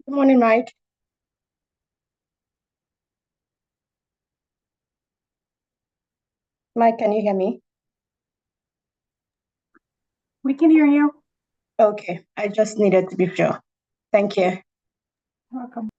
Good morning, Mike. Mike, can you hear me? We can hear you. Okay, I just needed to be sure. Thank you. Welcome.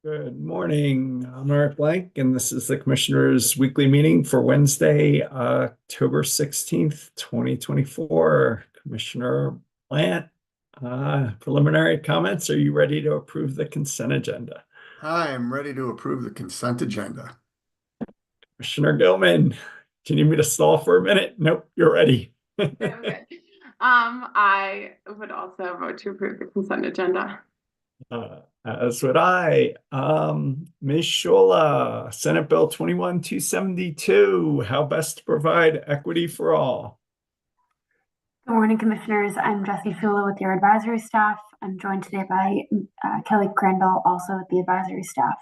Good morning. I'm Eric Blank, and this is the Commissioners' Weekly Meeting for Wednesday, October 16th, 2024. Commissioner Plant, preliminary comments. Are you ready to approve the consent agenda? I am ready to approve the consent agenda. Commissioner Gilman, do you need me to stall for a minute? Nope, you're ready. I'm good. I would also vote to approve the consent agenda. As would I. Ms. Shula, Senate Bill 21-272, how best to provide equity for all. Good morning, Commissioners. I'm Jessie Shula with your advisory staff. I'm joined today by Kelly Crandall, also with the advisory staff.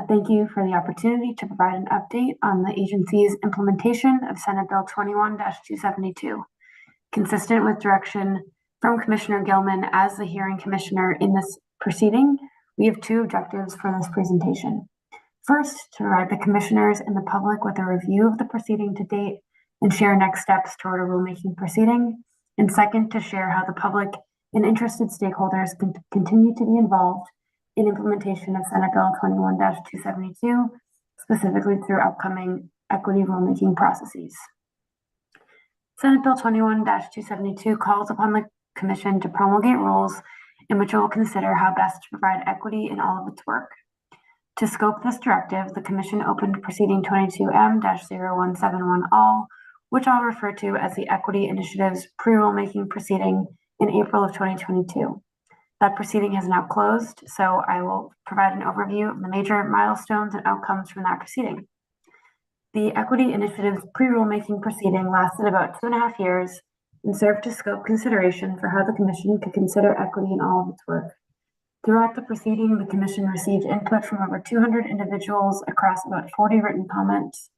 Thank you for the opportunity to provide an update on the agency's implementation of Senate Bill 21-272. Consistent with direction from Commissioner Gilman as the hearing commissioner in this proceeding, we have two objectives for this presentation. First, to provide the commissioners and the public with a review of the proceeding to date and share next steps toward a rulemaking proceeding. And second, to share how the public and interested stakeholders can continue to be involved in implementation of Senate Bill 21-272, specifically through upcoming equity rulemaking processes. Senate Bill 21-272 calls upon the Commission to promulgate rules in which it will consider how best to provide equity in all of its work. To scope this directive, the Commission opened proceeding 22M-0171 all, which I'll refer to as the Equity Initiative's pre-rulemaking proceeding in April of 2022. That proceeding has now closed, so I will provide an overview of the major milestones and outcomes from that proceeding. The Equity Initiative's pre-rulemaking proceeding lasted about 2.5 years and served to scope consideration for how the Commission could consider equity in all of its work. Throughout the proceeding, the Commission received input from over 200 individuals across about 40 written comments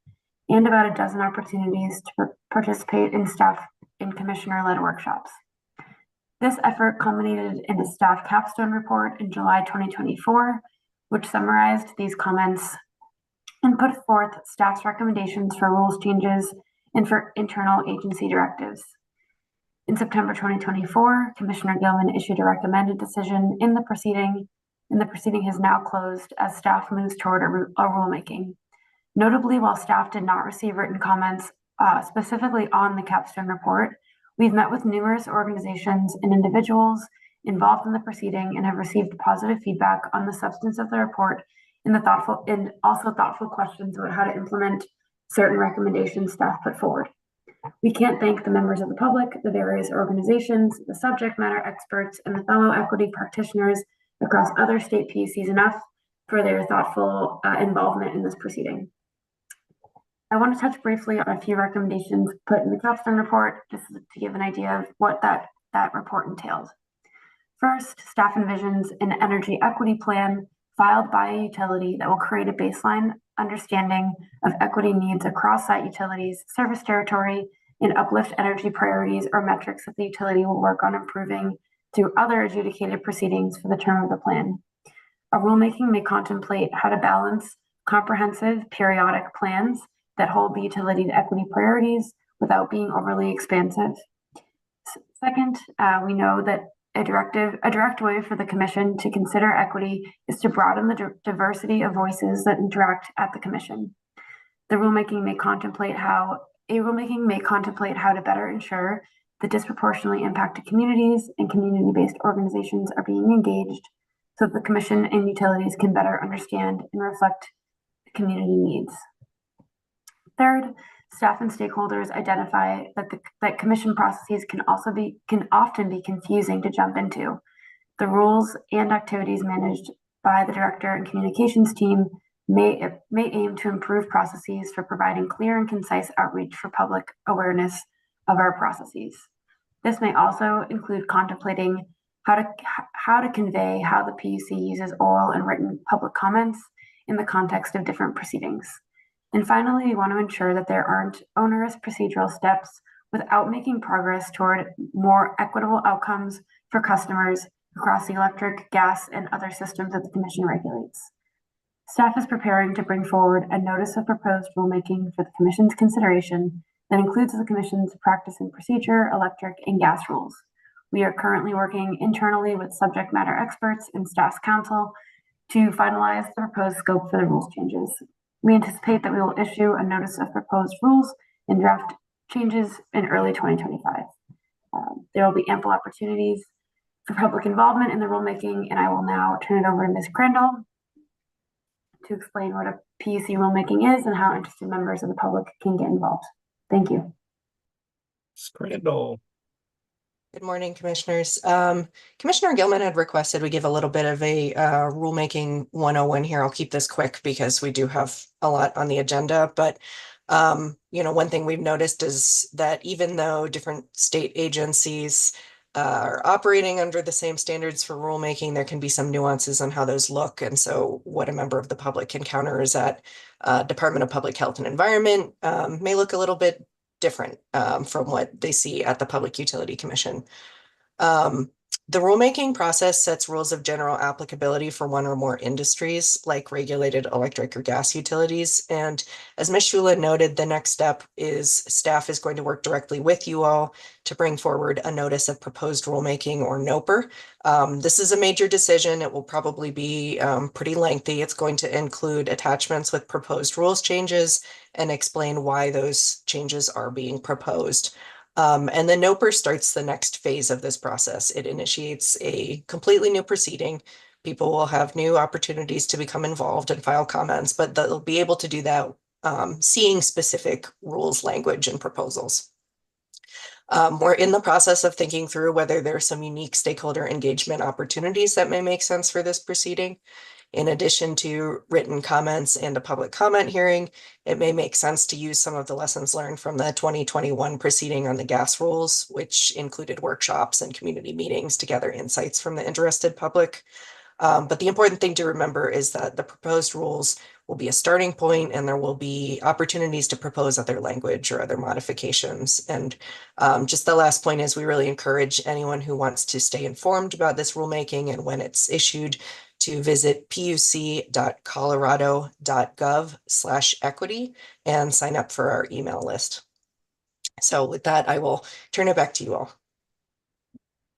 and about a dozen opportunities to participate in commissioner-led workshops. This effort culminated in a staff capstone report in July 2024, which summarized these comments and put forth staff's recommendations for rules changes and for internal agency directives. In September 2024, Commissioner Gilman issued a recommended decision in the proceeding, and the proceeding has now closed as staff moves toward a rulemaking. Notably, while staff did not receive written comments specifically on the capstone report, we've met with numerous organizations and individuals involved in the proceeding and have received positive feedback on the substance of the report and also thoughtful questions about how to implement certain recommendations staff put forward. We can't thank the members of the public, the various organizations, the subject matter experts, and the fellow equity practitioners across other state PUCs enough for their thoughtful involvement in this proceeding. I want to touch briefly on a few recommendations put in the capstone report, just to give an idea of what that report entails. First, staff envisions an energy equity plan filed by a utility that will create a baseline understanding of equity needs across that utility's service territory and uplift energy priorities or metrics that the utility will work on improving through other adjudicated proceedings for the term of the plan. A rulemaking may contemplate how to balance comprehensive periodic plans that hold the utility to equity priorities without being overly expansive. Second, we know that a direct way for the Commission to consider equity is to broaden the diversity of voices that interact at the Commission. The rulemaking may contemplate how to better ensure that disproportionately impacted communities and community-based organizations are being engaged so that the Commission and utilities can better understand and reflect community needs. Third, staff and stakeholders identify that Commission processes can often be confusing to jump into. The rules and activities managed by the director and communications team may aim to improve processes for providing clear and concise outreach for public awareness of our processes. This may also include contemplating how to convey how the PUC uses oral and written public comments in the context of different proceedings. And finally, we want to ensure that there aren't onerous procedural steps without making progress toward more equitable outcomes for customers across the electric, gas, and other systems that the Commission regulates. Staff is preparing to bring forward a notice of proposed rulemaking for the Commission's consideration that includes the Commission's practice and procedure, electric, and gas rules. We are currently working internally with subject matter experts and staff's counsel to finalize the proposed scope for the rules changes. We anticipate that we will issue a notice of proposed rules and draft changes in early 2025. There will be ample opportunities for public involvement in the rulemaking, and I will now turn it over to Ms. Crandall to explain what a PUC rulemaking is and how interested members of the public can get involved. Thank you. Ms. Crandall. Good morning, commissioners. Commissioner Gilman had requested we give a little bit of a rulemaking 101 here. I'll keep this quick because we do have a lot on the agenda. But, one thing we've noticed is that even though different state agencies are operating under the same standards for rulemaking, there can be some nuances on how those look. And so what a member of the public encounter is that Department of Public Health and Environment may look a little bit different from what they see at the Public Utility Commission. The rulemaking process sets rules of general applicability for one or more industries, like regulated electric or gas utilities. And as Ms. Shula noted, the next step is staff is going to work directly with you all to bring forward a notice of proposed rulemaking, or NOPR. This is a major decision. It will probably be pretty lengthy. It's going to include attachments with proposed rules changes and explain why those changes are being proposed. And the NOPR starts the next phase of this process. It initiates a completely new proceeding. People will have new opportunities to become involved and file comments, but they'll be able to do that seeing specific rules, language, and proposals. We're in the process of thinking through whether there are some unique stakeholder engagement opportunities that may make sense for this proceeding. In addition to written comments and a public comment hearing, it may make sense to use some of the lessons learned from the 2021 proceeding on the gas rules, which included workshops and community meetings to gather insights from the interested public. But the important thing to remember is that the proposed rules will be a starting point, and there will be opportunities to propose other language or other modifications. And just the last point is we really encourage anyone who wants to stay informed about this rulemaking and when it's issued to visit puc.colorado.gov/equity and sign up for our email list. So with that, I will turn it back to you all.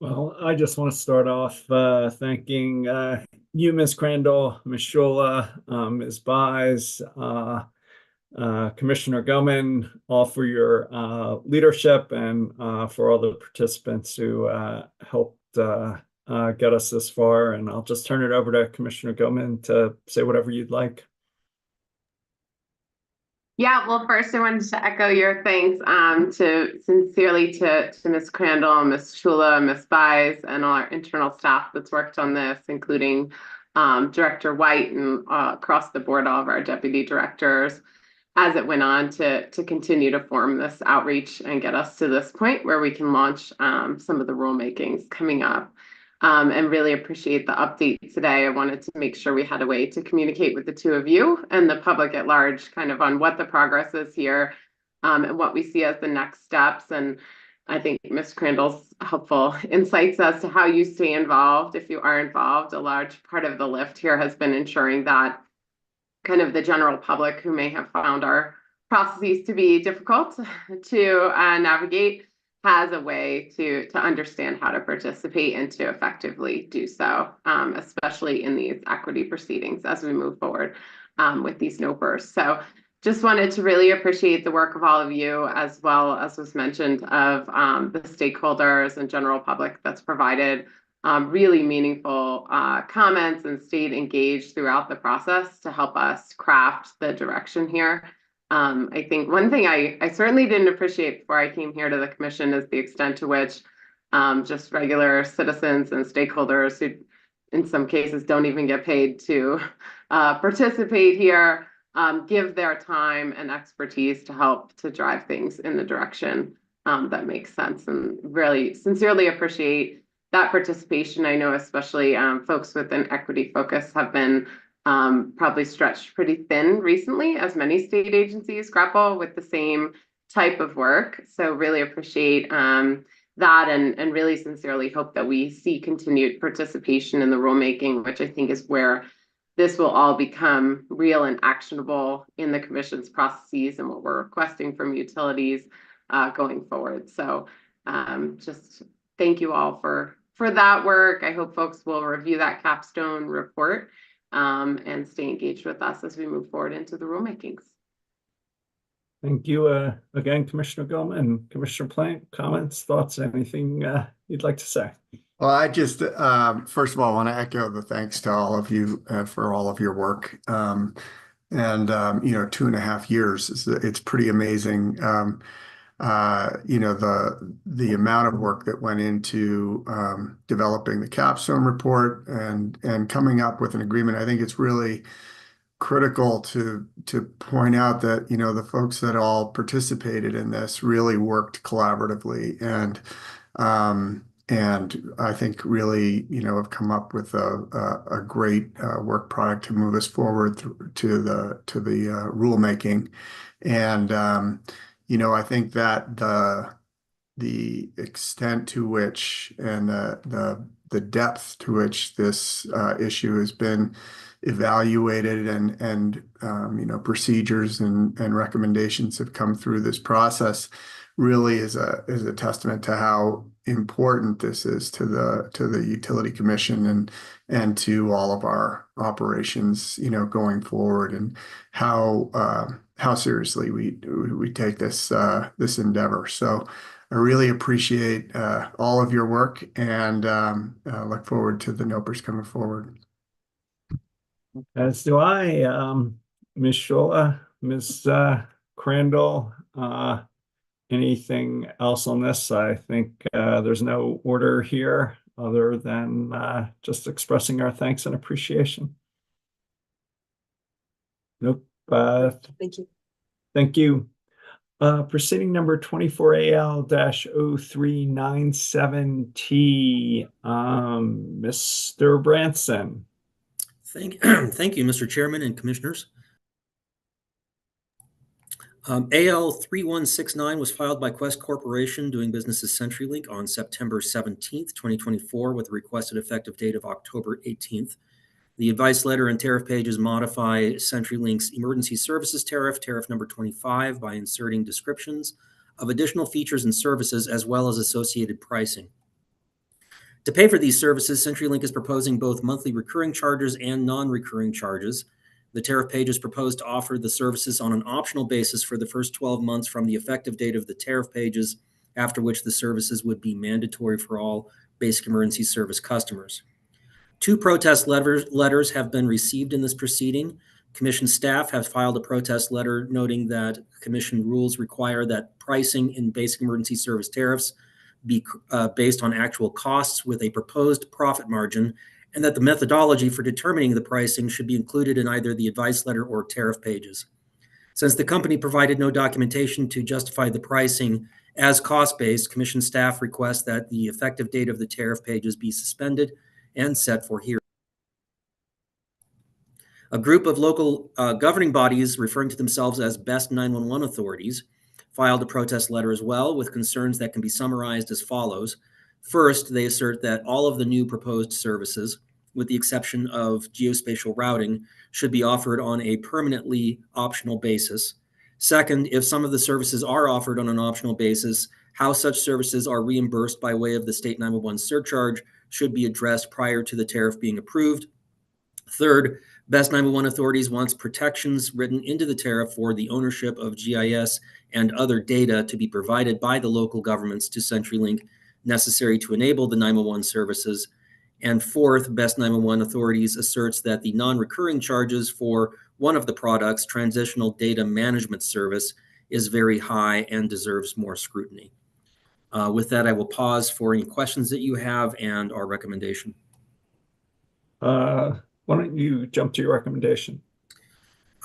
Well, I just want to start off thanking you, Ms. Crandall, Ms. Shula, Ms. Buys, Commissioner Gilman, all for your leadership, and for all the participants who helped get us this far. And I'll just turn it over to Commissioner Gilman to say whatever you'd like. Yeah, well, first I wanted to echo your thanks sincerely to Ms. Crandall, Ms. Shula, Ms. Buys, and all our internal staff that's worked on this, including Director White and across the board, all of our deputy directors, as it went on to continue to form this outreach and get us to this point where we can launch some of the rulemakings coming up. And really appreciate the update today. I wanted to make sure we had a way to communicate with the two of you and the public at large, kind of on what the progress is here, and what we see as the next steps. And I think Ms. Crandall's helpful insights as to how you stay involved. If you are involved, a large part of the lift here has been ensuring that kind of the general public who may have found our processes to be difficult to navigate has a way to understand how to participate and to effectively do so, especially in these equity proceedings as we move forward with these NOPRs. So just wanted to really appreciate the work of all of you, as well as was mentioned of the stakeholders and general public that's provided really meaningful comments and stayed engaged throughout the process to help us craft the direction here. I think one thing I certainly didn't appreciate before I came here to the commission is the extent to which just regular citizens and stakeholders who in some cases don't even get paid to participate here give their time and expertise to help to drive things in the direction that makes sense, and really sincerely appreciate that participation. I know especially folks with an equity focus have been probably stretched pretty thin recently, as many state agencies grapple with the same type of work. So really appreciate that, and really sincerely hope that we see continued participation in the rulemaking, which I think is where this will all become real and actionable in the commission's processes and what we're requesting from utilities going forward. So just thank you all for that work. I hope folks will review that capstone report and stay engaged with us as we move forward into the rulemakings. Thank you again, Commissioner Gilman. Commissioner Plant, comments, thoughts, anything you'd like to say? Well, I just, first of all, want to echo the thanks to all of you for all of your work. You know, 2.5 years, it's pretty amazing. You know, the amount of work that went into developing the capstone report and coming up with an agreement. I think it's really critical to point out that, you know, the folks that all participated in this really worked collaboratively and I think really, you know, have come up with a great work product to move us forward to the rulemaking. You know, I think that the extent to which and the depth to which this issue has been evaluated and you know, procedures and recommendations have come through this process really is a testament to how important this is to the Utility Commission and to all of our operations, you know, going forward, and how seriously we take this endeavor. So I really appreciate all of your work and look forward to the NOPRs coming forward. As do I, Ms. Shula, Ms. Crandall, anything else on this? I think there's no order here other than just expressing our thanks and appreciation. Nope. Thank you. Thank you. Proceeding number 24AL-0397T, Mr. Branson. Thank you, Mr. Chairman and Commissioners. AL 3169 was filed by Quest Corporation doing business as CenturyLink on September 17th, 2024, with a requested effective date of October 18th. The advice letter and tariff pages modify CenturyLink's emergency services tariff, tariff number 25, by inserting descriptions of additional features and services as well as associated pricing. To pay for these services, CenturyLink is proposing both monthly recurring charges and non-recurring charges. The tariff pages propose to offer the services on an optional basis for the first 12 months from the effective date of the tariff pages, after which the services would be mandatory for all basic emergency service customers. 2 protest letters have been received in this proceeding. Commission staff has filed a protest letter noting that Commission rules require that pricing in basic emergency service tariffs be based on actual costs with a proposed profit margin, and that the methodology for determining the pricing should be included in either the advice letter or tariff pages. Since the company provided no documentation to justify the pricing as cost-based, Commission staff requests that the effective date of the tariff pages be suspended and set for hearing. A group of local governing bodies referring to themselves as Best 911 authorities filed a protest letter as well, with concerns that can be summarized as follows. First, they assert that all of the new proposed services, with the exception of geospatial routing, should be offered on a permanently optional basis. Second, if some of the services are offered on an optional basis, how such services are reimbursed by way of the state 911 surcharge should be addressed prior to the tariff being approved. Third, Best 911 authorities wants protections written into the tariff for the ownership of GIS and other data to be provided by the local governments to CenturyLink necessary to enable the 911 services. And fourth, Best 911 authorities asserts that the non-recurring charges for one of the products, Transitional Data Management Service, is very high and deserves more scrutiny. With that, I will pause for any questions that you have and our recommendation. Why don't you jump to your recommendation?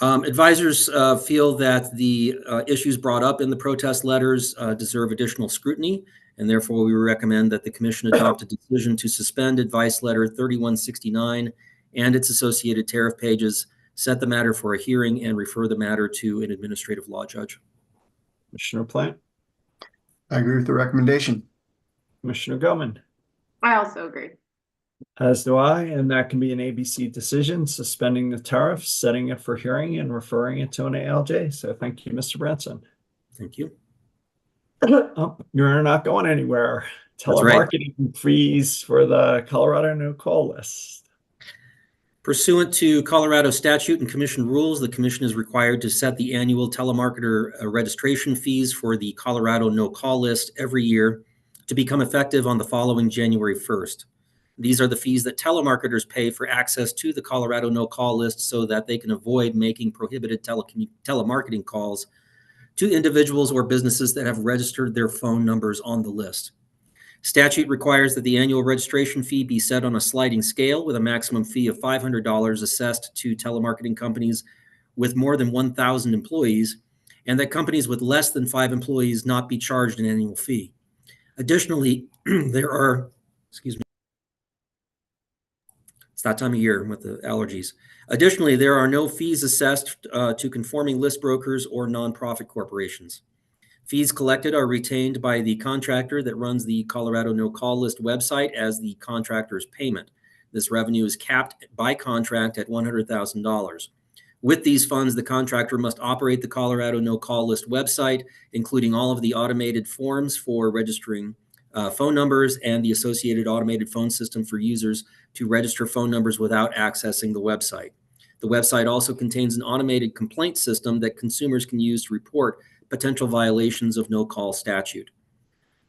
Advisors feel that the issues brought up in the protest letters deserve additional scrutiny, and therefore we recommend that the Commission adopt a decision to suspend Advice Letter 3169 and its associated tariff pages, set the matter for a hearing, and refer the matter to an administrative law judge. Commissioner Plant? I agree with the recommendation. Commissioner Gilman? I also agree. As do I, and that can be an ABC decision, suspending the tariff, setting it for hearing, and referring it to an ALJ. So thank you, Mr. Branson. Thank you. Oh, you're not going anywhere. That's right. Telemarketing fees for the Colorado no-call list. Pursuant to Colorado statute and commission rules, the commission is required to set the annual telemarketer registration fees for the Colorado no-call list every year to become effective on the following January 1st. These are the fees that telemarketers pay for access to the Colorado no-call list so that they can avoid making prohibited telemarketing calls to individuals or businesses that have registered their phone numbers on the list. Statute requires that the annual registration fee be set on a sliding scale with a maximum fee of $500 assessed to telemarketing companies with more than 1,000 employees, and that companies with less than 5 employees not be charged an annual fee. Additionally, there are, it's that time of year with the allergies. Additionally, there are no fees assessed to conforming list brokers or nonprofit corporations. Fees collected are retained by the contractor that runs the Colorado no-call list website as the contractor's payment. This revenue is capped by contract at $100,000. With these funds, the contractor must operate the Colorado no-call list website, including all of the automated forms for registering phone numbers and the associated automated phone system for users to register phone numbers without accessing the website. The website also contains an automated complaint system that consumers can use to report potential violations of no-call statute.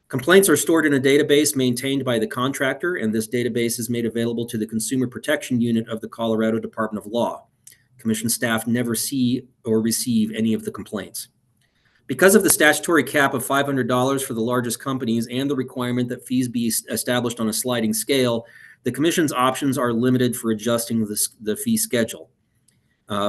Complaints are stored in a database maintained by the contractor, and this database is made available to the Consumer Protection Unit of the Colorado Department of Law. Commission staff never see or receive any of the complaints. Because of the statutory cap of $500 for the largest companies and the requirement that fees be established on a sliding scale, the Commission's options are limited for adjusting the fee schedule.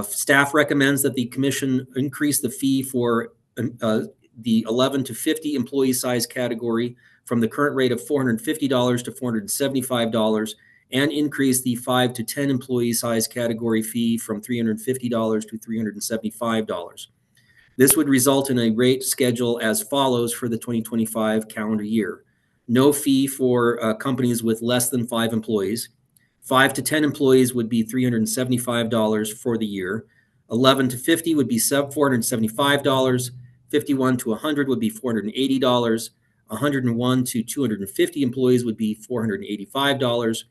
Staff recommends that the Commission increase the fee for the 11 to 50 employee size category from the current rate of $450 to $475 and increase the 5 to 10 employee size category fee from $350 to $375. This would result in a rate schedule as follows for the 2025 calendar year. No fee for companies with less than 5 employees. 5 to 10 employees would be $375 for the year. 11 to 50 would be $475. 51 to 100 would be $480. 101 to 250 employees would be $485.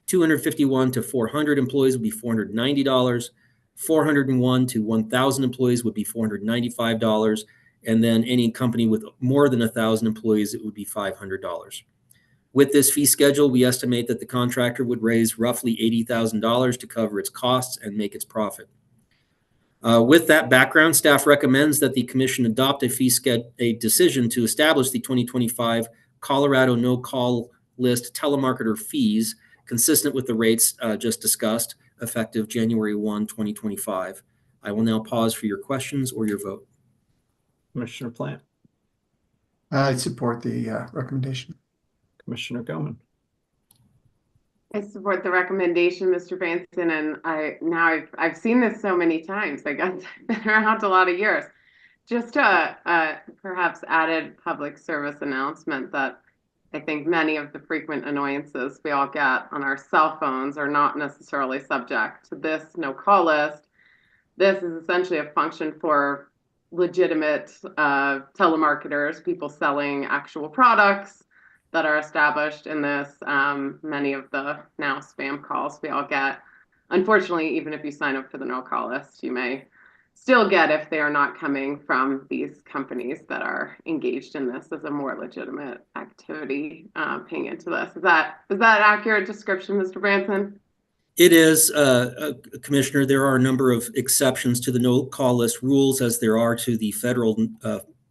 251 to 400 employees would be $490. 401 to 1,000 employees would be $495. And then any company with more than 1,000 employees, it would be $500. With this fee schedule, we estimate that the contractor would raise roughly $80,000 to cover its costs and make its profit. With that background, staff recommends that the Commission adopt a decision to establish the 2025 Colorado no-call list telemarketer fees consistent with the rates just discussed, effective January 1, 2025. I will now pause for your questions or your vote. Commissioner Plant, I support the recommendation. Commissioner Gelman, I support the recommendation, Mr. Branson, and I've seen this so many times. I guess I've been around a lot of years. Just a perhaps added public service announcement that I think many of the frequent annoyances we all get on our cell phones are not necessarily subject to this no-call list. This is essentially a function for legitimate telemarketers, people selling actual products that are established in this. Many of the now spam calls we all get. Unfortunately, even if you sign up for the no-call list, you may still get if they are not coming from these companies that are engaged in this as a more legitimate activity, paying into this. Is that accurate description, Mr. Branson? It is, Commissioner. There are a number of exceptions to the no-call list rules as there are to the federal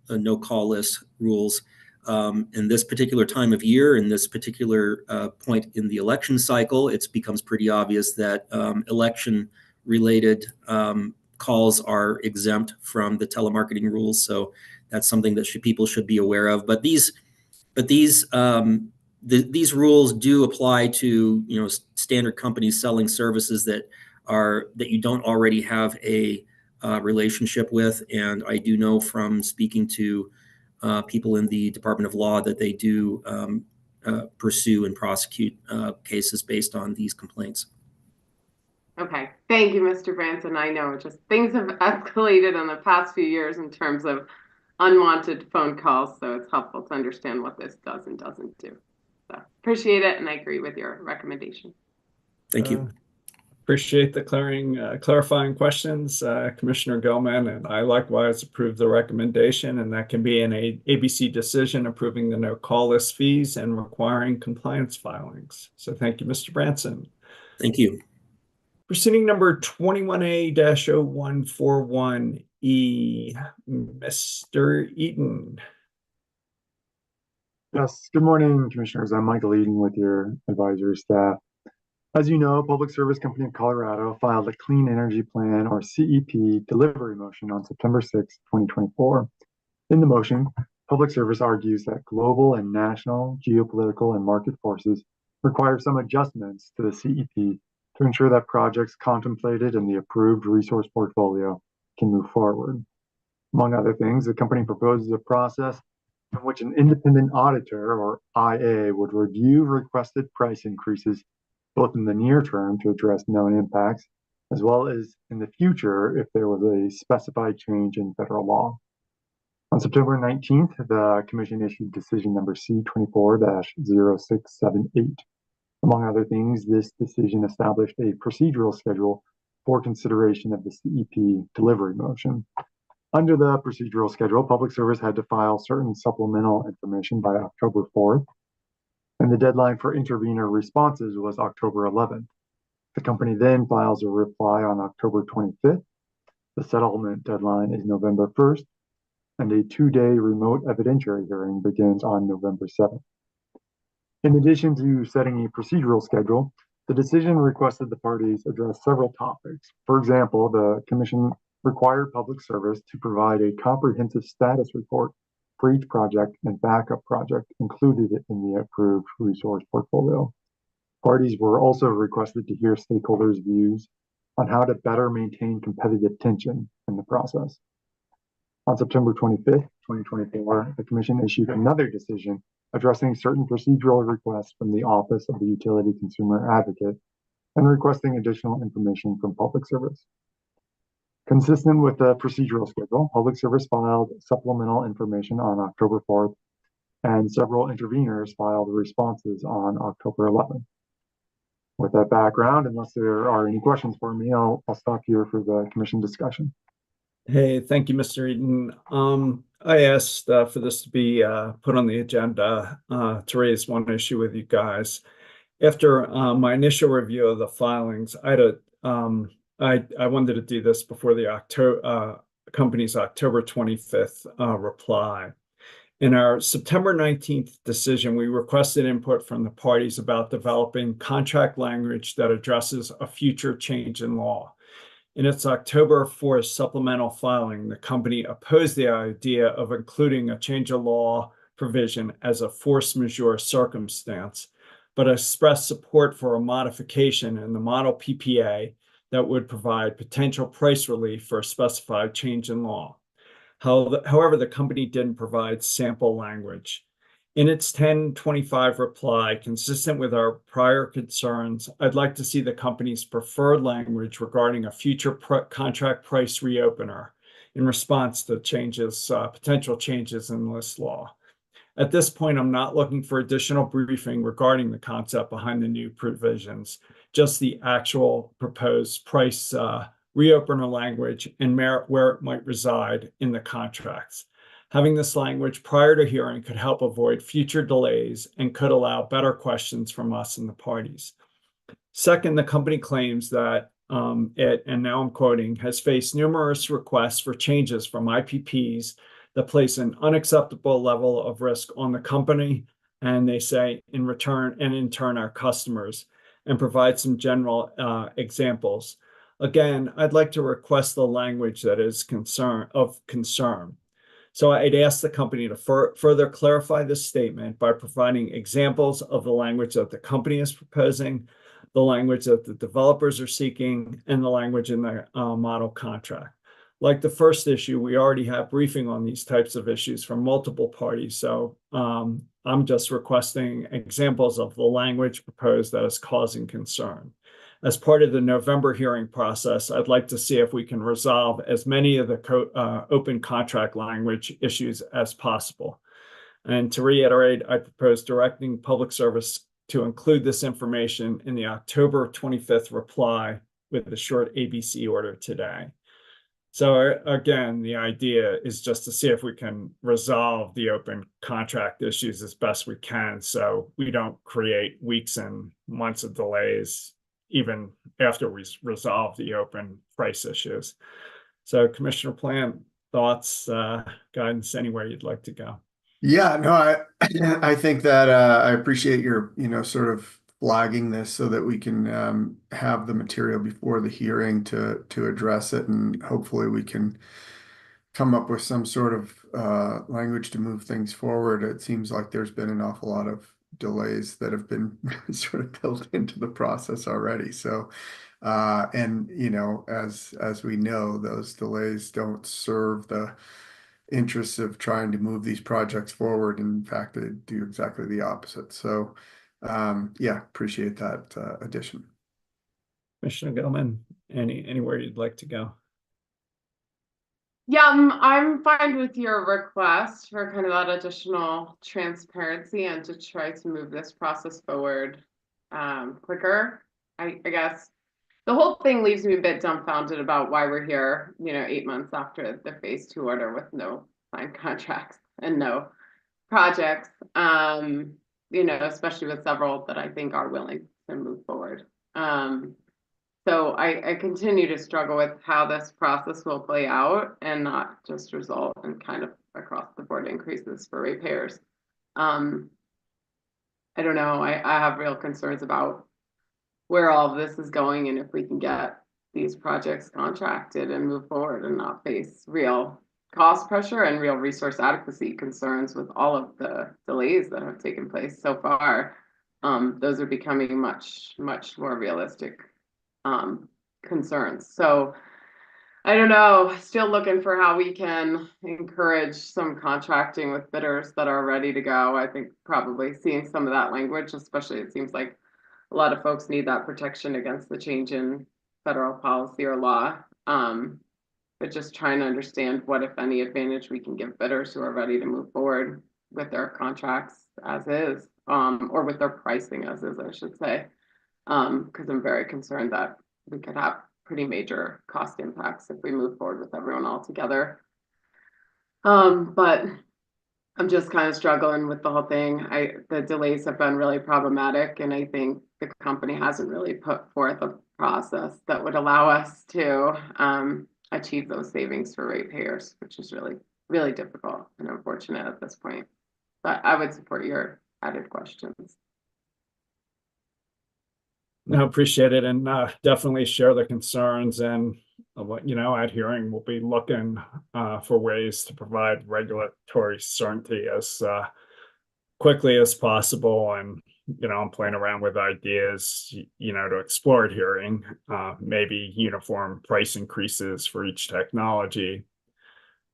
no-call list rules. In this particular time of year, in this particular point in the election cycle, it becomes pretty obvious that election-related calls are exempt from the telemarketing rules. So that's something that people should be aware of. But these rules do apply to standard companies selling services that you don't already have a relationship with. And I do know from speaking to people in the Department of Law that they do pursue and prosecute cases based on these complaints. Okay, thank you, Mr. Branson. I know just things have escalated in the past few years in terms of unwanted phone calls, so it's helpful to understand what this does and doesn't do. So appreciate it, and I agree with your recommendation. Thank you. Appreciate the clarifying questions, Commissioner Gilman, and I likewise approve the recommendation, and that can be an ABC decision approving the no call list fees and requiring compliance filings. So thank you, Mr. Branson. Thank you. Proceeding number 21A-0141E, Mr. Eaton. Yes, good morning, Commissioners. I'm Michael Eden with your advisory staff. As you know, Public Service Company of Colorado filed a Clean Energy Plan, or CEP, delivery motion on September 6, 2024. In the motion, Public Service argues that global and national geopolitical and market forces require some adjustments to the CEP to ensure that projects contemplated in the approved resource portfolio can move forward. Among other things, the company proposes a process in which an independent auditor, or IA, would review requested price increases both in the near term to address known impacts, as well as in the future if there was a specified change in federal law. On September 19th, the Commission issued decision number C24-0678. Among other things, this decision established a procedural schedule for consideration of the CEP delivery motion. Under the procedural schedule, Public Service had to file certain supplemental information by October 4th, and the deadline for intervener responses was October 11th. The company then files a reply on October 25th. The settlement deadline is November 1st, and a 2-day remote evidentiary hearing begins on November 7th. In addition to setting a procedural schedule, the decision requested the parties address several topics. For example, the Commission required Public Service to provide a comprehensive status report for each project and backup project included in the approved resource portfolio. Parties were also requested to hear stakeholders' views on how to better maintain competitive tension in the process. On September 25th, 2024, the Commission issued another decision addressing certain procedural requests from the Office of the Utility Consumer Advocate and requesting additional information from Public Service. Consistent with the procedural schedule, Public Service filed supplemental information on October 4th, and several interveners filed responses on October 11th. With that background, unless there are any questions for me, I'll stop here for the Commission discussion. Hey, thank you, Mr. Eaton. I asked for this to be put on the agenda to raise one issue with you guys. After my initial review of the filings, I wanted to do this before the company's October 25th reply. In our September 19th decision, we requested input from the parties about developing contract language that addresses a future change in law. In its October 4th supplemental filing, the company opposed the idea of including a change of law provision as a force majeure circumstance, but expressed support for a modification in the model PPA that would provide potential price relief for a specified change in law. However, the company didn't provide sample language. In its 1025 reply, consistent with our prior concerns, I'd like to see the company's preferred language regarding a future contract price reopener in response to potential changes in this law. At this point, I'm not looking for additional briefing regarding the concept behind the new provisions, just the actual proposed price reopener language and where it might reside in the contracts. Having this language prior to hearing could help avoid future delays and could allow better questions from us and the parties. Second, the company claims that it, and now I'm quoting, has faced numerous requests for changes from IPPs that place an unacceptable level of risk on the company, and they say in turn our customers, and provide some general examples. Again, I'd like to request the language that is of concern. So I'd ask the company to further clarify this statement by providing examples of the language that the company is proposing, the language that the developers are seeking, and the language in the model contract. Like the first issue, we already have briefing on these types of issues from multiple parties. So I'm just requesting examples of the language proposed that is causing concern. As part of the November hearing process, I'd like to see if we can resolve as many of the open contract language issues as possible. And to reiterate, I propose directing Public Service to include this information in the October 25th reply with a short ABC order today. So again, the idea is just to see if we can resolve the open contract issues as best we can, so we don't create weeks and months of delays even after we resolve the open price issues. So Commissioner Plant, thoughts, guidance, anywhere you'd like to go? Yeah, no, I think that I appreciate your, sort of flagging this so that we can have the material before the hearing to address it, and hopefully we can come up with some sort of language to move things forward. It seems like there's been an awful lot of delays that have been sort of built into the process already. So, and as we know, those delays don't serve the interests of trying to move these projects forward. In fact, they do exactly the opposite. So, yeah, appreciate that addition. Commissioner Gilman, anywhere you'd like to go? Yeah, I'm fine with your request for kind of that additional transparency and to try to move this process forward quicker. I guess the whole thing leaves me a bit dumbfounded about why we're here, 8 months after the phase 2 order with no signed contracts and no projects, especially with several that I think are willing to move forward. So I continue to struggle with how this process will play out and not just result in kind of across the board increases for ratepayers. I don't know. I have real concerns about where all of this is going and if we can get these projects contracted and move forward and not face real cost pressure and real resource adequacy concerns with all of the delays that have taken place so far. Those are becoming much, much more realistic concerns. So I don't know, still looking for how we can encourage some contracting with bidders that are ready to go. I think probably seeing some of that language, especially it seems like a lot of folks need that protection against the change in federal policy or law. But just trying to understand what, if any, advantage we can give bidders who are ready to move forward with their contracts as is, or with their pricing as is, I should say. Because I'm very concerned that we could have pretty major cost impacts if we move forward with everyone all together. But I'm just kind of struggling with the whole thing. The delays have been really problematic, and I think the company hasn't really put forth a process that would allow us to achieve those savings for ratepayers, which is really, really difficult and unfortunate at this point. But I would support your added questions. No, appreciate it, and definitely share the concerns. And at hearing, we'll be looking for ways to provide regulatory certainty as quickly as possible. And I'm playing around with ideas, to explore at hearing, maybe uniform price increases for each technology.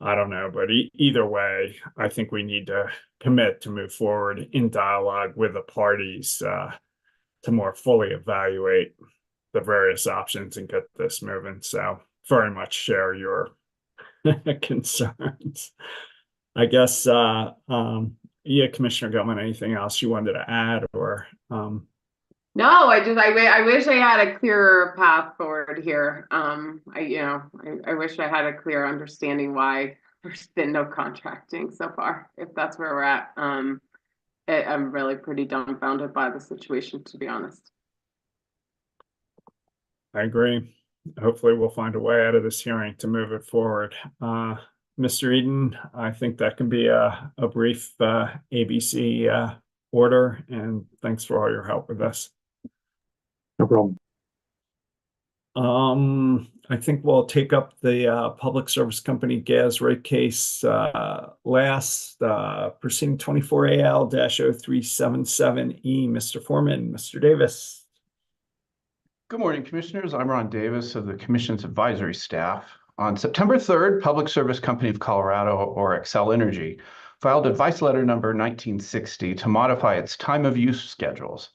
I don't know, but either way, I think we need to commit to move forward in dialogue with the parties to more fully evaluate the various options and get this moving. So very much share your concerns. I guess, yeah, Commissioner Gilman, anything else you wanted to add or? No, I wish I had a clearer path forward here. I wish I had a clear understanding why there's been no contracting so far, if that's where we're at. I'm really pretty dumbfounded by the situation, to be honest. I agree. Hopefully we'll find a way out of this hearing to move it forward. Mr. Eden, I think that can be a brief ABC order, and thanks for all your help with this. No problem. I think we'll take up the Public Service Company gas rate case last, proceeding 24AL-0377E. Mr. Foreman, Mr. Davis. Good morning, Commissioners. I'm Ron Davis of the Commission's advisory staff. On September 3rd, Public Service Company of Colorado, or Xcel Energy, filed advice letter number 1960 to modify its time of use schedules.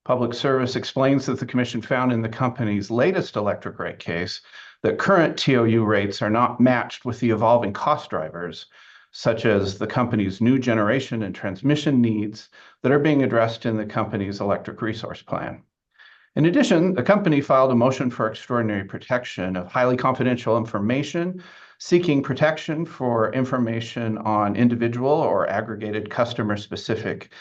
Public Service explains that the Commission found in the company's latest electric rate case that current TOU rates are not matched with the evolving cost drivers, such as the company's new generation and transmission needs that are being addressed in the company's electric resource plan. In addition, the company filed a motion for extraordinary protection of highly confidential information, seeking protection for information on individual or aggregated customer-specific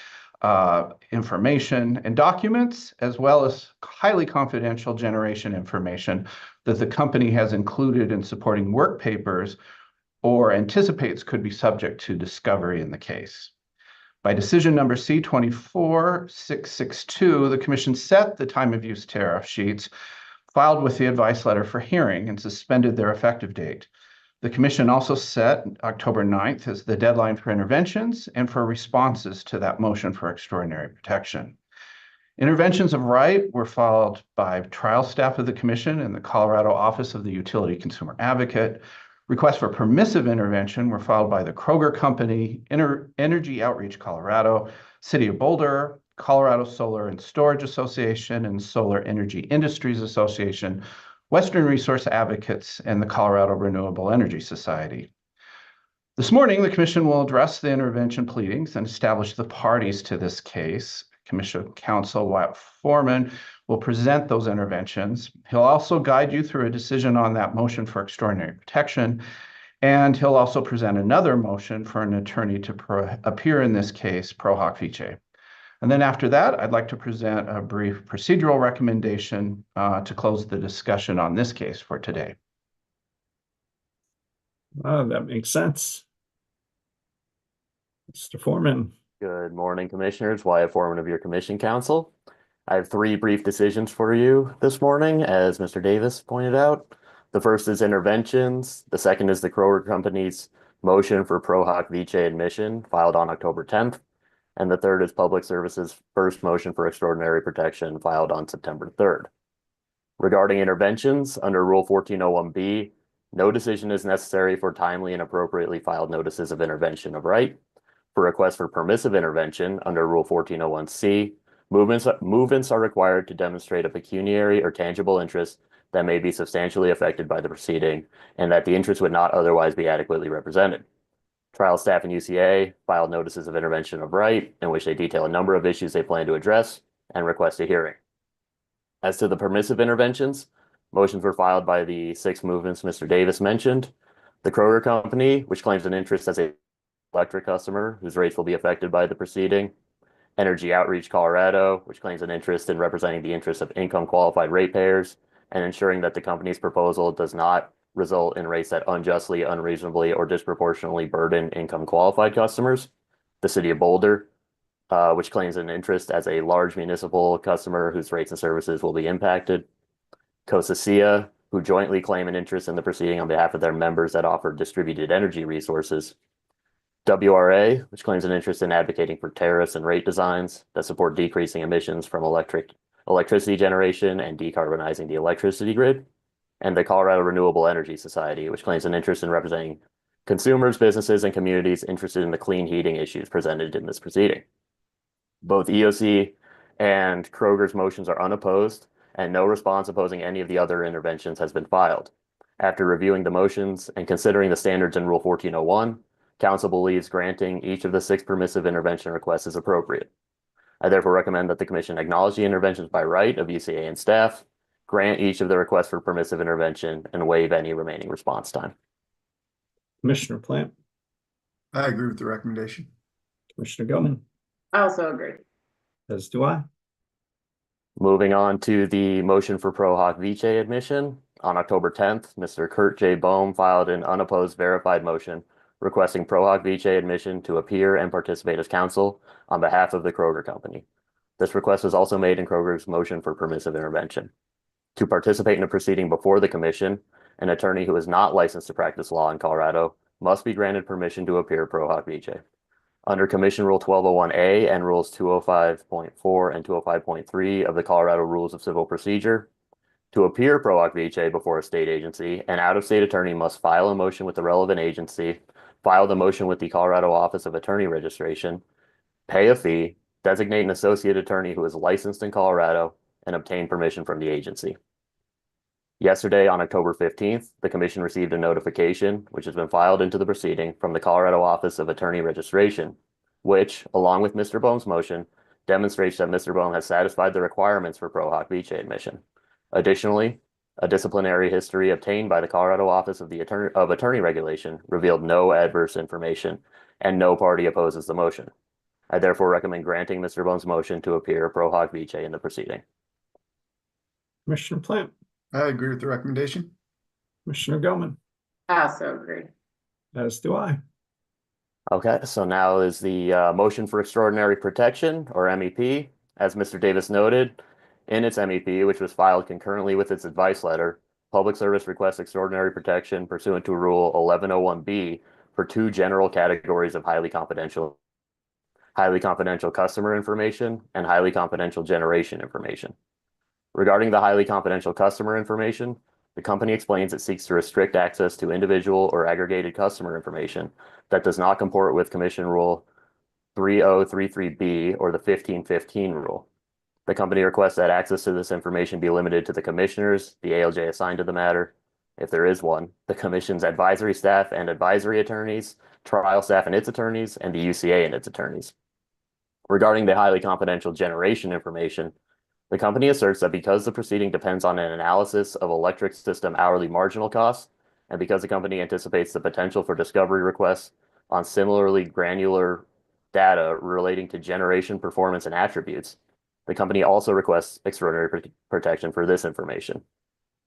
information and documents, as well as highly confidential generation information that the company has included in supporting work papers or anticipates could be subject to discovery in the case. By decision number C-24-662, the Commission set the time of use tariff sheets filed with the advice letter for hearing and suspended their effective date. The Commission also set October 9th as the deadline for interventions and for responses to that motion for extraordinary protection. Interventions of right were filed by trial staff of the Commission and the Colorado Office of the Utility Consumer Advocate. Requests for permissive intervention were filed by the Kroger Company, Energy Outreach Colorado, City of Boulder, Colorado Solar and Storage Association, and Solar Energy Industries Association, Western Resource Advocates, and the Colorado Renewable Energy Society. This morning, the Commission will address the intervention pleadings and establish the parties to this case. Commission Counsel Wyatt Foreman will present those interventions. He'll also guide you through a decision on that motion for extraordinary protection, and he'll also present another motion for an attorney to appear in this case, pro hoc vice. And then after that, I'd like to present a brief procedural recommendation to close the discussion on this case for today. Oh, that makes sense. Mr. Foreman. Good morning, Commissioners. Wyatt Foreman of your Commission Counsel. I have three brief decisions for you this morning, as Mr. Davis pointed out. The first is interventions. The second is the Kroger Company's motion for pro hoc vice admission filed on October 10th. And the third is Public Service's first motion for extraordinary protection filed on September 3rd. Regarding interventions, under Rule 1401B, no decision is necessary for timely and appropriately filed notices of intervention of right. For requests for permissive intervention under Rule 1401C, movements are required to demonstrate a pecuniary or tangible interest that may be substantially affected by the proceeding and that the interest would not otherwise be adequately represented. Trial staff and UCA filed notices of intervention of right in which they detail a number of issues they plan to address and request a hearing. As to the permissive interventions, motions were filed by the six movements Mr. Davis mentioned. The Kroger Company, which claims an interest as a electric customer whose rates will be affected by the proceeding. Energy Outreach Colorado, which claims an interest in representing the interests of income qualified ratepayers and ensuring that the company's proposal does not result in rates that unjustly, unreasonably, or disproportionately burden income qualified customers. The City of Boulder, which claims an interest as a large municipal customer whose rates and services will be impacted. COSA, who jointly claim an interest in the proceeding on behalf of their members that offer distributed energy resources. WRA, which claims an interest in advocating for tariffs and rate designs that support decreasing emissions from electricity generation and decarbonizing the electricity grid. And the Colorado Renewable Energy Society, which claims an interest in representing consumers, businesses, and communities interested in the clean heating issues presented in this proceeding. Both EOC and Kroger's motions are unopposed, and no response opposing any of the other interventions has been filed. After reviewing the motions and considering the standards in Rule 1401, Council believes granting each of the six permissive intervention requests is appropriate. I therefore recommend that the Commission acknowledge the interventions by right of UCA and staff, grant each of the requests for permissive intervention, and waive any remaining response time. Commissioner Plant. I agree with the recommendation. Commissioner Gilman. I also agree. As do I. Moving on to the motion for pro hoc vice admission. On October 10th, Mr. Kurt J. Bohm filed an unopposed verified motion requesting pro hoc vice admission to appear and participate as counsel on behalf of the Kroger Company. This request was also made in Kroger's motion for permissive intervention. To participate in a proceeding before the Commission, an attorney who is not licensed to practice law in Colorado must be granted permission to appear pro hoc vice. Under Commission Rule 1201A and Rules 205.4 and 205.3 of the Colorado Rules of Civil Procedure, to appear pro hoc vice before a state agency, an out-of-state attorney must file a motion with the relevant agency, file the motion with the Colorado Office of Attorney Registration, pay a fee, designate an associate attorney who is licensed in Colorado, and obtain permission from the agency. Yesterday, on October 15th, the Commission received a notification, which has been filed into the proceeding from the Colorado Office of Attorney Registration, which, along with Mr. Bohm's motion, demonstrates that Mr. Bohm has satisfied the requirements for Pro Hoc Vice admission. Additionally, a disciplinary history obtained by the Colorado Office of Attorney Regulation revealed no adverse information, and no party opposes the motion. I therefore recommend granting Mr. Bohm's motion to appear Pro Hoc Vice in the proceeding. Commissioner Plant, I agree with the recommendation. Commissioner Gilman, I also agree. as do I. Okay, so now is the motion for extraordinary protection, or MEP. As Mr. Davis noted, in its MEP, which was filed concurrently with its advice letter, Public Service requests extraordinary protection pursuant to Rule 1101B for two general categories of highly confidential customer information and highly confidential generation information. Regarding the highly confidential customer information, the company explains it seeks to restrict access to individual or aggregated customer information that does not comport with Commission Rule 3033B or the 1515 rule. The company requests that access to this information be limited to the commissioners, the ALJ assigned to the matter, if there is one, the Commission's advisory staff and advisory attorneys, trial staff and its attorneys, and the UCA and its attorneys. Regarding the highly confidential generation information, the company asserts that because the proceeding depends on an analysis of electric system hourly marginal costs, and because the company anticipates the potential for discovery requests on similarly granular data relating to generation performance and attributes, the company also requests extraordinary protection for this information.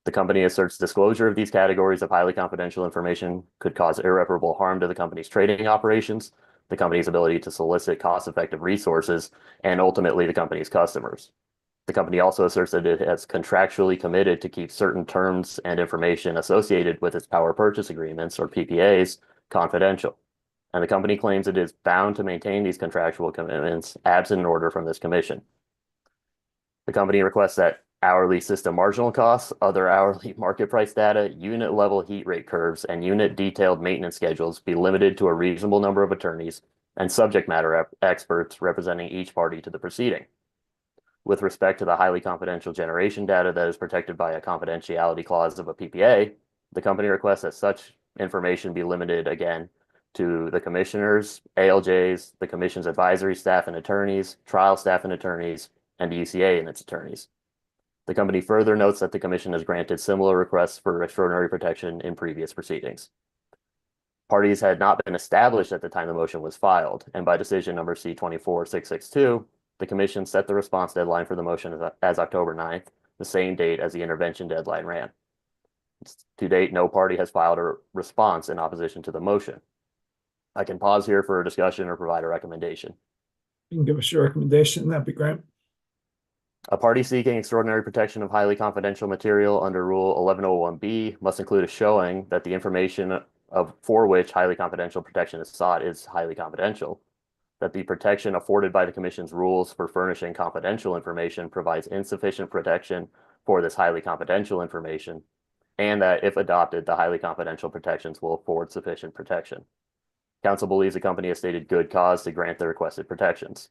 The company asserts disclosure of these categories of highly confidential information could cause irreparable harm to the company's trading operations, the company's ability to solicit cost-effective resources, and ultimately the company's customers. The company also asserts that it has contractually committed to keep certain terms and information associated with its power purchase agreements, or PPAs, confidential. And the company claims it is bound to maintain these contractual commitments absent an order from this commission. The company requests that hourly system marginal costs, other hourly market price data, unit level heat rate curves, and unit detailed maintenance schedules be limited to a reasonable number of attorneys and subject matter experts representing each party to the proceeding. With respect to the highly confidential generation data that is protected by a confidentiality clause of a PPA, the company requests that such information be limited again to the commissioners, ALJs, the commission's advisory staff and attorneys, trial staff and attorneys, and the UCA and its attorneys. The company further notes that the commission has granted similar requests for extraordinary protection in previous proceedings. Parties had not been established at the time the motion was filed, and by decision number C24662, the commission set the response deadline for the motion as October 9th, the same date as the intervention deadline ran. To date, no party has filed a response in opposition to the motion. I can pause here for a discussion or provide a recommendation. You can give us your recommendation, that'd be great. A party seeking extraordinary protection of highly confidential material under Rule 1101B must include a showing that the information for which highly confidential protection is sought is highly confidential, that the protection afforded by the Commission's rules for furnishing confidential information provides insufficient protection for this highly confidential information, and that if adopted, the highly confidential protections will afford sufficient protection. Council believes the company has stated good cause to grant the requested protections.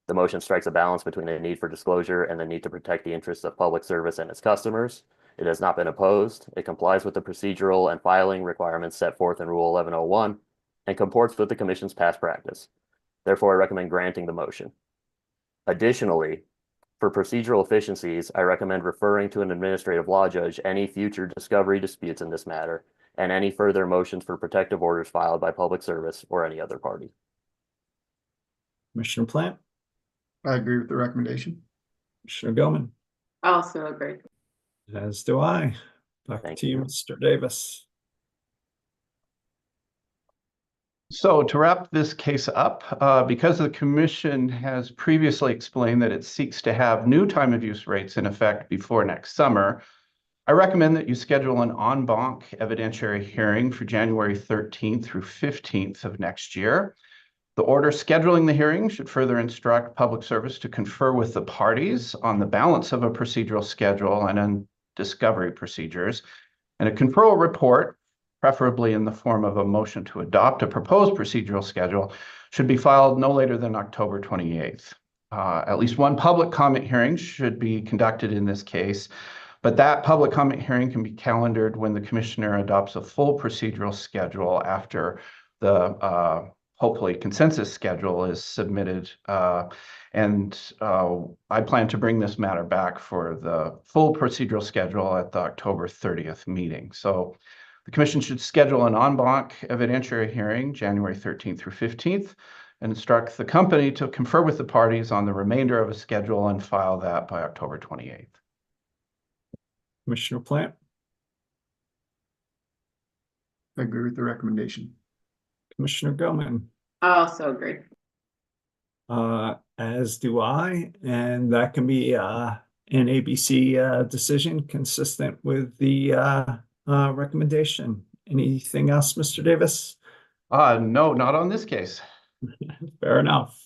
The motion strikes a balance between the need for disclosure and the need to protect the interests of public service and its customers. It has not been opposed. It complies with the procedural and filing requirements set forth in Rule 1101 and comports with the Commission's past practice. Therefore, I recommend granting the motion. Additionally, for procedural efficiencies, I recommend referring to an administrative law judge any future discovery disputes in this matter and any further motions for protective orders filed by public service or any other party. Commissioner Plant, I agree with the recommendation. Commissioner Gilman, I also agree. as do I. Back Thank to you, Mr. Davis. So to wrap this case up, because the commission has previously explained that it seeks to have new time of use rates in effect before next summer, I recommend that you schedule an en banc evidentiary hearing for January 13th through 15th of next year. The order scheduling the hearing should further instruct public service to confer with the parties on the balance of a procedural schedule and on discovery procedures, and a conferral report, preferably in the form of a motion to adopt a proposed procedural schedule, should be filed no later than October 28th. At least one public comment hearing should be conducted in this case, but that public comment hearing can be calendared when the commissioner adopts a full procedural schedule after the hopefully consensus schedule is submitted. And I plan to bring this matter back for the full procedural schedule at the October 30th meeting. So the commission should schedule an en banc evidentiary hearing January 13th through 15th and instruct the company to confer with the parties on the remainder of a schedule and file that by October 28th. Commissioner Plant, I agree with the recommendation. Commissioner Gilman, I also agree. as do I, and that can be an ABC decision consistent with the recommendation. Anything else, Mr. Davis? No, not on this case. Fair enough.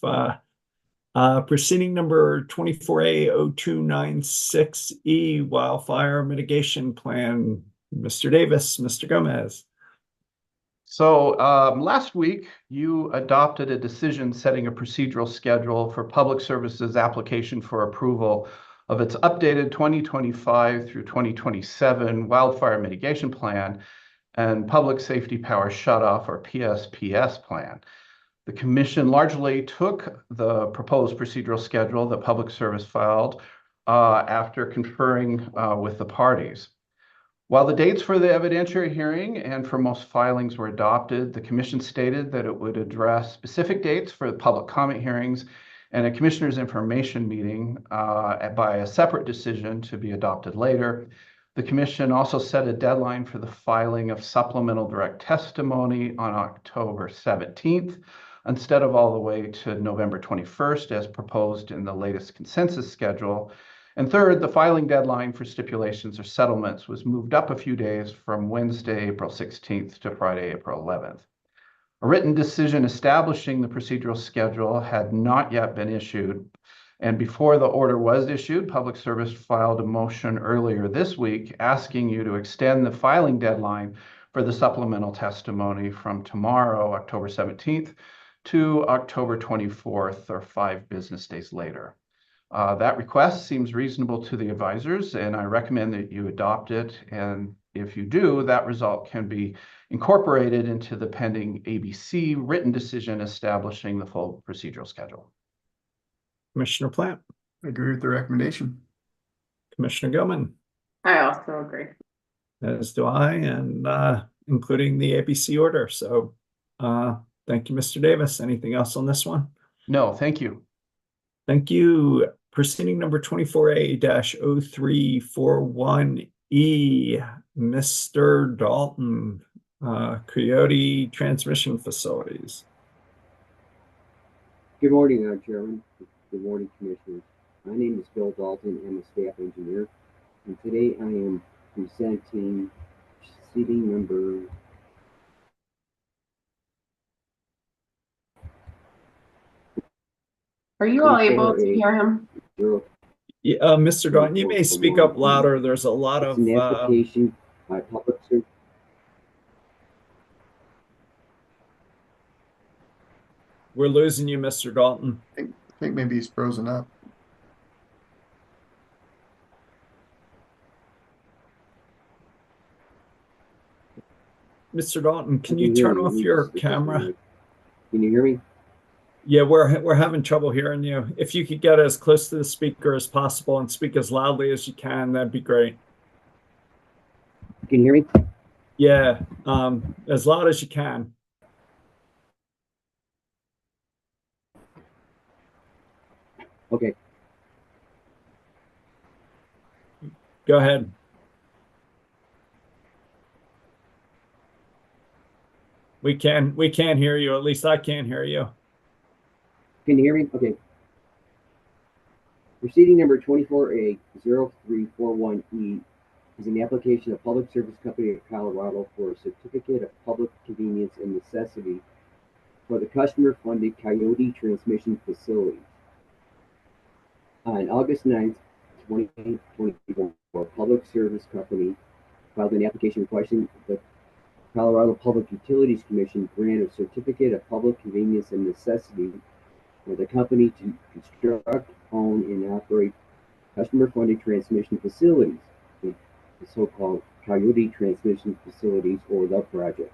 Proceeding number 24A0296E, Wildfire Mitigation Plan. Mr. Davis, Mr. Gomez. So last week, you adopted a decision setting a procedural schedule for Public Service's application for approval of its updated 2025 through 2027 Wildfire Mitigation Plan and Public Safety Power Shutoff, or PSPS plan. The commission largely took the proposed procedural schedule that Public Service filed after conferring with the parties. While the dates for the evidentiary hearing and for most filings were adopted, the commission stated that it would address specific dates for the public comment hearings and a commissioner's information meeting by a separate decision to be adopted later. The commission also set a deadline for the filing of supplemental direct testimony on October 17th, instead of all the way to November 21st, as proposed in the latest consensus schedule. And third, the filing deadline for stipulations or settlements was moved up a few days from Wednesday, April 16th to Friday, April 11th. A written decision establishing the procedural schedule had not yet been issued. And before the order was issued, Public Service filed a motion earlier this week asking you to extend the filing deadline for the supplemental testimony from tomorrow, October 17th, to October 24th, or 5 business days later. That request seems reasonable to the advisors, and I recommend that you adopt it. And if you do, that result can be incorporated into the pending ABC written decision establishing the full procedural schedule. Commissioner Plant, I agree with the recommendation. Commissioner Gilman, I also agree. as do I, and including the ABC order. So thank you, Mr. Davis. Anything else on this one? No, thank you. Thank you. Proceeding number 24A-0341E, Mr. Dalton, Coyote Transmission Facilities. Good morning, Chairman. Good morning, Commissioners. My name is Bill Dalton. I'm a staff engineer, and today I am presenting proceeding number Are you all able to hear him? 0. Yeah, Mr. Dalton, you may speak up louder. There's a lot of It's an application by Public Service. We're losing you, Mr. Dalton. I think maybe he's frozen up. Mr. Dalton, can you turn off your camera? Can you hear me? Yeah, we're having trouble hearing you. If you could get as close to the speaker as possible and speak as loudly as you can, that'd be great. Can you hear me? Yeah, as loud as you can. Okay. Go ahead. We can't hear you. At least I can't hear you. Can you hear me? Okay. Proceeding number 24A-0341E is an application of Public Service Company of Colorado for a certificate of public convenience and necessity for the customer-funded Coyote Transmission Facility. On August 9th, 2024, Public Service Company filed an application requesting the Colorado Public Utilities Commission grant a certificate of public convenience and necessity for the company to construct, own, and operate customer-funded transmission facilities, the so-called Coyote Transmission Facilities, or the project.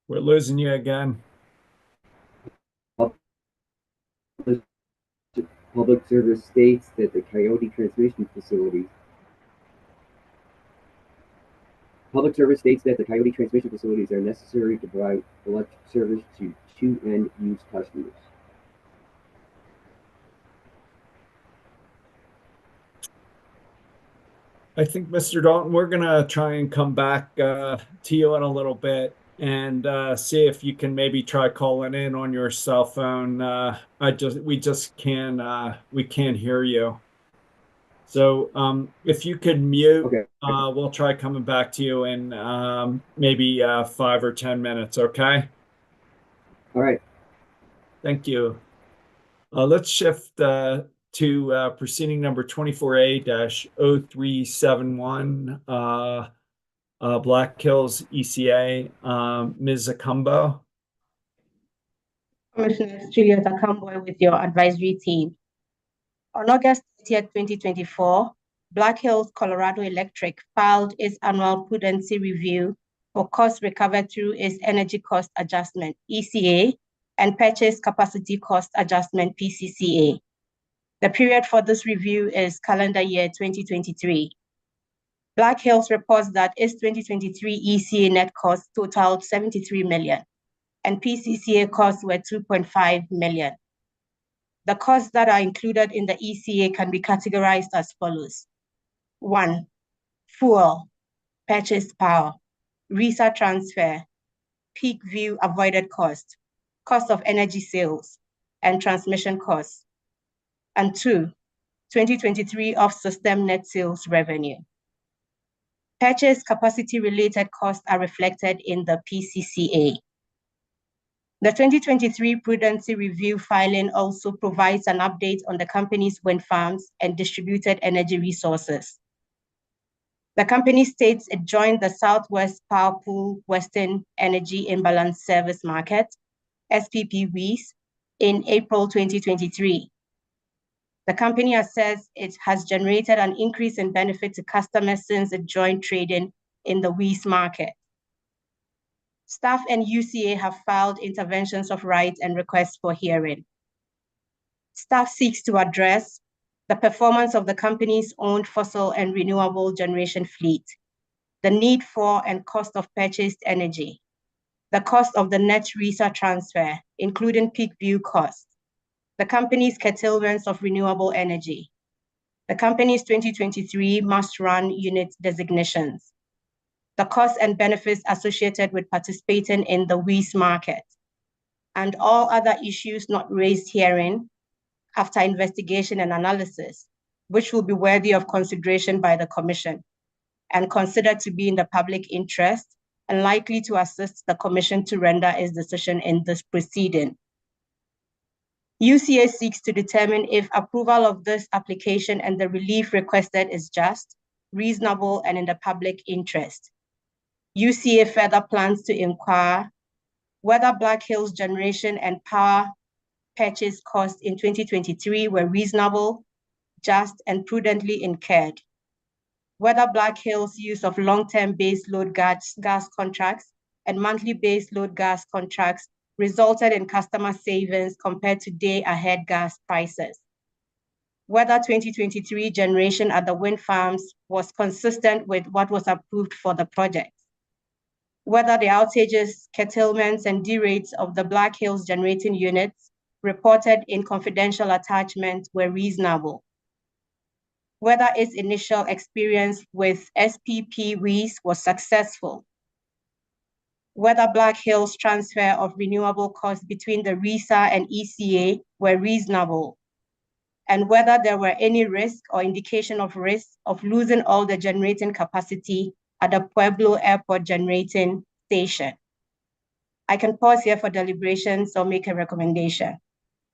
We're losing you again. Public service states that the Coyote transmission facilities are necessary to provide electric service to two end-use customers. I think, Mr. Dalton, we're gonna try and come back to you in a little bit and see if you can maybe try calling in on your cell phone. We just can't we can't hear you. So if you could mute, Okay. we'll try coming back to you in maybe 5 or 10 minutes, okay? All right. Thank you. Let's shift to proceeding number 24A-0371, Black Hills ECA, Ms. Akumbo. Commissioner Juliet Akamboy with your advisory team. On August 30th, 2024, Black Hills Colorado Electric filed its annual prudency review for costs recovered through its energy cost adjustment, ECA, and purchase capacity cost adjustment, PCCA. The period for this review is calendar year 2023. Black Hills reports that its 2023 ECA net costs totaled $73 million, and PCCA costs were $2.5 million. The costs that are included in the ECA can be categorized as follows. 1, fuel, purchase power, RESA transfer, peak view avoided cost, cost of energy sales, and transmission costs. And 2, 2023 off-system net sales revenue. Purchase capacity-related costs are reflected in the PCCA. The 2023 Prudency Review filing also provides an update on the company's wind farms and distributed energy resources. The company states it joined the Southwest Power Pool Western Energy Imbalance Service Market, SPPWES, in April 2023. The company says it has generated an increase in benefit to customers since it joined trading in the WES market. Staff and UCA have filed interventions of right and requests for hearing. Staff seeks to address the performance of the company's owned fossil and renewable generation fleet, the need for and cost of purchased energy, the cost of the net RESA transfer, including peak view costs, the company's curtailments of renewable energy, the company's 2023 must-run unit designations, the costs and benefits associated with participating in the WES market, and all other issues not raised herein after investigation and analysis, which will be worthy of consideration by the Commission and considered to be in the public interest and likely to assist the Commission to render its decision in this proceeding. UCA seeks to determine if approval of this application and the relief requested is just, reasonable, and in the public interest. UCA further plans to inquire whether Black Hills generation and power purchase costs in 2023 were reasonable, just, and prudently incurred, whether Black Hills' use of long-term base load gas contracts and monthly base load gas contracts resulted in customer savings compared to day-ahead gas prices, whether 2023 generation at the wind farms was consistent with what was approved for the project, whether the outages, curtailments, and derates of the Black Hills generating units reported in confidential attachments were reasonable, whether its initial experience with SPPWES was successful, whether Black Hills' transfer of renewable costs between the RESA and ECA were reasonable, and whether there were any risk or indication of risk of losing all the generating capacity at the Pueblo Airport generating station. I can pause here for deliberations or make a recommendation.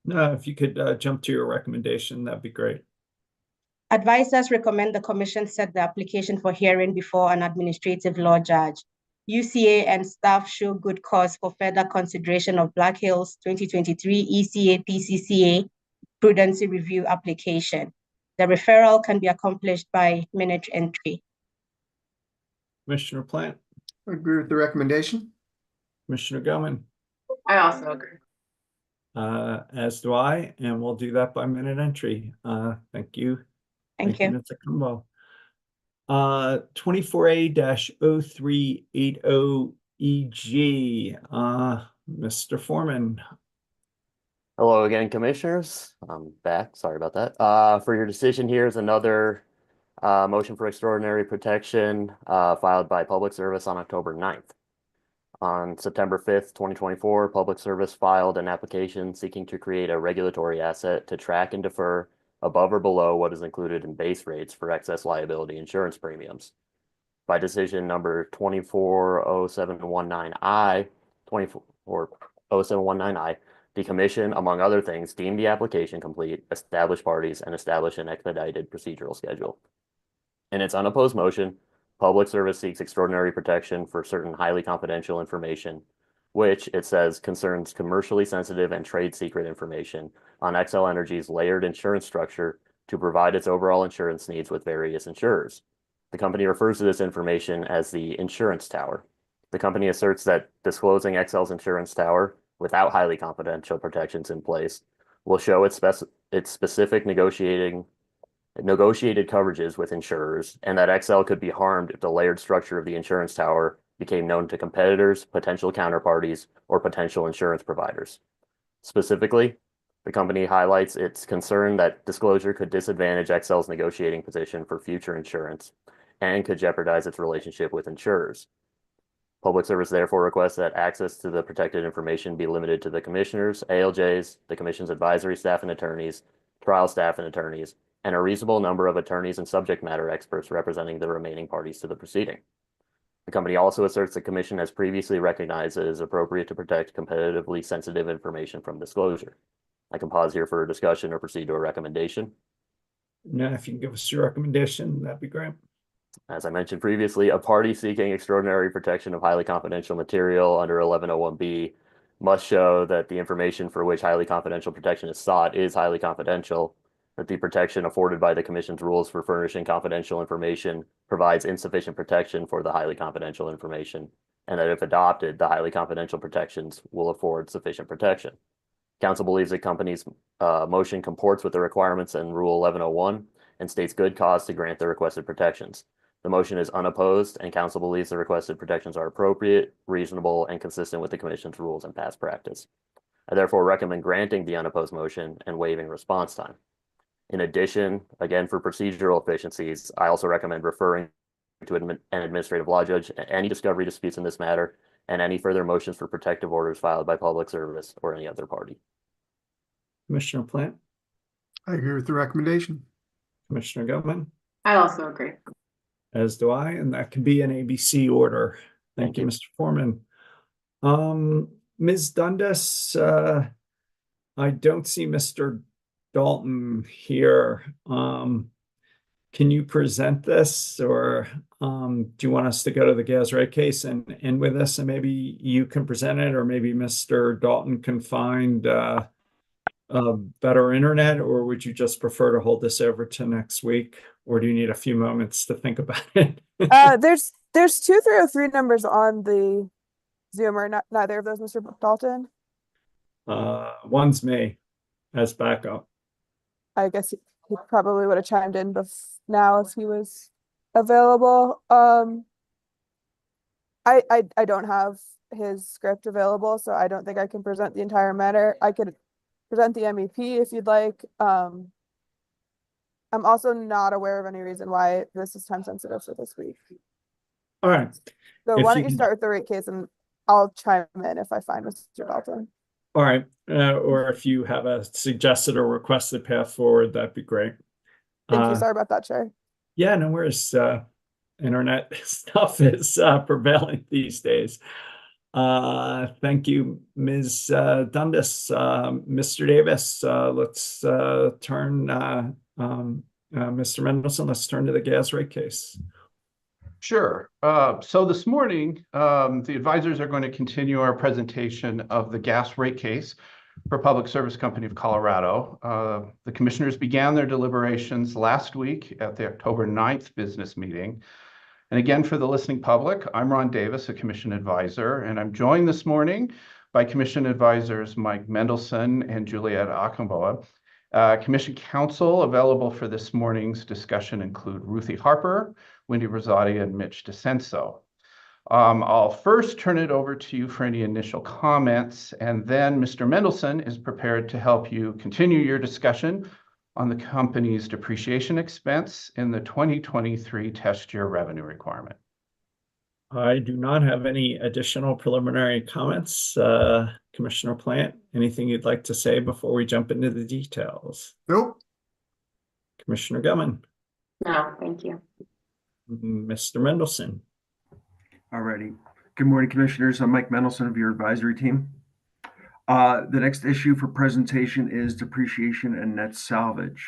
No, if you could jump to your recommendation, that'd be great. Advisors recommend the Commission set the application for hearing before an administrative law judge. UCA and staff show good cause for further consideration of Black Hills 2023 ECA PCCA prudency review application. The referral can be accomplished by minute entry. Commissioner Plant. I agree with the recommendation. Commissioner Gilman, I also agree. as do I, and we'll do that by minute entry. Thank you. Thank you. Ms. Acumbo. 24A-0380EG, Mr. Foreman. Hello again, commissioners. I'm back. Sorry about that. For your decision, here's another motion for extraordinary protection filed by Public Service on October 9th. On September 5th, 2024, Public Service filed an application seeking to create a regulatory asset to track and defer above or below what is included in base rates for excess liability insurance premiums. By decision number 240719I, 240719I, the Commission, among other things, deemed the application complete, established parties, and established an expedited procedural schedule. In its unopposed motion, Public Service seeks extraordinary protection for certain highly confidential information, which, it says, concerns commercially sensitive and trade secret information on Xcel Energy's layered insurance structure to provide its overall insurance needs with various insurers. The company refers to this information as the insurance tower. The company asserts that disclosing Xcel's insurance tower without highly confidential protections in place will show its specific negotiated coverages with insurers, and that Xcel could be harmed if the layered structure of the insurance tower became known to competitors, potential counterparties, or potential insurance providers. Specifically, the company highlights its concern that disclosure could disadvantage Xcel's negotiating position for future insurance and could jeopardize its relationship with insurers. Public Service therefore requests that access to the protected information be limited to the commissioners, ALJs, the Commission's advisory staff and attorneys, trial staff and attorneys, and a reasonable number of attorneys and subject matter experts representing the remaining parties to the proceeding. The company also asserts the Commission has previously recognized it is appropriate to protect competitively sensitive information from disclosure. I can pause here for a discussion or proceed to a recommendation. Now, if you can give us your recommendation, that'd be great. As I mentioned previously, a party seeking extraordinary protection of highly confidential material under 1101B must show that the information for which highly confidential protection is sought is highly confidential, that the protection afforded by the Commission's rules for furnishing confidential information provides insufficient protection for the highly confidential information, and that if adopted, the highly confidential protections will afford sufficient protection. Council believes the company's motion comports with the requirements in Rule 1101 and states good cause to grant the requested protections. The motion is unopposed, and Council believes the requested protections are appropriate, reasonable, and consistent with the Commission's rules and past practice. I therefore recommend granting the unopposed motion and waiving response time. In addition, again, for procedural efficiencies, I also recommend referring to an administrative law judge any discovery disputes in this matter and any further motions for protective orders filed by Public Service or any other party. Commissioner Plant, I agree with the recommendation. Commissioner Gilman, I also agree. as do I, and that could be an ABC order. Thank you, Mr. Foreman. Ms. Dundas, I don't see Mr. Dalton here. Can you present this, or do you want us to go to the gas rate case and end with this, and maybe you can present it, or maybe Mr. Dalton can find a better internet, or would you just prefer to hold this over to next week, or do you need a few moments to think about it? There's 2 303 numbers on the Zoom, or neither of those, Mr. Dalton? One's me as backup. I guess he probably would have chimed in now if he was available. I don't have his script available, so I don't think I can present the entire matter. I could present the MEP if you'd like. I'm also not aware of any reason why this is time sensitive for this week. All right. So If why don't you you start with the rate case, and I'll chime in if I find Mr. Dalton. All right. Or if you have a suggested or requested path forward, that'd be great. Thank you. Sorry about that, Chair. Yeah, no worries. Internet stuff is prevailing these days. Thank you, Ms. Dundas. Mr. Davis, let's turn, Mr. Mendelson, let's turn to the gas rate case. Sure. So this morning, the advisors are going to continue our presentation of the gas rate case for Public Service Company of Colorado. The commissioners began their deliberations last week at the October 9th business meeting. And again, for the listening public, I'm Ron Davis, a Commission Advisor, and I'm joined this morning by Commission Advisors Mike Mendelson and Juliet Akamboa. Commission Counsel available for this morning's discussion include Ruthie Harper, Wendy Rosati, and Mitch DeCenso. I'll first turn it over to you for any initial comments, and then Mr. Mendelson is prepared to help you continue your discussion on the company's depreciation expense in the 2023 test year revenue requirement. I do not have any additional preliminary comments. Commissioner Plant, anything you'd like to say before we jump into the details? Nope. Commissioner Gellman? No, thank you. Mr. Mendelson? Alrighty. Good morning, Commissioners. I'm Mike Mendelson of your advisory team. The next issue for presentation is depreciation and net salvage.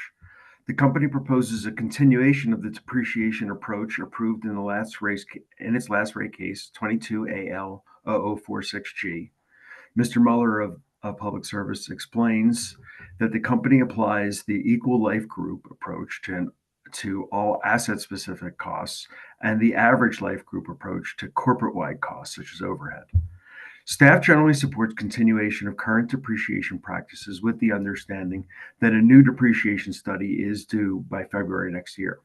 The company proposes a continuation of the depreciation approach approved in its last rate case, 22 AL 0046G. Mr. Mueller of Public Service explains that the company applies the equal life group approach to all asset-specific costs and the average life group approach to corporate-wide costs, such as overhead. Staff generally supports continuation of current depreciation practices with the understanding that a new depreciation study is due by February next year.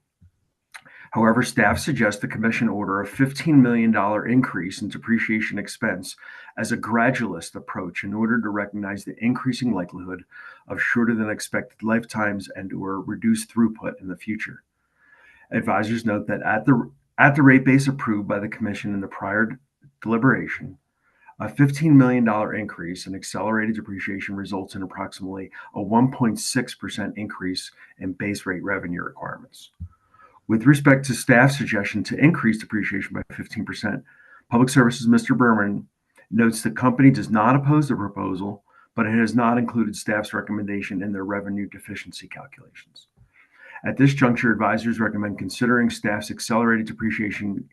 However, staff suggests the Commission order a $15 million increase in depreciation expense as a gradualist approach in order to recognize the increasing likelihood of shorter than expected lifetimes and/or reduced throughput in the future. Advisors note that at the rate base approved by the Commission in the prior deliberation, a $15 million increase in accelerated depreciation results in approximately a 1.6% increase in base rate revenue requirements. With respect to staff's suggestion to increase depreciation by 15%, Public Services Mr. Berman notes the company does not oppose the proposal, but it has not included staff's recommendation in their revenue deficiency calculations. At this juncture, advisors recommend considering staff's accelerated depreciation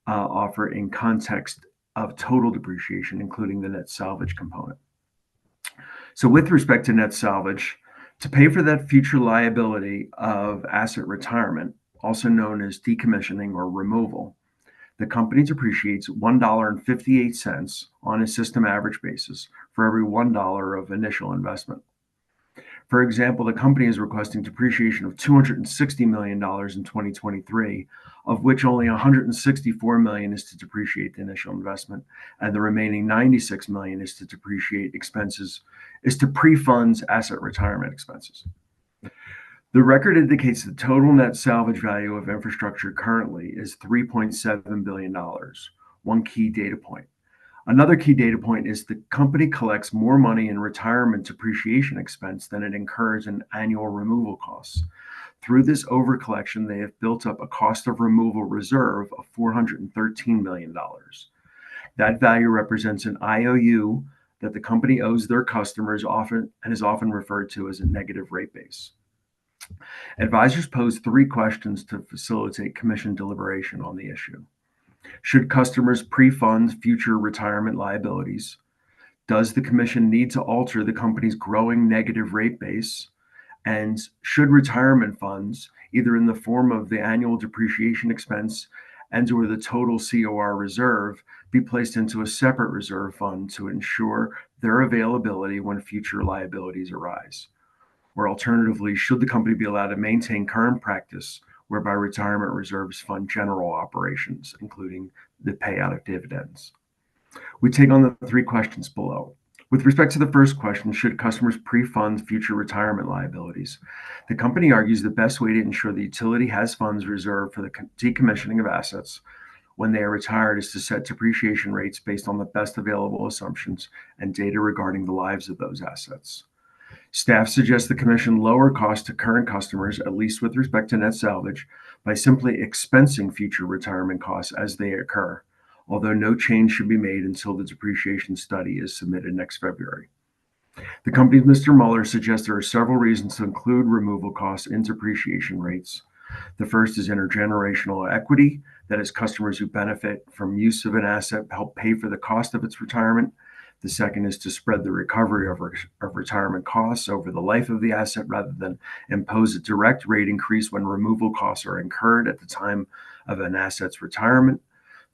offer in context of total depreciation, including the net salvage component. So with respect to net salvage, to pay for that future liability of asset retirement, also known as decommissioning or removal, the company depreciates $1.58 on a system average basis for every $1 of initial investment. For example, the company is requesting depreciation of $260 million in 2023, of which only $164 million is to depreciate the initial investment, and the remaining $96 million is to depreciate expenses, is to pre-fund asset retirement expenses. The record indicates the total net salvage value of infrastructure currently is $3.7 billion, one key data point. Another key data point is the company collects more money in retirement depreciation expense than it incurs in annual removal costs. Through this overcollection, they have built up a cost of removal reserve of $413 million. That value represents an IOU that the company owes their customers often and is often referred to as a negative rate base. Advisors pose three questions to facilitate Commission deliberation on the issue. Should customers pre-fund future retirement liabilities? Does the Commission need to alter the company's growing negative rate base? And should retirement funds, either in the form of the annual depreciation expense and/or the total COR reserve, be placed into a separate reserve fund to ensure their availability when future liabilities arise? Or alternatively, should the company be allowed to maintain current practice whereby retirement reserves fund general operations, including the payout of dividends? We take on the three questions below. With respect to the first question, should customers pre-fund future retirement liabilities? The company argues the best way to ensure the utility has funds reserved for the decommissioning of assets when they are retired is to set depreciation rates based on the best available assumptions and data regarding the lives of those assets. Staff suggests the Commission lower costs to current customers, at least with respect to net salvage, by simply expensing future retirement costs as they occur, although no change should be made until the depreciation study is submitted next February. The company's Mr. Mueller suggests there are several reasons to include removal costs in depreciation rates. The first is intergenerational equity, that is, customers who benefit from use of an asset help pay for the cost of its retirement. The second is to spread the recovery of retirement costs over the life of the asset rather than impose a direct rate increase when removal costs are incurred at the time of an asset's retirement.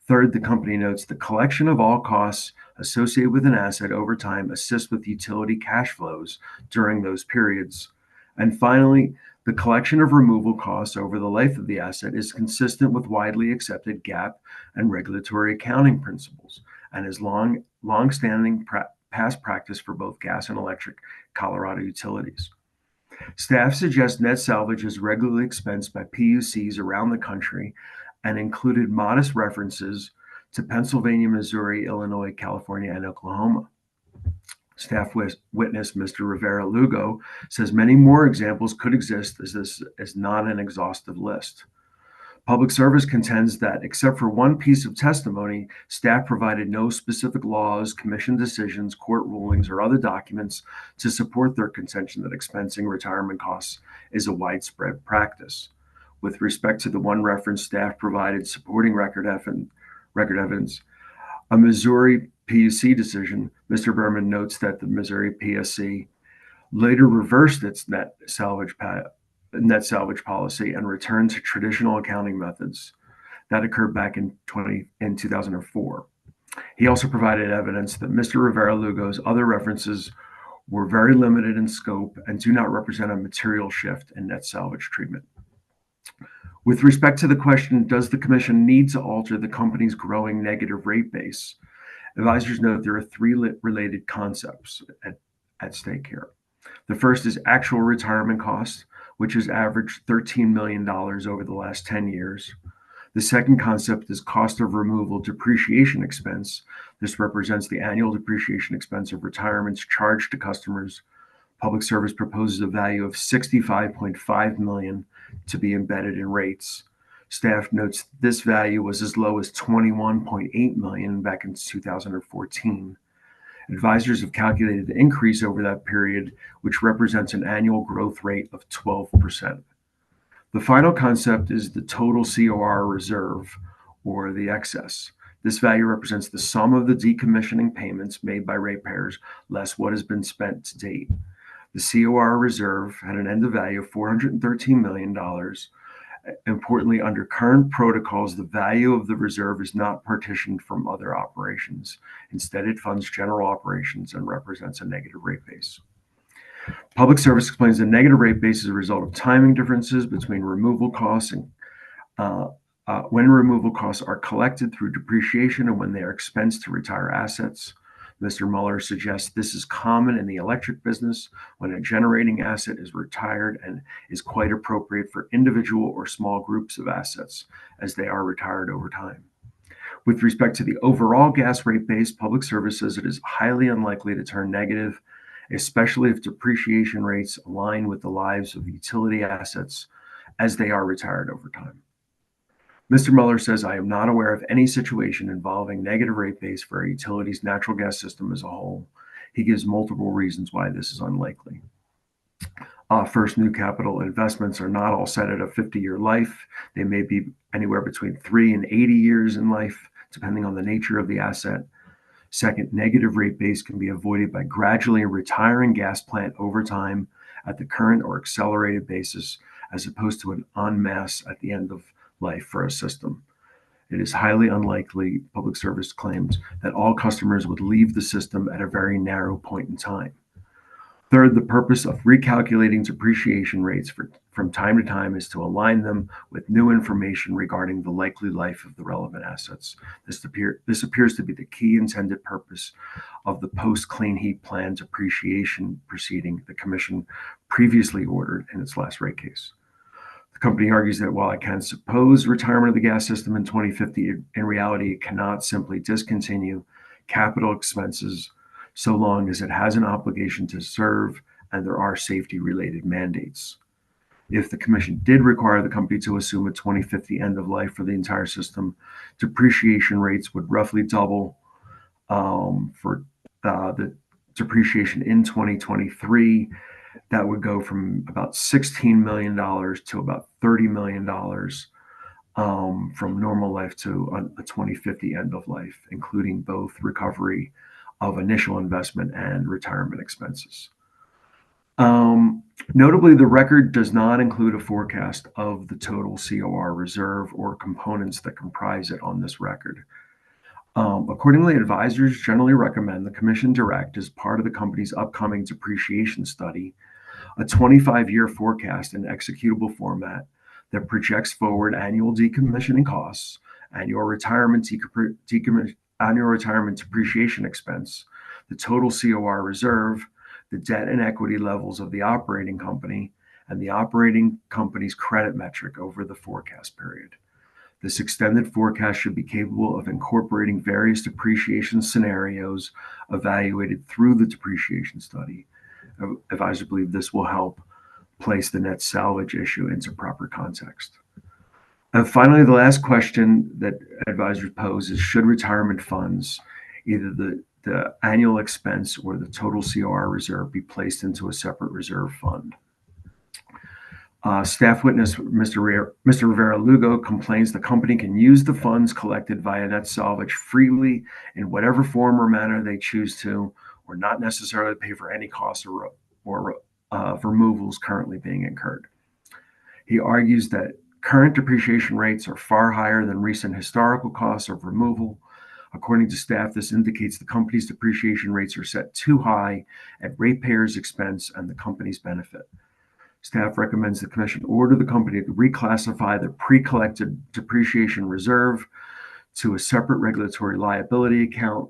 Third, the company notes the collection of all costs associated with an asset over time assists with utility cash flows during those periods. And finally, the collection of removal costs over the life of the asset is consistent with widely accepted GAAP and regulatory accounting principles and is long-standing past practice for both gas and electric Colorado utilities. Staff suggests net salvage is regularly expensed by PUCs around the country and included modest references to Pennsylvania, Missouri, Illinois, California, and Oklahoma. Staff witness Mr. Rivera Lugo says many more examples could exist, as this is not an exhaustive list. Public Service contends that, except for one piece of testimony, staff provided no specific laws, commission decisions, court rulings, or other documents to support their contention that expensing retirement costs is a widespread practice. With respect to the one reference staff provided supporting record evidence, a Missouri PUC decision, Mr. Berman notes that the Missouri PSC later reversed its net salvage policy and returned to traditional accounting methods. That occurred back in 2004. He also provided evidence that Mr. Rivera Lugo's other references were very limited in scope and do not represent a material shift in net salvage treatment. With respect to the question, does the Commission need to alter the company's growing negative rate base? Advisors note there are three related concepts at stake here. The first is actual retirement costs, which has averaged $13 million over the last 10 years. The second concept is cost of removal depreciation expense. This represents the annual depreciation expense of retirements charged to customers. Public Service proposes a value of $65.5 million to be embedded in rates. Staff notes this value was as low as $21.8 million back in 2014. Advisors have calculated the increase over that period, which represents an annual growth rate of 12%. The final concept is the total COR reserve, or the excess. This value represents the sum of the decommissioning payments made by ratepayers less what has been spent to date. The COR reserve had an end of value of $413 million. Importantly, under current protocols, the value of the reserve is not partitioned from other operations. Instead, it funds general operations and represents a negative rate base. Public Service explains the negative rate base is a result of timing differences between removal costs and when removal costs are collected through depreciation and when they are expensed to retire assets. Mr. Mueller suggests this is common in the electric business when a generating asset is retired and is quite appropriate for individual or small groups of assets as they are retired over time. With respect to the overall gas rate base, Public Service says it is highly unlikely to turn negative, especially if depreciation rates align with the lives of utility assets as they are retired over time. Mr. Mueller says, I am not aware of any situation involving negative rate base for a utility's natural gas system as a whole. He gives multiple reasons why this is unlikely. First, new capital investments are not all set at a 50-year life. They may be anywhere between 3 and 80 years in life, depending on the nature of the asset. Second, negative rate base can be avoided by gradually retiring gas plant over time at the current or accelerated basis, as opposed to an en masse at the end of life for a system. It is highly unlikely, Public Service claims, that all customers would leave the system at a very narrow point in time. Third, the purpose of recalculating depreciation rates from time to time is to align them with new information regarding the likely life of the relevant assets. This appears to be the key intended purpose of the post-clean heat plan depreciation proceeding the Commission previously ordered in its last rate case. The company argues that while it can suppose retirement of the gas system in 2050, in reality, it cannot simply discontinue capital expenses so long as it has an obligation to serve and there are safety-related mandates. If the Commission did require the company to assume a 2050 end of life for the entire system, depreciation rates would roughly double for the depreciation in 2023. That would go from about $16 million to about $30 million from normal life to a 2050 end of life, including both recovery of initial investment and retirement expenses. Notably, the record does not include a forecast of the total COR reserve or components that comprise it on this record. Accordingly, advisors generally recommend the Commission direct, as part of the company's upcoming depreciation study, a 25-year forecast in executable format that projects forward annual decommissioning costs, annual retirement depreciation expense, the total COR reserve, the debt and equity levels of the operating company, and the operating company's credit metric over the forecast period. This extended forecast should be capable of incorporating various depreciation scenarios evaluated through the depreciation study. Advisors believe this will help place the net salvage issue into proper context. And finally, the last question that advisors pose is, should retirement funds, either the annual expense or the total COR reserve, be placed into a separate reserve fund? Staff witness Mr. Rivera-Lugo complains the company can use the funds collected via net salvage freely in whatever form or manner they choose to, or not necessarily pay for any costs or removals currently being incurred. He argues that current depreciation rates are far higher than recent historical costs of removal. According to staff, this indicates the company's depreciation rates are set too high at ratepayers' expense and the company's benefit. Staff recommends the Commission order the company to reclassify the pre-collected depreciation reserve to a separate regulatory liability account,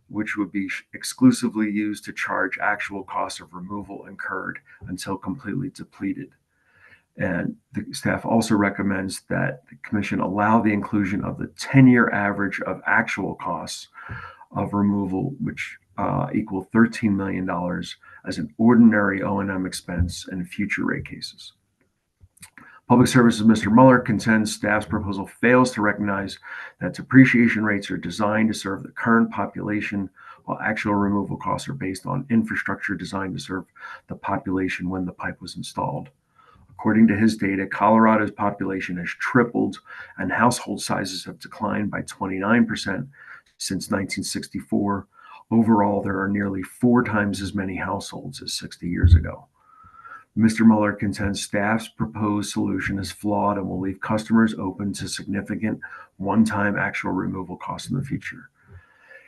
which would be exclusively used to charge actual costs of removal incurred until completely depleted. And the staff also recommends that the Commission allow the inclusion of the 10-year average of actual costs of removal, which equal $13 million, as an ordinary O&M expense in future rate cases. Public Services Mr. Mueller contends staff's proposal fails to recognize that depreciation rates are designed to serve the current population, while actual removal costs are based on infrastructure designed to serve the population when the pipe was installed. According to his data, Colorado's population has tripled and household sizes have declined by 29% since 1964. Overall, there are nearly 4 times as many households as 60 years ago. Mr. Mueller contends staff's proposed solution is flawed and will leave customers open to significant one-time actual removal costs in the future.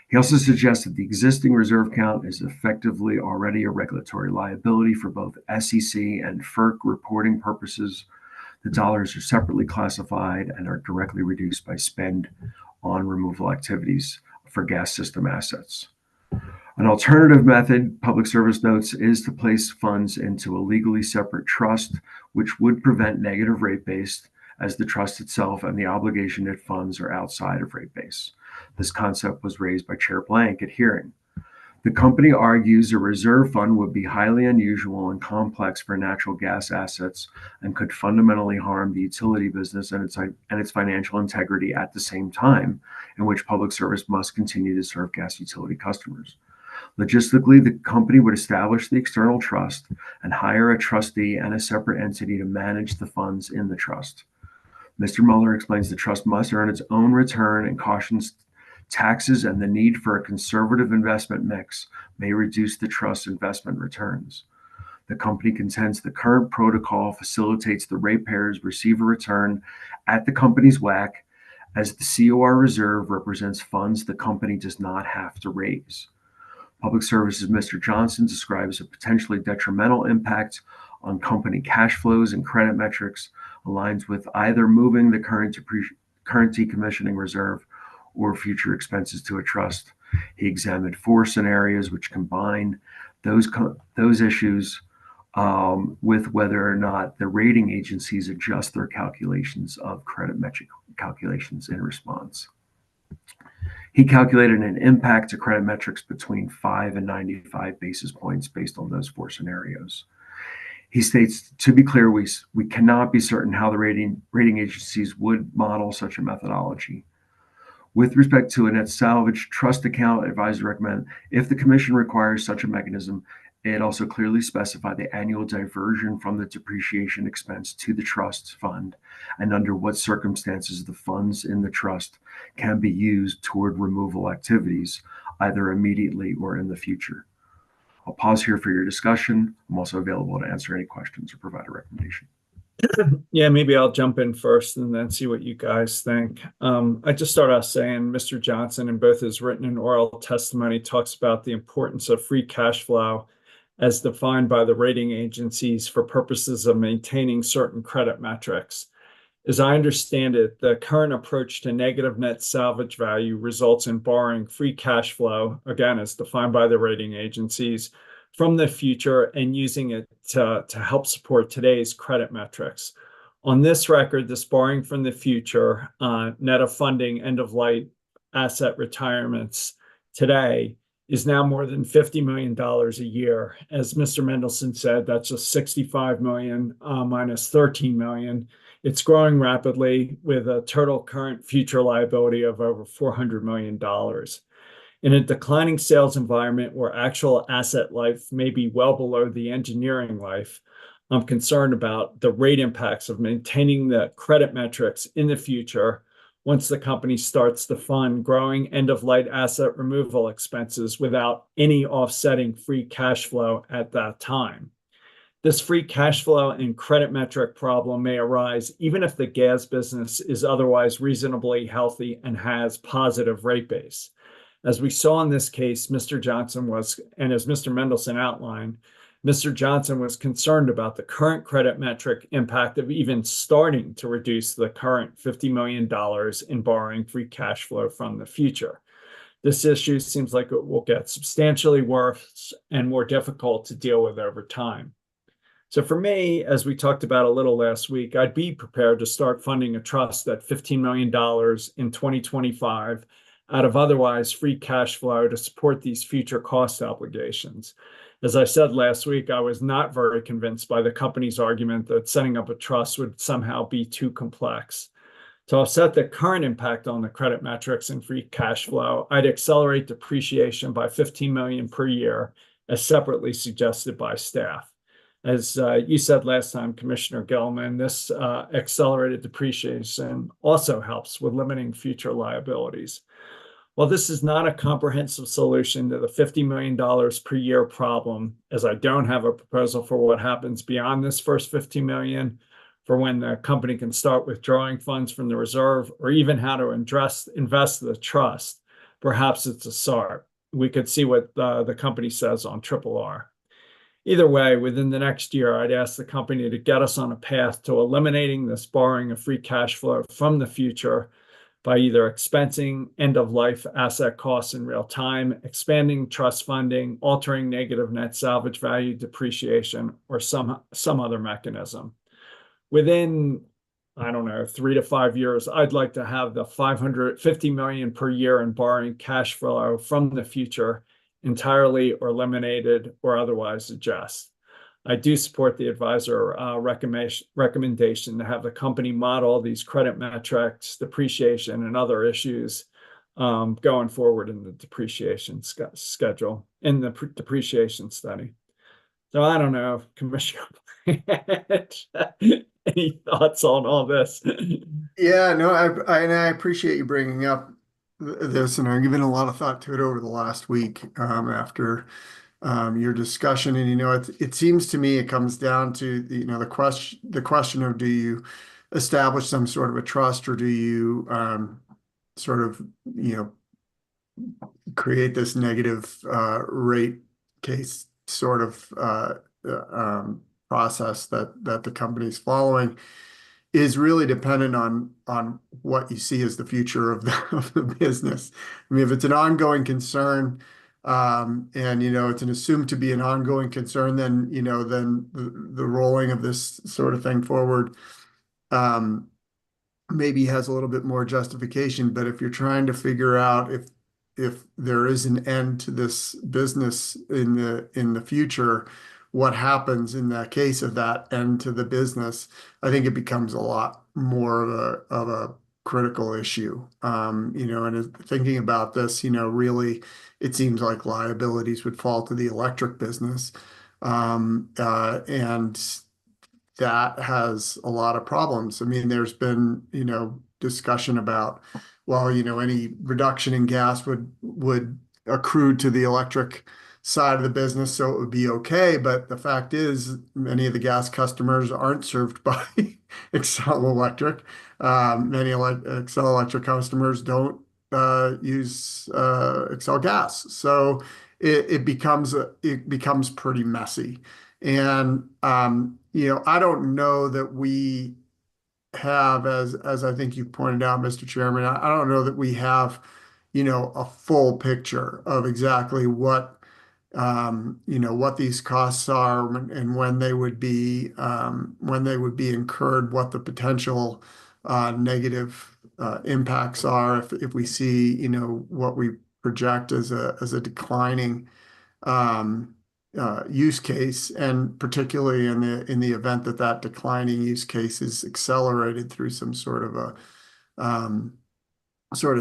He also suggests that the existing reserve count is effectively already a regulatory liability for both SEC and FERC reporting purposes. The dollars are separately classified and are directly reduced by spend on removal activities for gas system assets. An alternative method, Public Service notes, is to place funds into a legally separate trust, which would prevent negative rate base, as the trust itself and the obligation it funds are outside of rate base. This concept was raised by Chair Blank at hearing. The company argues a reserve fund would be highly unusual and complex for natural gas assets and could fundamentally harm the utility business and its financial integrity at the same time in which Public Service must continue to serve gas utility customers. Logistically, the company would establish the external trust and hire a trustee and a separate entity to manage the funds in the trust. Mr. Mueller explains the trust must earn its own return and cautions taxes and the need for a conservative investment mix may reduce the trust's investment returns. The company contends the current protocol facilitates the ratepayers receive a return at the company's WACC, as the COR reserve represents funds the company does not have to raise. Public Services Mr. Johnson describes a potentially detrimental impact on company cash flows and credit metrics, aligns with either moving the current decommissioning reserve or future expenses to a trust. He examined 4 scenarios which combine those issues with whether or not the rating agencies adjust their calculations of credit metric calculations in response. He calculated an impact to credit metrics between 5 and 95 basis points based on those 4 scenarios. He states, to be clear, we cannot be certain how the rating agencies would model such a methodology. With respect to a net salvage trust account, advisors recommend if the Commission requires such a mechanism, it also clearly specify the annual diversion from the depreciation expense to the trust fund and under what circumstances the funds in the trust can be used toward removal activities, either immediately or in the future. I'll pause here for your discussion. I'm also available to answer any questions or provide a recommendation. Yeah, maybe I'll jump in first and then see what you guys think. I just start off saying Mr. Johnson, in both his written and oral testimony, talks about the importance of free cash flow as defined by the rating agencies for purposes of maintaining certain credit metrics. As I understand it, the current approach to negative net salvage value results in borrowing free cash flow, again, as defined by the rating agencies, from the future and using it to help support today's credit metrics. On this record, this borrowing from the future, net of funding end-of-life asset retirements today, is now more than $50 million a year. As Mr. Mendelson said, that's just $65 million minus $13 million. It's growing rapidly with a total current future liability of over $400 million. In a declining sales environment where actual asset life may be well below the engineering life, I'm concerned about the rate impacts of maintaining the credit metrics in the future once the company starts to fund growing end-of-life asset removal expenses without any offsetting free cash flow at that time. This free cash flow and credit metric problem may arise even if the gas business is otherwise reasonably healthy and has positive rate base. As we saw in this case, Mr. Johnson was, and as Mr. Mendelson outlined, Mr. Johnson was concerned about the current credit metric impact of even starting to reduce the current $50 million in borrowing free cash flow from the future. This issue seems like it will get substantially worse and more difficult to deal with over time. So for me, as we talked about a little last week, I'd be prepared to start funding a trust at $15 million in 2025 out of otherwise free cash flow to support these future cost obligations. As I said last week, I was not very convinced by the company's argument that setting up a trust would somehow be too complex. To offset the current impact on the credit metrics and free cash flow, I'd accelerate depreciation by $15 million per year, as separately suggested by staff. As you said last time, Commissioner Gilman, this accelerated depreciation also helps with limiting future liabilities. While this is not a comprehensive solution to the $50 million per year problem, as I don't have a proposal for what happens beyond this first $50 million, for when the company can start withdrawing funds from the reserve, or even how to invest the trust, perhaps it's a start. We could see what the company says on RRR. Either way, within the next year, I'd ask the company to get us on a path to eliminating this borrowing of free cash flow from the future by either expensing end-of-life asset costs in real time, expanding trust funding, altering negative net salvage value depreciation, or some other mechanism. Within, I don't know, 3 to 5 years, I'd like to have the $550 million per year in borrowing cash flow from the future entirely or eliminated or otherwise adjust. I do support the advisor recommendation to have the company model these credit metrics, depreciation, and other issues going forward in the depreciation schedule, in the depreciation study. So I don't know, Commissioner, any thoughts on all this? Yeah, no, I appreciate you bringing up this, and I've given a lot of thought to it over the last week after your discussion. And it seems to me it comes down to the question of, do you establish some sort of a trust, or do you sort of create this negative rate case sort of process that the company's following, is really dependent on what you see as the future of the business. I mean, if it's an ongoing concern, and it's an assumed to be an ongoing concern, then the rolling of this sort of thing forward maybe has a little bit more justification. But if you're trying to figure out if there is an end to this business in the future, what happens in the case of that end to the business, I think it becomes a lot more of a critical issue. And thinking about this, really, it seems like liabilities would fall to the electric business. And that has a lot of problems. I mean, there's been, discussion about, well, any reduction in gas would accrued to the electric side of the business, so it would be okay. But the fact is, many of the gas customers aren't served by Xcel Electric. Many Xcel Electric customers don't use Xcel Gas, so it becomes pretty messy. And I don't know that we have, as I think you pointed out, Mr. Chairman, I don't know that we have, a full picture of exactly what these costs are and when they would be incurred, what the potential negative impacts are if we see, what we project as a declining use case, and particularly in the event that that declining use case is accelerated through some sort of a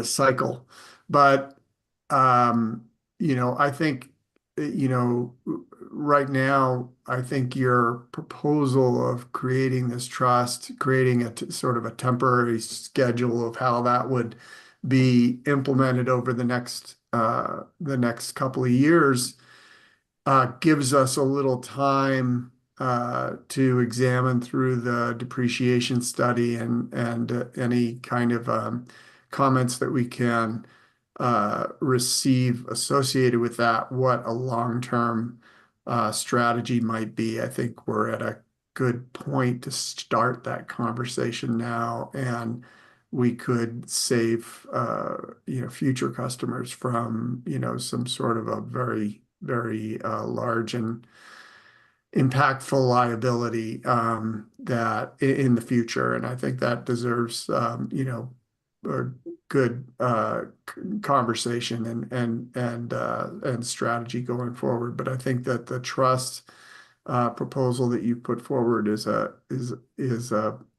cycle. But I think right now, I think your proposal of creating this trust, creating sort of a temporary schedule of how that would be implemented over the next couple of years gives us a little time to examine through the depreciation study and any kind of comments that we can receive associated with that, what a long-term strategy might be. I think we're at a good point to start that conversation now, and we could save future customers from some sort of a very, very large and impactful liability that in the future. And I think that deserves a good conversation and strategy going forward. But I think that the trust proposal that you put forward is a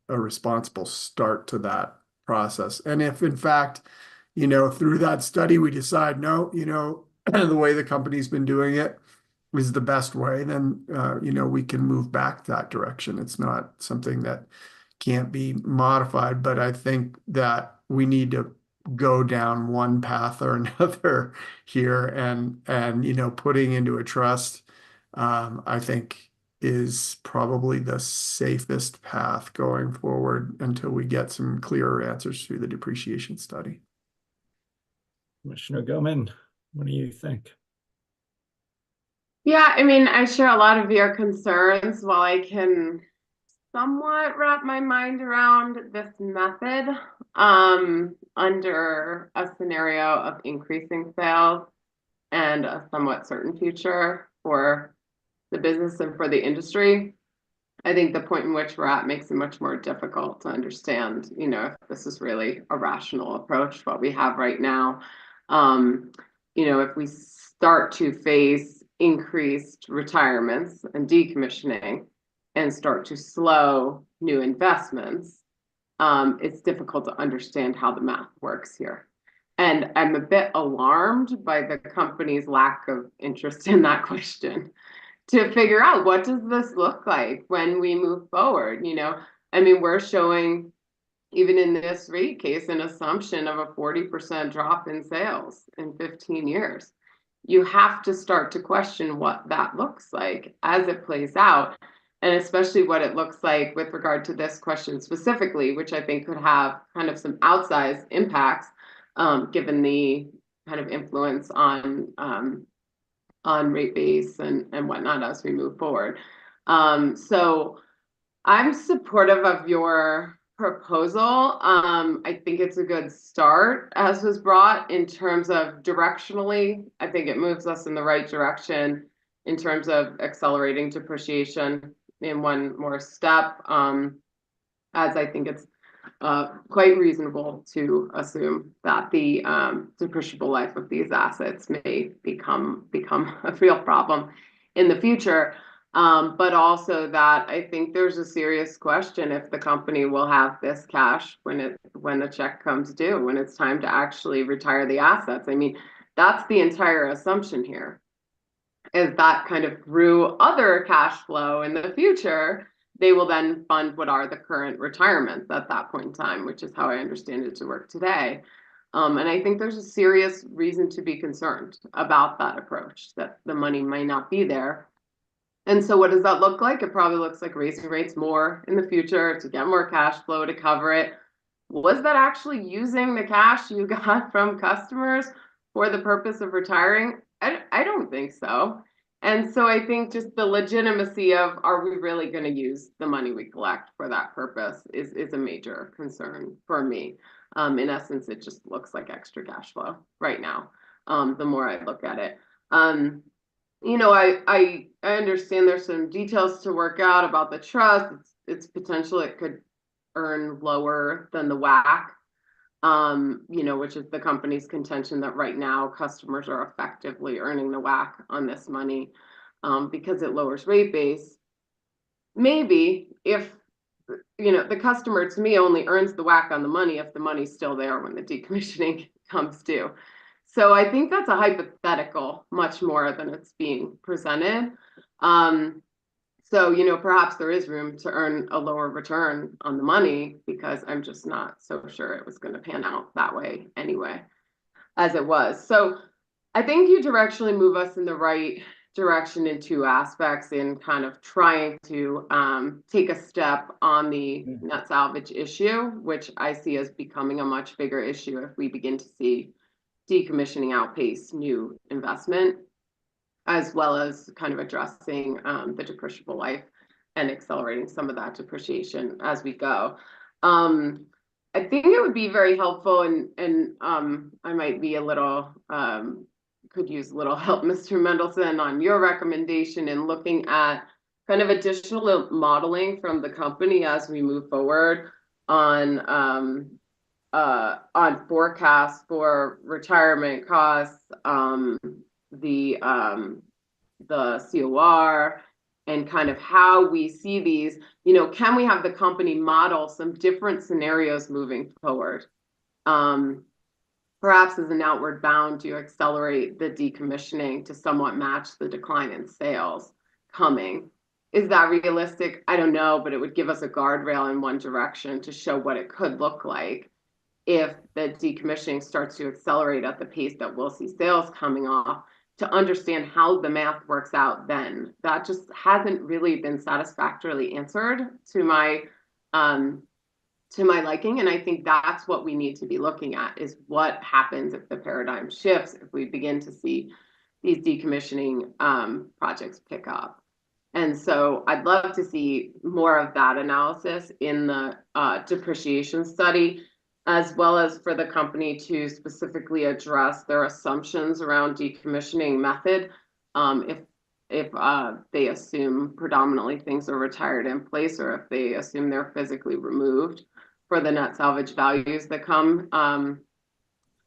responsible start to that process. And if in fact, through that study we decide no, the way the company's been doing it is the best way, then we can move back that direction. It's not something that can't be modified, but I think that we need to go down one path or another here, and putting into a trust, I think is probably the safest path going forward until we get some clearer answers through the depreciation study. Commissioner Gilman, what do you think? Yeah, I mean, I share a lot of your concerns. While I can somewhat wrap my mind around this method under a scenario of increasing sales and a somewhat certain future for the business and for the industry, I think the point in which we're at makes it much more difficult to understand, if this is really a rational approach, what we have right now. If we start to face increased retirements and decommissioning and start to slow new investments, it's difficult to understand how the math works here. And I'm a bit alarmed by the company's lack of interest in that question to figure out, what does this look like when we move forward? We're showing, even in this rate case, an assumption of a 40% drop in sales in 15 years. You have to start to question what that looks like as it plays out, and especially what it looks like with regard to this question specifically, which I think could have kind of some outsized impacts, given the kind of influence on rate base and whatnot as we move forward. So I'm supportive of your proposal. I think it's a good start, as was brought, in terms of directionally. I think it moves us in the right direction in terms of accelerating depreciation in one more step, as I think it's quite reasonable to assume that the depreciable life of these assets may become a real problem in the future. But also that I think there's a serious question if the company will have this cash when the check comes due, when it's time to actually retire the assets. That's the entire assumption here, is that kind of through other cash flow in the future, they will then fund what are the current retirements at that point in time, which is how I understand it to work today. And I think there's a serious reason to be concerned about that approach, that the money might not be there. And so what does that look like? It probably looks like raising rates more in the future to get more cash flow to cover it. Was that actually using the cash you got from customers for the purpose of retiring? I don't think so. And so I think just the legitimacy of, are we really going to use the money we collect for that purpose is a major concern for me. In essence, it just looks like extra cash flow right now, the more I look at it. You know, I understand there's some details to work out about the trust. It's potential it could earn lower than the WACC, you know, which is the company's contention that right now customers are effectively earning the WACC on this money, because it lowers rate base. Maybe if, you know, the customer to me only earns the WACC on the money if the money's still there when the decommissioning comes due. So I think that's a hypothetical much more than it's being presented. So, you know, perhaps there is room to earn a lower return on the money, because I'm just not so sure it was going to pan out that way anyway, as it was. So I think you directionally move us in the right direction in two aspects, in kind of trying to take a step on the net salvage issue, which I see as becoming a much bigger issue if we begin to see decommissioning outpace new investment, as well as kind of addressing the depreciable life and accelerating some of that depreciation as we go. I think it would be very helpful, and I might be a little, could use a little help, Mr. Mendelson, on your recommendation in looking at kind of additional modeling from the company as we move forward on forecasts for retirement costs, the COR, and kind of how we see these. You know, can we have the company model some different scenarios moving forward? Perhaps as an outward bound to accelerate the decommissioning to somewhat match the decline in sales coming. Is that realistic? I don't know, but it would give us a guardrail in one direction to show what it could look like if the decommissioning starts to accelerate at the pace that we'll see sales coming off, to understand how the math works out then. That just hasn't really been satisfactorily answered to my liking. And I think that's what we need to be looking at, is what happens if the paradigm shifts, if we begin to see these decommissioning projects pick up. And so I'd love to see more of that analysis in the depreciation study, as well as for the company to specifically address their assumptions around decommissioning method. If they assume predominantly things are retired in place, or if they assume they're physically removed for the net salvage values that come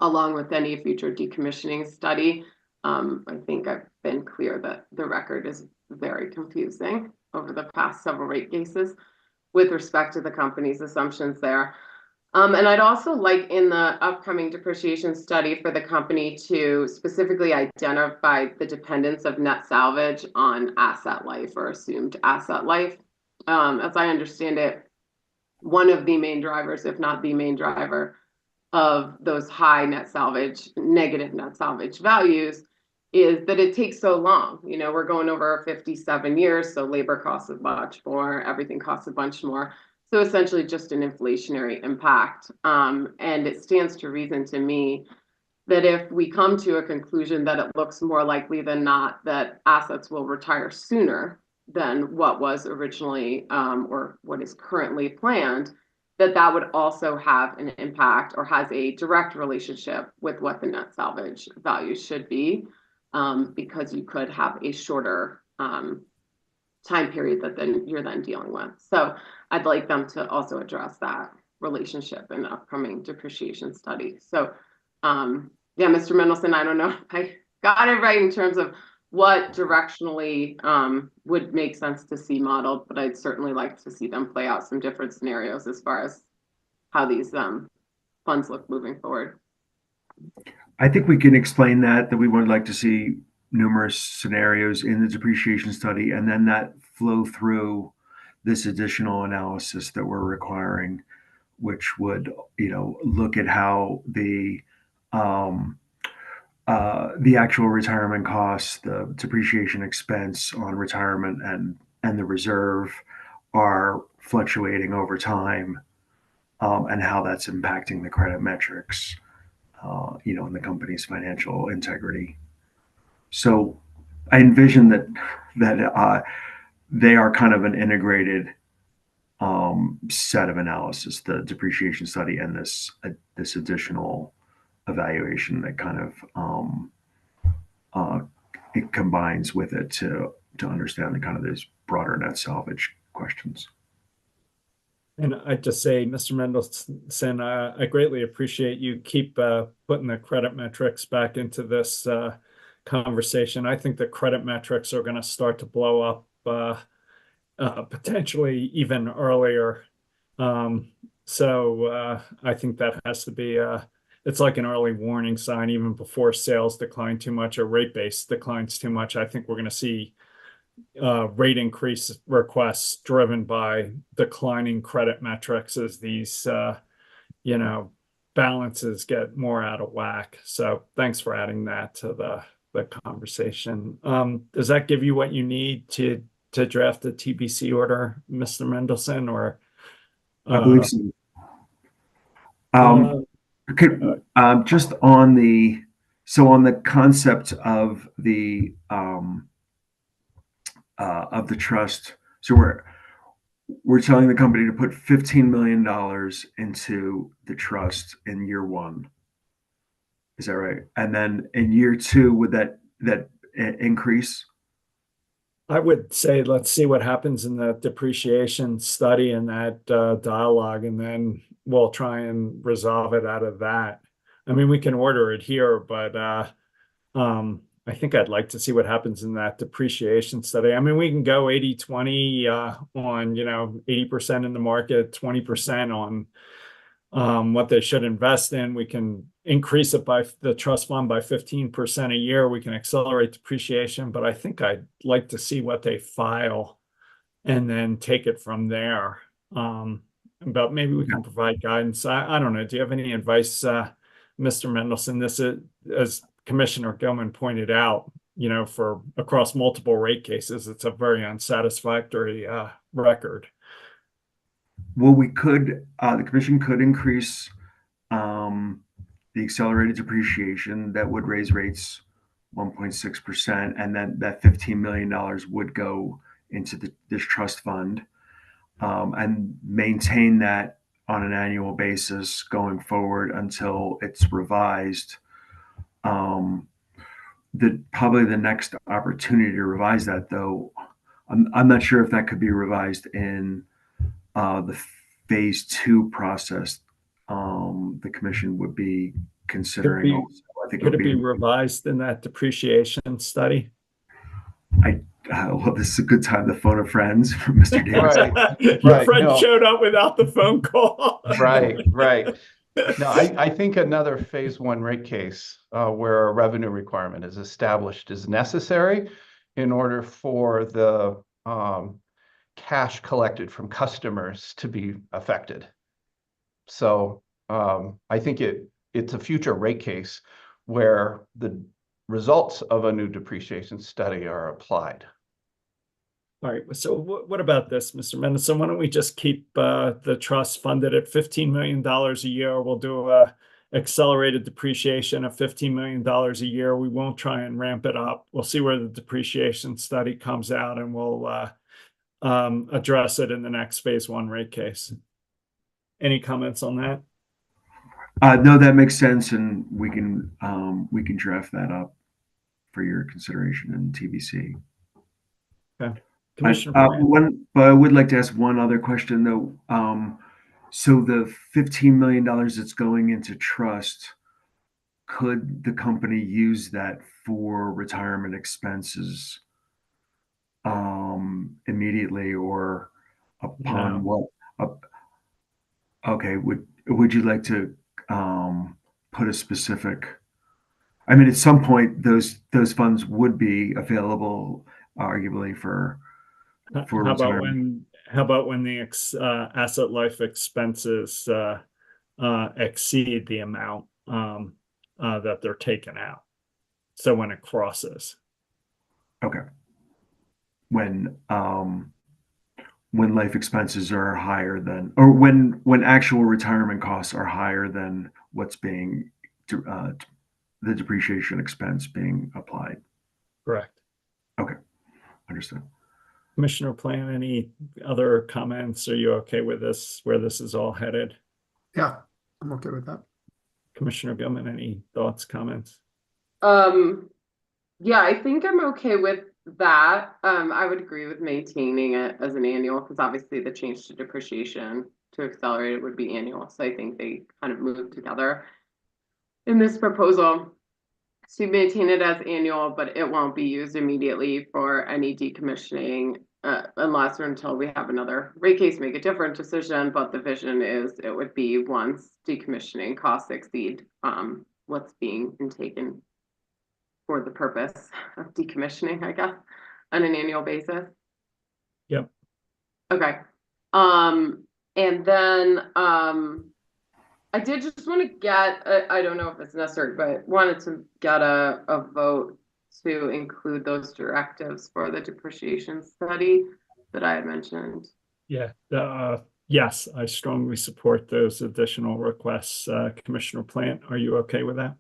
along with any future decommissioning study. I think I've been clear that the record is very confusing over the past several rate cases with respect to the company's assumptions there. And I'd also like in the upcoming depreciation study for the company to specifically identify the dependence of net salvage on asset life or assumed asset life. As I understand it, one of the main drivers, if not the main driver, of those high net salvage, negative net salvage values is that it takes so long. You know, we're going over 57 years, so labor costs a bunch more, everything costs a bunch more. So essentially just an inflationary impact. And it stands to reason to me that if we come to a conclusion that it looks more likely than not that assets will retire sooner than what was originally or what is currently planned, that would also have an impact, or has a direct relationship with what the net salvage value should be, because you could have a shorter time period that then you're dealing with. So I'd like them to also address that relationship in the upcoming depreciation study. So yeah, Mr. Mendelson, I don't know if I got it right in terms of what directionally would make sense to see modeled, but I'd certainly like to see them play out some different scenarios as far as how these funds look moving forward. I think we can explain that we would like to see numerous scenarios in the depreciation study, and then that flow through this additional analysis that we're requiring, which would, you know, look at how the the actual retirement costs, the depreciation expense on retirement and the reserve are fluctuating over time, and how that's impacting the credit metrics, and the company's financial integrity. So I envision that they are kind of an integrated set of analysis, the depreciation study and this additional evaluation that kind of it combines with it to understand the kind of those broader net salvage questions. And I'd just say, Mr. Mendelson, I greatly appreciate you keep putting the credit metrics back into this conversation. I think the credit metrics are going to start to blow up potentially even earlier. So I think that has to be it's like an early warning sign even before sales decline too much or rate base declines too much. I think we're going to see rate increase requests driven by declining credit metrics as these balances get more out of whack. So thanks for adding that to the conversation. Does that give you what you need to draft a TBC order, Mr. Mendelson, or I believe so. Just on the concept of the trust. So we're telling the company to put $15 million into the trust in year one. Is that right? And then in year two, would that increase? I would say let's see what happens in the depreciation study and that dialogue, and then we'll try and resolve it out of that. I mean, we can order it here, but I think I'd like to see what happens in that depreciation study. I mean, we can go 80-20 on 80% in the market, 20% on what they should invest in. We can increase it by the trust fund by 15% a year. We can accelerate depreciation, but I think I'd like to see what they file and then take it from there. But maybe we can provide guidance. I don't know. Do you have any advice, Mr. Mendelson? This is, as Commissioner Gilman pointed out, for across multiple rate cases, it's a very unsatisfactory record. Well, the commission could increase the accelerated depreciation that would raise rates 1.6%, and then that $15 million would go into this trust fund, and maintain that on an annual basis going forward until it's revised. Probably the next opportunity to revise that, though, I'm not sure if that could be revised in the phase 2 process. The commission would be considering. I think could it be revised in that depreciation study? Well, this is a good time to phone a friend, Mr. Davis. Right. Your friend showed up without the phone call. Right. No, I think another phase 1 rate case where a revenue requirement is established is necessary in order for the cash collected from customers to be affected. So I think it's a future rate case where the results of a new depreciation study are applied. All right. So what about this, Mr. Mendelson? Why don't we just keep the trust funded at $15 million a year? We'll do a accelerated depreciation of $15 million a year. We won't try and ramp it up. We'll see where the depreciation study comes out, and we'll address it in the next phase 1 rate case. Any comments on that? No, that makes sense, and we can draft that up for your consideration in TBC. Okay. I would like to ask one other question, though. So the $15 million that's going into trust, could the company use that for retirement expenses immediately, or upon what? Okay. Would you like to put a specific? I mean, at some point, those funds would be available, arguably, for retirement. How about when the asset life expenses exceed the amount? that they're taken out. So when it crosses. Okay. When life expenses are higher than, or when actual retirement costs are higher than what's being the depreciation expense being applied. Correct. Okay, understood. Commissioner Plan, any other comments? Are you okay with this, where this is all headed? Yeah, I'm okay with that. Commissioner Gilman, any thoughts, comments? Yeah, I think I'm okay with that. I would agree with maintaining it as an annual, because obviously the change to depreciation to accelerate it would be annual. So I think they kind of move together in this proposal. To maintain it as annual, but it won't be used immediately for any decommissioning unless or until we have another rate case, make a different decision. But the vision is it would be once decommissioning costs exceed what's being taken for the purpose of decommissioning, I guess, on an annual basis. Yep. Okay. And then I did just want to get, I don't know if it's necessary, but wanted to get a vote to include those directives for the depreciation study that I had mentioned. Yeah. Yes, I strongly support those additional requests. Commissioner Plant, are you okay with that?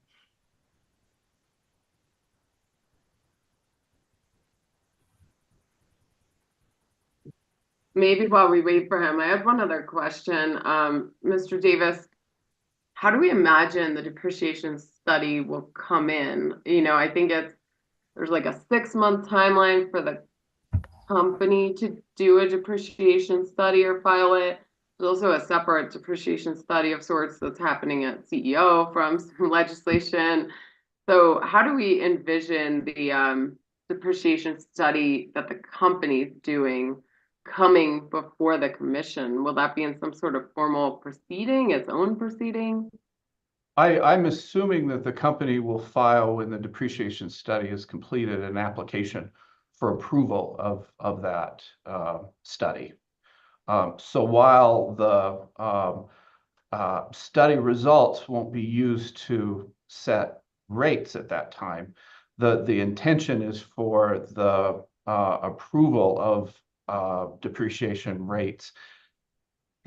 Maybe while we wait for him, I have one other question. Mr. Davis, how do we imagine the depreciation study will come in? You know, I think there's like a 6-month timeline for the company to do a depreciation study or file it. There's also a separate depreciation study of sorts that's happening at CEO from some legislation. So how do we envision the depreciation study that the company's doing coming before the commission? Will that be in some sort of formal proceeding, its own proceeding? I'm assuming that the company will file, when the depreciation study is completed, an application for approval of that study. So while the study results won't be used to set rates at that time, the intention is for the approval of depreciation rates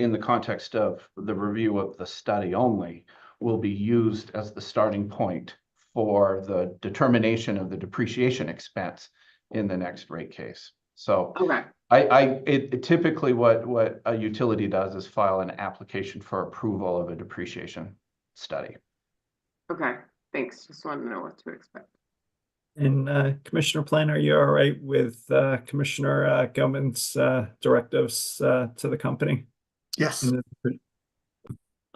in the context of the review of the study only will be used as the starting point for the determination of the depreciation expense in the next rate case. So okay. Typically what a utility does is file an application for approval of a depreciation study. Okay, thanks. Just wanted to know what to expect. And Commissioner Plan, are you all right with Commissioner Gilman's directives to the company? Yes.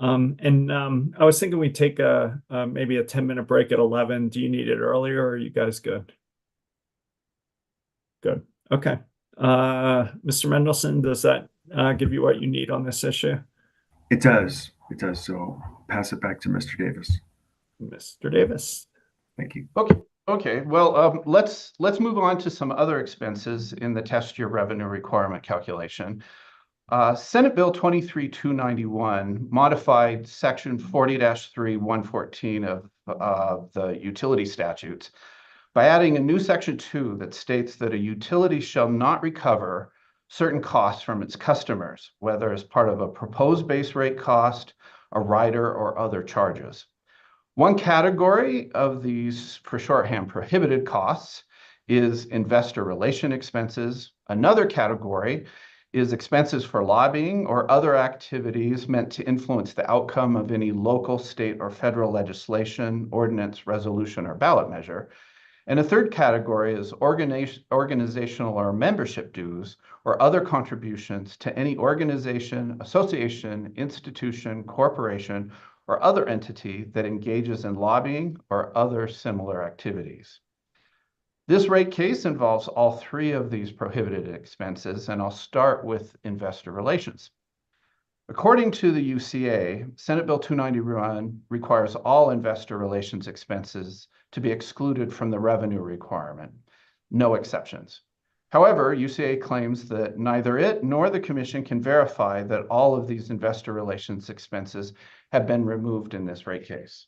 I was thinking we'd take maybe a 10-minute break at 11. Do you need it earlier, or are you guys good? Good. Okay. Mr. Mendelson, does that give you what you need on this issue? It does. It does. So pass it back to Mr. Davis. Mr. Davis. Thank you. Okay. Well, let's move on to some other expenses in the test year revenue requirement calculation. Senate Bill 23291 modified Section 40-3-114 of the utility statutes by adding a new Section 2 that states that a utility shall not recover certain costs from its customers, whether as part of a proposed base rate cost, a rider, or other charges. One category of these, for shorthand, prohibited costs is investor relation expenses. Another category is expenses for lobbying or other activities meant to influence the outcome of any local, state, or federal legislation, ordinance, resolution, or ballot measure. And a third category is organizational or membership dues or other contributions to any organization, association, institution, corporation, or other entity that engages in lobbying or other similar activities. This rate case involves all three of these prohibited expenses, and I'll start with investor relations. According to the UCA, Senate Bill 291 requires all investor relations expenses to be excluded from the revenue requirement, no exceptions. However, UCA claims that neither it nor the Commission can verify that all of these investor relations expenses have been removed in this rate case.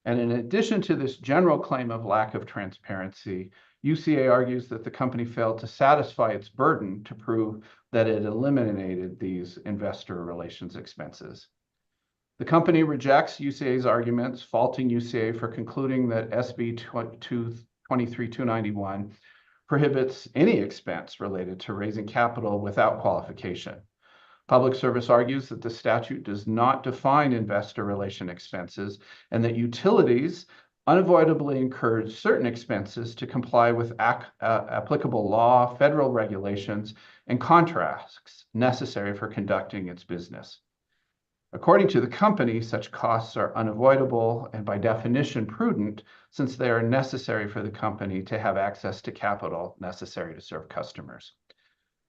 And in addition to this general claim of lack of transparency, UCA argues that the company failed to satisfy its burden to prove that it eliminated these investor relations expenses. The company rejects UCA's arguments, faulting UCA for concluding that SB 23291 prohibits any expense related to raising capital without qualification. Public Service argues that the statute does not define investor relation expenses and that utilities unavoidably incur certain expenses to comply with applicable law, federal regulations, and contracts necessary for conducting its business. According to the company, such costs are unavoidable and by definition prudent, since they are necessary for the company to have access to capital necessary to serve customers.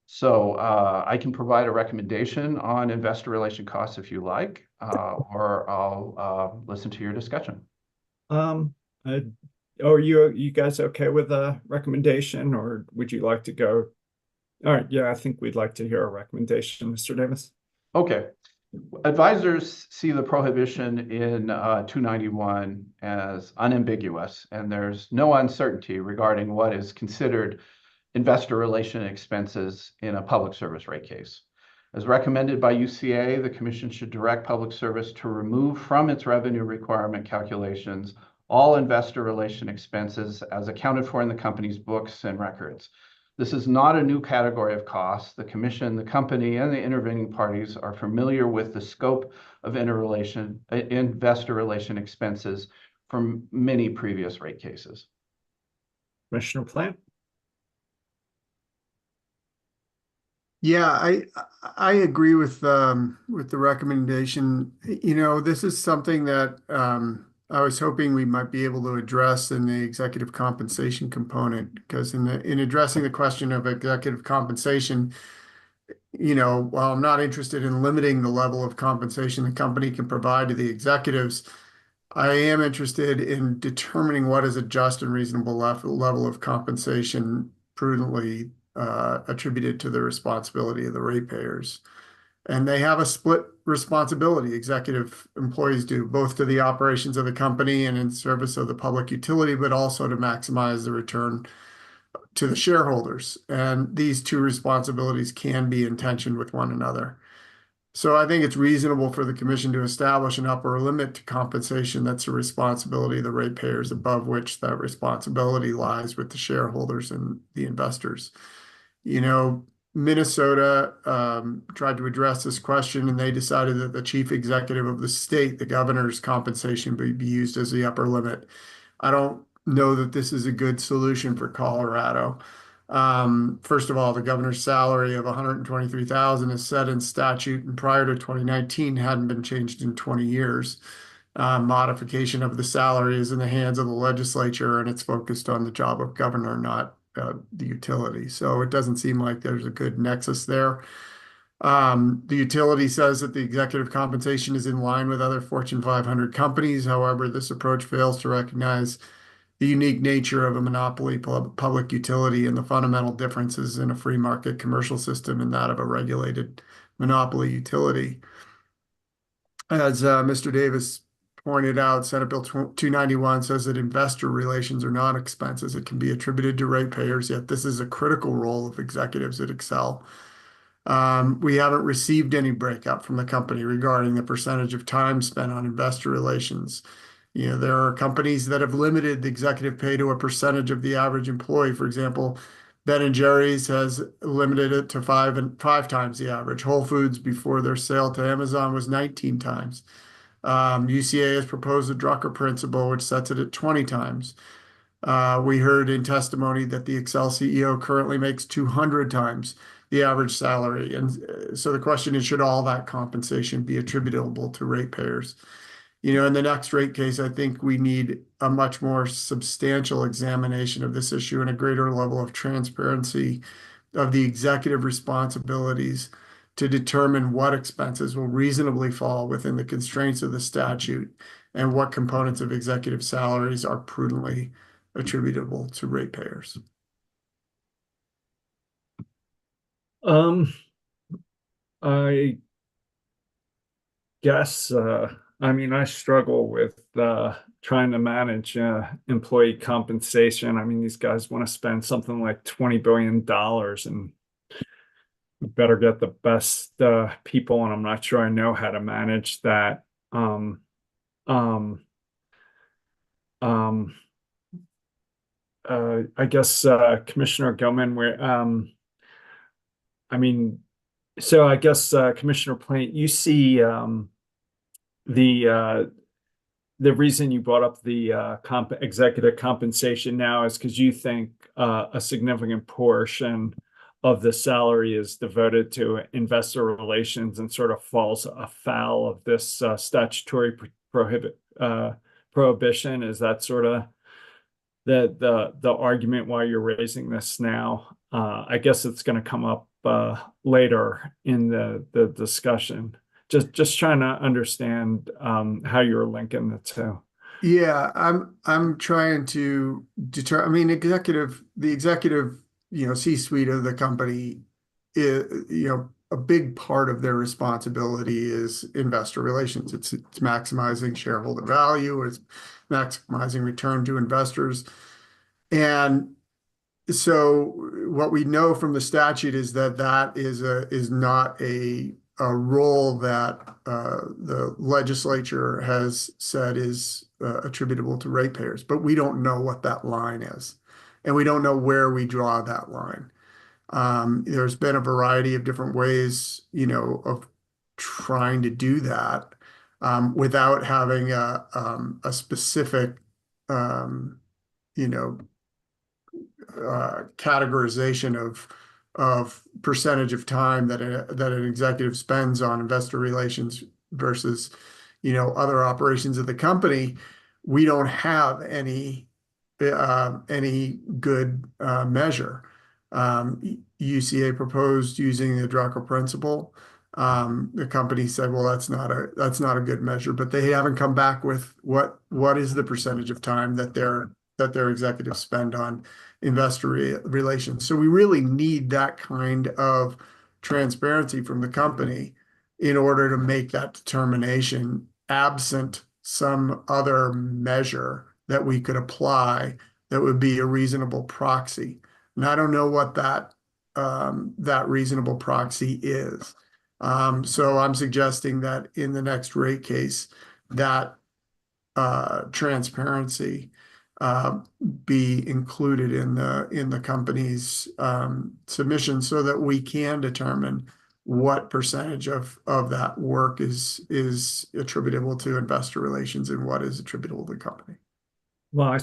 So I can provide a recommendation on investor relation costs if you like, or I'll listen to your discussion. Are you guys okay with a recommendation, or would you like to go? All right, yeah, I think we'd like to hear a recommendation, Mr. Davis. Okay. Advisors see the prohibition in 291 as unambiguous, and there's no uncertainty regarding what is considered investor relation expenses in a public service rate case. As recommended by UCA, the Commission should direct Public Service to remove from its revenue requirement calculations all investor relation expenses as accounted for in the company's books and records. This is not a new category of costs. The Commission, the company, and the intervening parties are familiar with the scope of investor relation expenses from many previous rate cases. Commissioner Plant? Yeah, I agree with the recommendation. You know, this is something that I was hoping we might be able to address in the executive compensation component, because in addressing the question of executive compensation, you know, while I'm not interested in limiting the level of compensation the company can provide to the executives, I am interested in determining what is a just and reasonable level of compensation prudently attributed to the responsibility of the ratepayers. And they have a split responsibility. Executive employees do, both to the operations of the company and in service of the public utility, but also to maximize the return to the shareholders. And these two responsibilities can be in tension with one another. So I think it's reasonable for the Commission to establish an upper limit to compensation that's a responsibility of the ratepayers, above which that responsibility lies with the shareholders and the investors. You know, Minnesota tried to address this question, and they decided that the chief executive of the state, the governor's compensation, would be used as the upper limit. I don't know that this is a good solution for Colorado. First of all, the governor's salary of $123,000 is set in statute, and prior to 2019 hadn't been changed in 20 years. Modification of the salary is in the hands of the legislature, and it's focused on the job of governor, not the utility. So it doesn't seem like there's a good nexus there. The utility says that the executive compensation is in line with other Fortune 500 companies. However, this approach fails to recognize the unique nature of a monopoly public utility and the fundamental differences in a free market commercial system and that of a regulated monopoly utility. As Mr. Davis pointed out, Senate Bill 291 says that investor relations are not expenses. It can be attributed to ratepayers, yet this is a critical role of executives at Excel. We haven't received any breakup from the company regarding the percentage of time spent on investor relations. You know, there are companies that have limited the executive pay to a percentage of the average employee. For example, Ben & Jerry's has limited it to five times the average. Whole Foods, before their sale to Amazon, was 19 times. UCA has proposed the Drucker principle, which sets it at 20 times. We heard in testimony that the Excel CEO currently makes 200 times the average salary. And so the question is, should all that compensation be attributable to ratepayers? You know, in the next rate case, I think we need a much more substantial examination of this issue and a greater level of transparency of the executive responsibilities to determine what expenses will reasonably fall within the constraints of the statute and what components of executive salaries are prudently attributable to ratepayers. I guess I mean, I struggle with trying to manage employee compensation. I mean, these guys want to spend something like $20 billion, and we better get the best people, and I'm not sure I know how to manage that. Um, um, um, I guess Commissioner Gilman, I mean, so I guess Commissioner Plant, you see the the reason you brought up the executive compensation now is because you think a significant portion of the salary is devoted to investor relations and sort of falls afoul of this statutory prohibition. Is that sort of the argument why you're raising this now? I guess it's going to come up later in the discussion. Just trying to understand how you're linking the two. Yeah, I'm trying to deter. I mean, the executive, C-suite of the company is, a big part of their responsibility is investor relations. It's maximizing shareholder value, it's maximizing return to investors. And so what we know from the statute is that is not a role that the legislature has said is attributable to ratepayers, but we don't know what that line is, and we don't know where we draw that line. There's been a variety of different ways, of trying to do that without having a specific, you know, categorization of percentage of time that an executive spends on investor relations versus, other operations of the company. We don't have any good measure. UCA proposed using the Drucker principle. The company said, well, that's not a good measure, but they haven't come back with what is the percentage of time that their executives spend on investor relations. So we really need that kind of transparency from the company in order to make that determination, absent some other measure that we could apply that would be a reasonable proxy. And I don't know what that reasonable proxy is. So I'm suggesting that in the next rate case, that transparency be included in the company's submission so that we can determine what percentage of that work is attributable to investor relations and what is attributable to the company. Well,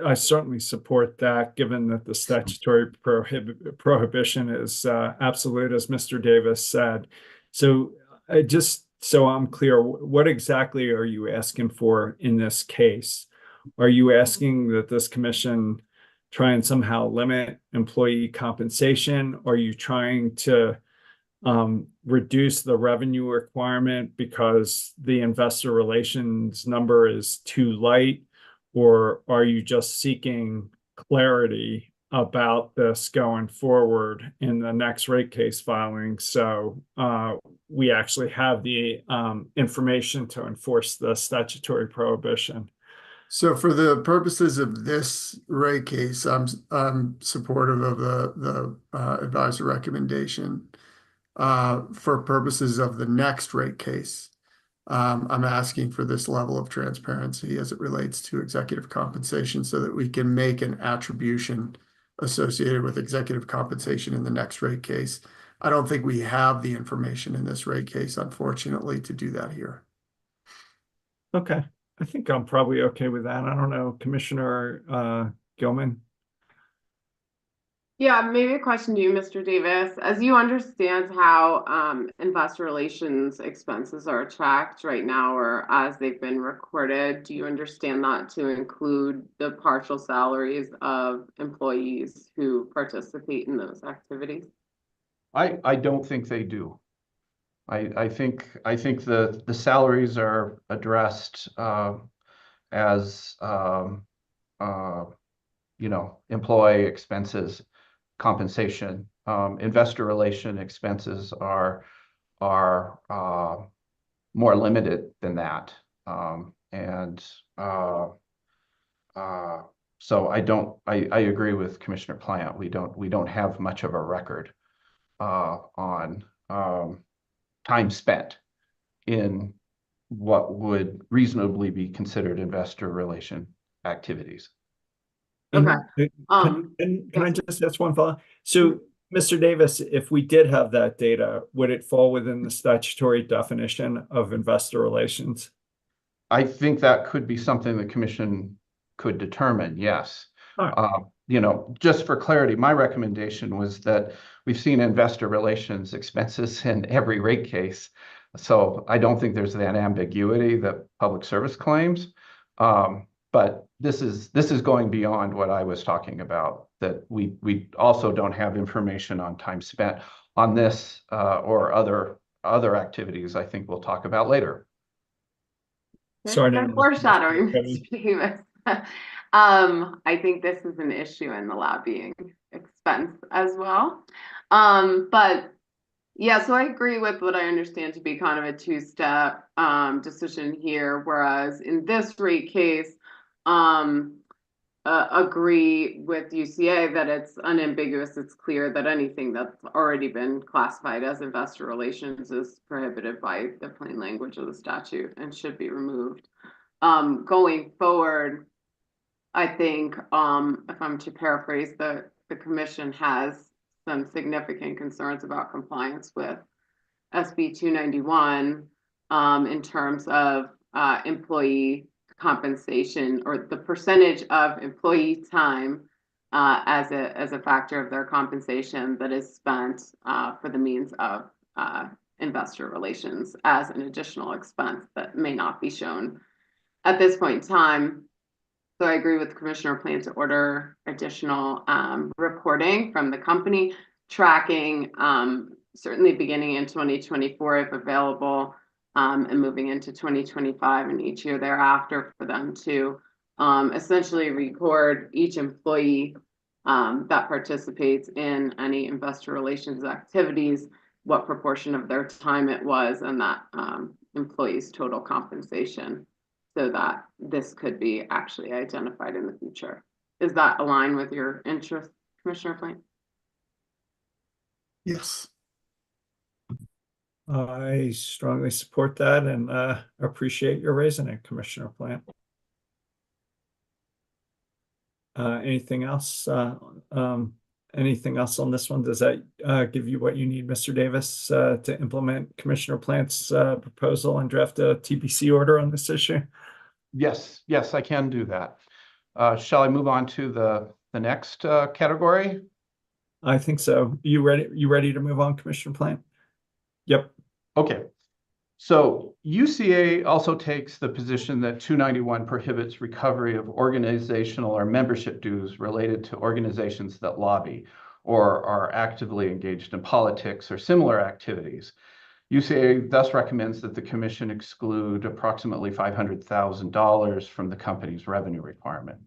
I certainly support that, given that the statutory prohibition is absolute, as Mr. Davis said. So just so I'm clear, what exactly are you asking for in this case? Are you asking that this commission try and somehow limit employee compensation? Are you trying to reduce the revenue requirement because the investor relations number is too light? Or are you just seeking clarity about this going forward in the next rate case filing, so we actually have the information to enforce the statutory prohibition? So for the purposes of this rate case, I'm supportive of the advisor recommendation. For purposes of the next rate case, I'm asking for this level of transparency as it relates to executive compensation so that we can make an attribution associated with executive compensation in the next rate case. I don't think we have the information in this rate case, unfortunately, to do that here. Okay, I think I'm probably okay with that. I don't know, Commissioner Gilman. Yeah, maybe a question to you, Mr. Davis. As you understand how investor relations expenses are tracked right now or as they've been recorded, do you understand that to include the partial salaries of employees who participate in those activities? I don't think they do. I think the salaries are addressed as employee expenses, compensation. Investor relation expenses are more limited than that. So I agree with Commissioner Plant. We don't have much of a record on time spent in what would reasonably be considered investor relation activities. Okay. Can I just ask one follow? So, Mr. Davis, if we did have that data, would it fall within the statutory definition of investor relations? I think that could be something the commission could determine, yes. You know, just for clarity, my recommendation was that we've seen investor relations expenses in every rate case. So I don't think there's that ambiguity that public service claims. But this is going beyond what I was talking about, that we also don't have information on time spent on this or other activities I think we'll talk about later. Sorry, Good foreshadowing, Mr. Davis. I think this is an issue in the lobbying expense as well. But yeah, so I agree with what I understand to be kind of a two-step decision here, whereas in this rate case, agree with UCA that it's unambiguous, it's clear that anything that's already been classified as investor relations is prohibited by the plain language of the statute and should be removed. Going forward, I think if I'm to paraphrase, the commission has some significant concerns about compliance with SB 291 in terms of employee compensation or the percentage of employee time as a factor of their compensation that is spent for the means of investor relations as an additional expense that may not be shown at this point in time. So I agree with Commissioner Plant to order additional reporting from the company, tracking certainly beginning in 2024 if available, and moving into 2025 and each year thereafter for them to essentially record each employee that participates in any investor relations activities, what proportion of their time it was, and that employee's total compensation, so that this could be actually identified in the future. Does that align with your interest, Commissioner Plant? Yes. I strongly support that and appreciate your raising it, Commissioner Plant. Anything else? Anything else on this one? Does that give you what you need, Mr. Davis, to implement Commissioner Plant's proposal and draft a TBC order on this issue? Yes, I can do that. Shall I move on to the next category? I think so. You ready to move on, Commissioner Plant? Yep. Okay. So UCA also takes the position that 291 prohibits recovery of organizational or membership dues related to organizations that lobby or are actively engaged in politics or similar activities. UCA thus recommends that the commission exclude approximately $500,000 from the company's revenue requirement.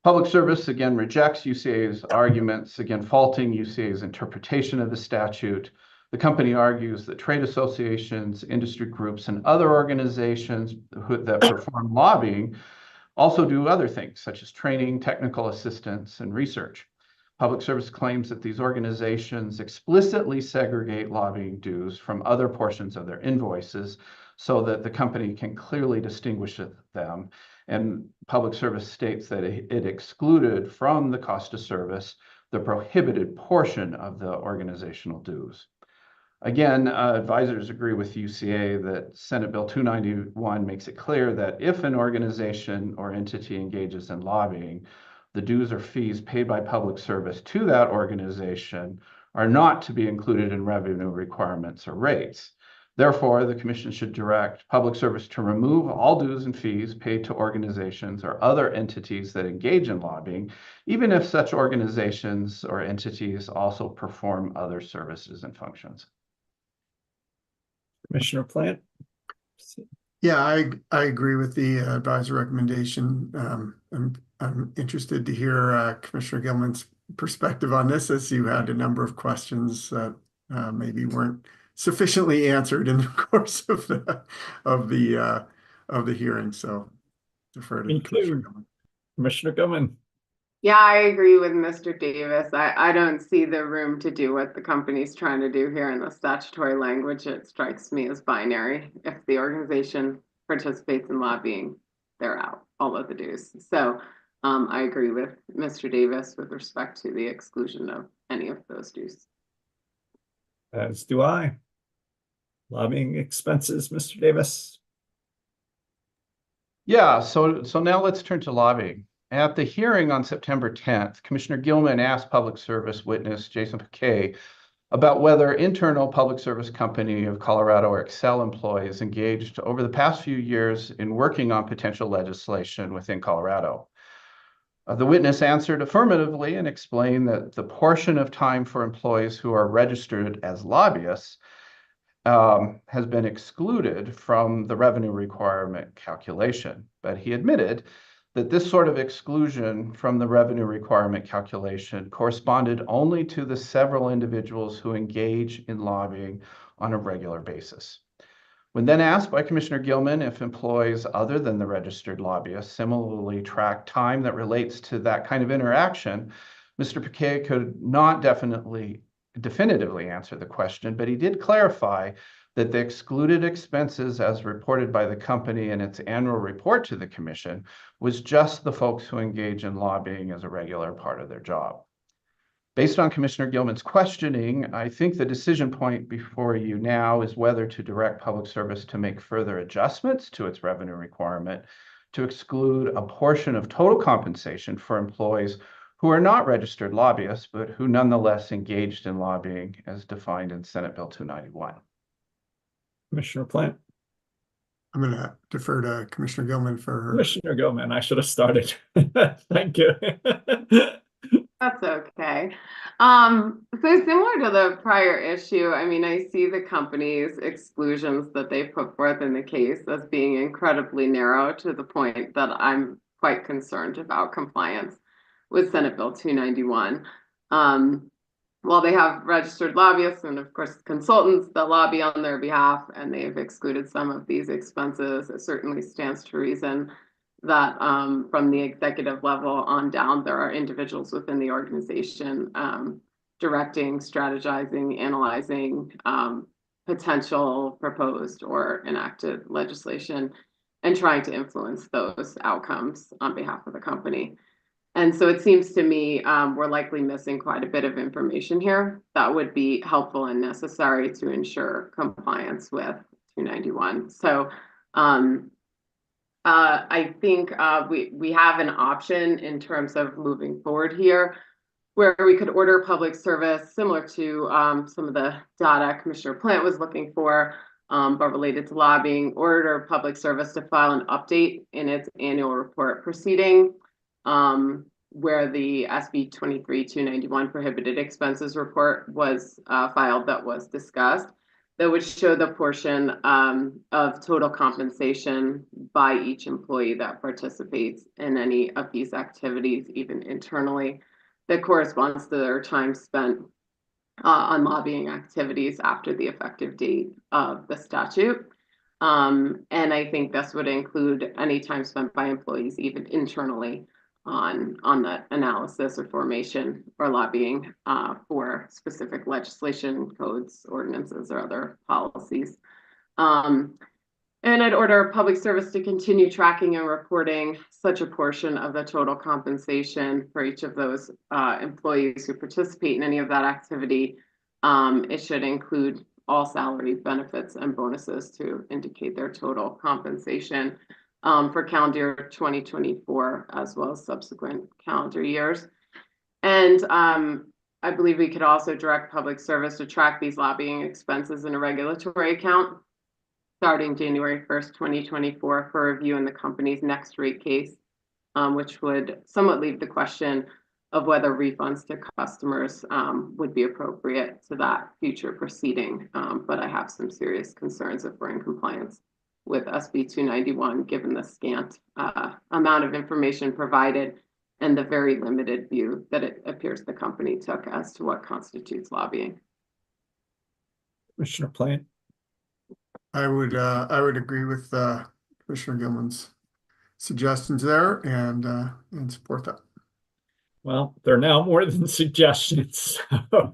Public Service again rejects UCA's arguments, again faulting UCA's interpretation of the statute. The company argues that trade associations, industry groups, and other organizations that perform lobbying also do other things, such as training, technical assistance, and research. Public Service claims that these organizations explicitly segregate lobbying dues from other portions of their invoices so that the company can clearly distinguish them. And Public Service states that it excluded from the cost of service the prohibited portion of the organizational dues. Again, advisors agree with UCA that Senate Bill 291 makes it clear that if an organization or entity engages in lobbying, the dues or fees paid by Public Service to that organization are not to be included in revenue requirements or rates. Therefore, the commission should direct Public Service to remove all dues and fees paid to organizations or other entities that engage in lobbying, even if such organizations or entities also perform other services and functions. Commissioner Plant? Yeah, I agree with the advisor recommendation. I'm interested to hear Commissioner Gilman's perspective on this, as you had a number of questions that maybe weren't sufficiently answered in the course of the of the hearing, so defer to Me Commissioner too. Gilman. Commissioner Gilman. Yeah, I agree with Mr. Davis. I don't see the room to do what the company's trying to do here in the statutory language. It strikes me as binary. If the organization participates in lobbying, they're out, all of the dues. So I agree with Mr. Davis with respect to the exclusion of any of those dues. As do I. Lobbying expenses, Mr. Davis. Yeah, so now let's turn to lobbying. At the hearing on September 10th, Commissioner Gilman asked Public Service witness Jason Piquet about whether internal Public Service Company of Colorado or Excel employees engaged over the past few years in working on potential legislation within Colorado. The witness answered affirmatively and explained that the portion of time for employees who are registered as lobbyists has been excluded from the revenue requirement calculation, but he admitted that this sort of exclusion from the revenue requirement calculation corresponded only to the several individuals who engage in lobbying on a regular basis. When then asked by Commissioner Gilman if employees other than the registered lobbyists similarly track time that relates to that kind of interaction, Mr. Piquet could not definitively answer the question, but he did clarify that the excluded expenses as reported by the company in its annual report to the commission was just the folks who engage in lobbying as a regular part of their job. Based on Commissioner Gilman's questioning, I think the decision point before you now is whether to direct Public Service to make further adjustments to its revenue requirement to exclude a portion of total compensation for employees who are not registered lobbyists, but who nonetheless engaged in lobbying as defined in Senate Bill 291. Commissioner Plant. I'm going to defer to Commissioner Gilman for her. Commissioner Gilman, I should have started. Thank you. That's okay. So similar to the prior issue, I mean, I see the company's exclusions that they put forth in the case as being incredibly narrow to the point that I'm quite concerned about compliance with Senate Bill 291. While they have registered lobbyists and of course consultants that lobby on their behalf, and they've excluded some of these expenses, it certainly stands to reason that from the executive level on down, there are individuals within the organization directing, strategizing, analyzing potential proposed or enacted legislation and trying to influence those outcomes on behalf of the company. And so it seems to me we're likely missing quite a bit of information here that would be helpful and necessary to ensure compliance with 291. So I think we have an option in terms of moving forward here, where we could order Public Service similar to some of the data Commissioner Plant was looking for, but related to lobbying, order Public Service to file an update in its annual report proceeding, where the SB 23-291 prohibited expenses report was filed that was discussed, that would show the portion of total compensation by each employee that participates in any of these activities, even internally, that corresponds to their time spent on lobbying activities after the effective date of the statute. And I think this would include any time spent by employees, even internally, on the analysis or formation or lobbying for specific legislation, codes, ordinances, or other policies. And I'd order Public Service to continue tracking and reporting such a portion of the total compensation for each of those employees who participate in any of that activity. It should include all salaries, benefits, and bonuses to indicate their total compensation for calendar year 2024, as well as subsequent calendar years. And I believe we could also direct Public Service to track these lobbying expenses in a regulatory account starting January 1st, 2024 for review in the company's next rate case, which would somewhat leave the question of whether refunds to customers would be appropriate to that future proceeding. But I have some serious concerns if we're in compliance with SB 291, given the scant amount of information provided and the very limited view that it appears the company took as to what constitutes lobbying. Commissioner Plant. I would agree with Commissioner Gilman's suggestions there and support that. Well, they're now more than suggestions. So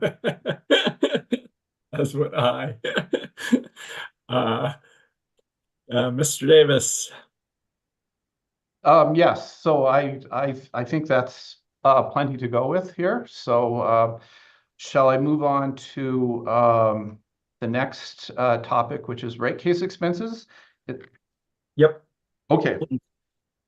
as would I. Mr. Davis. Yes, so I think that's plenty to go with here. So shall I move on to the next topic, which is rate case expenses? Yep. Okay.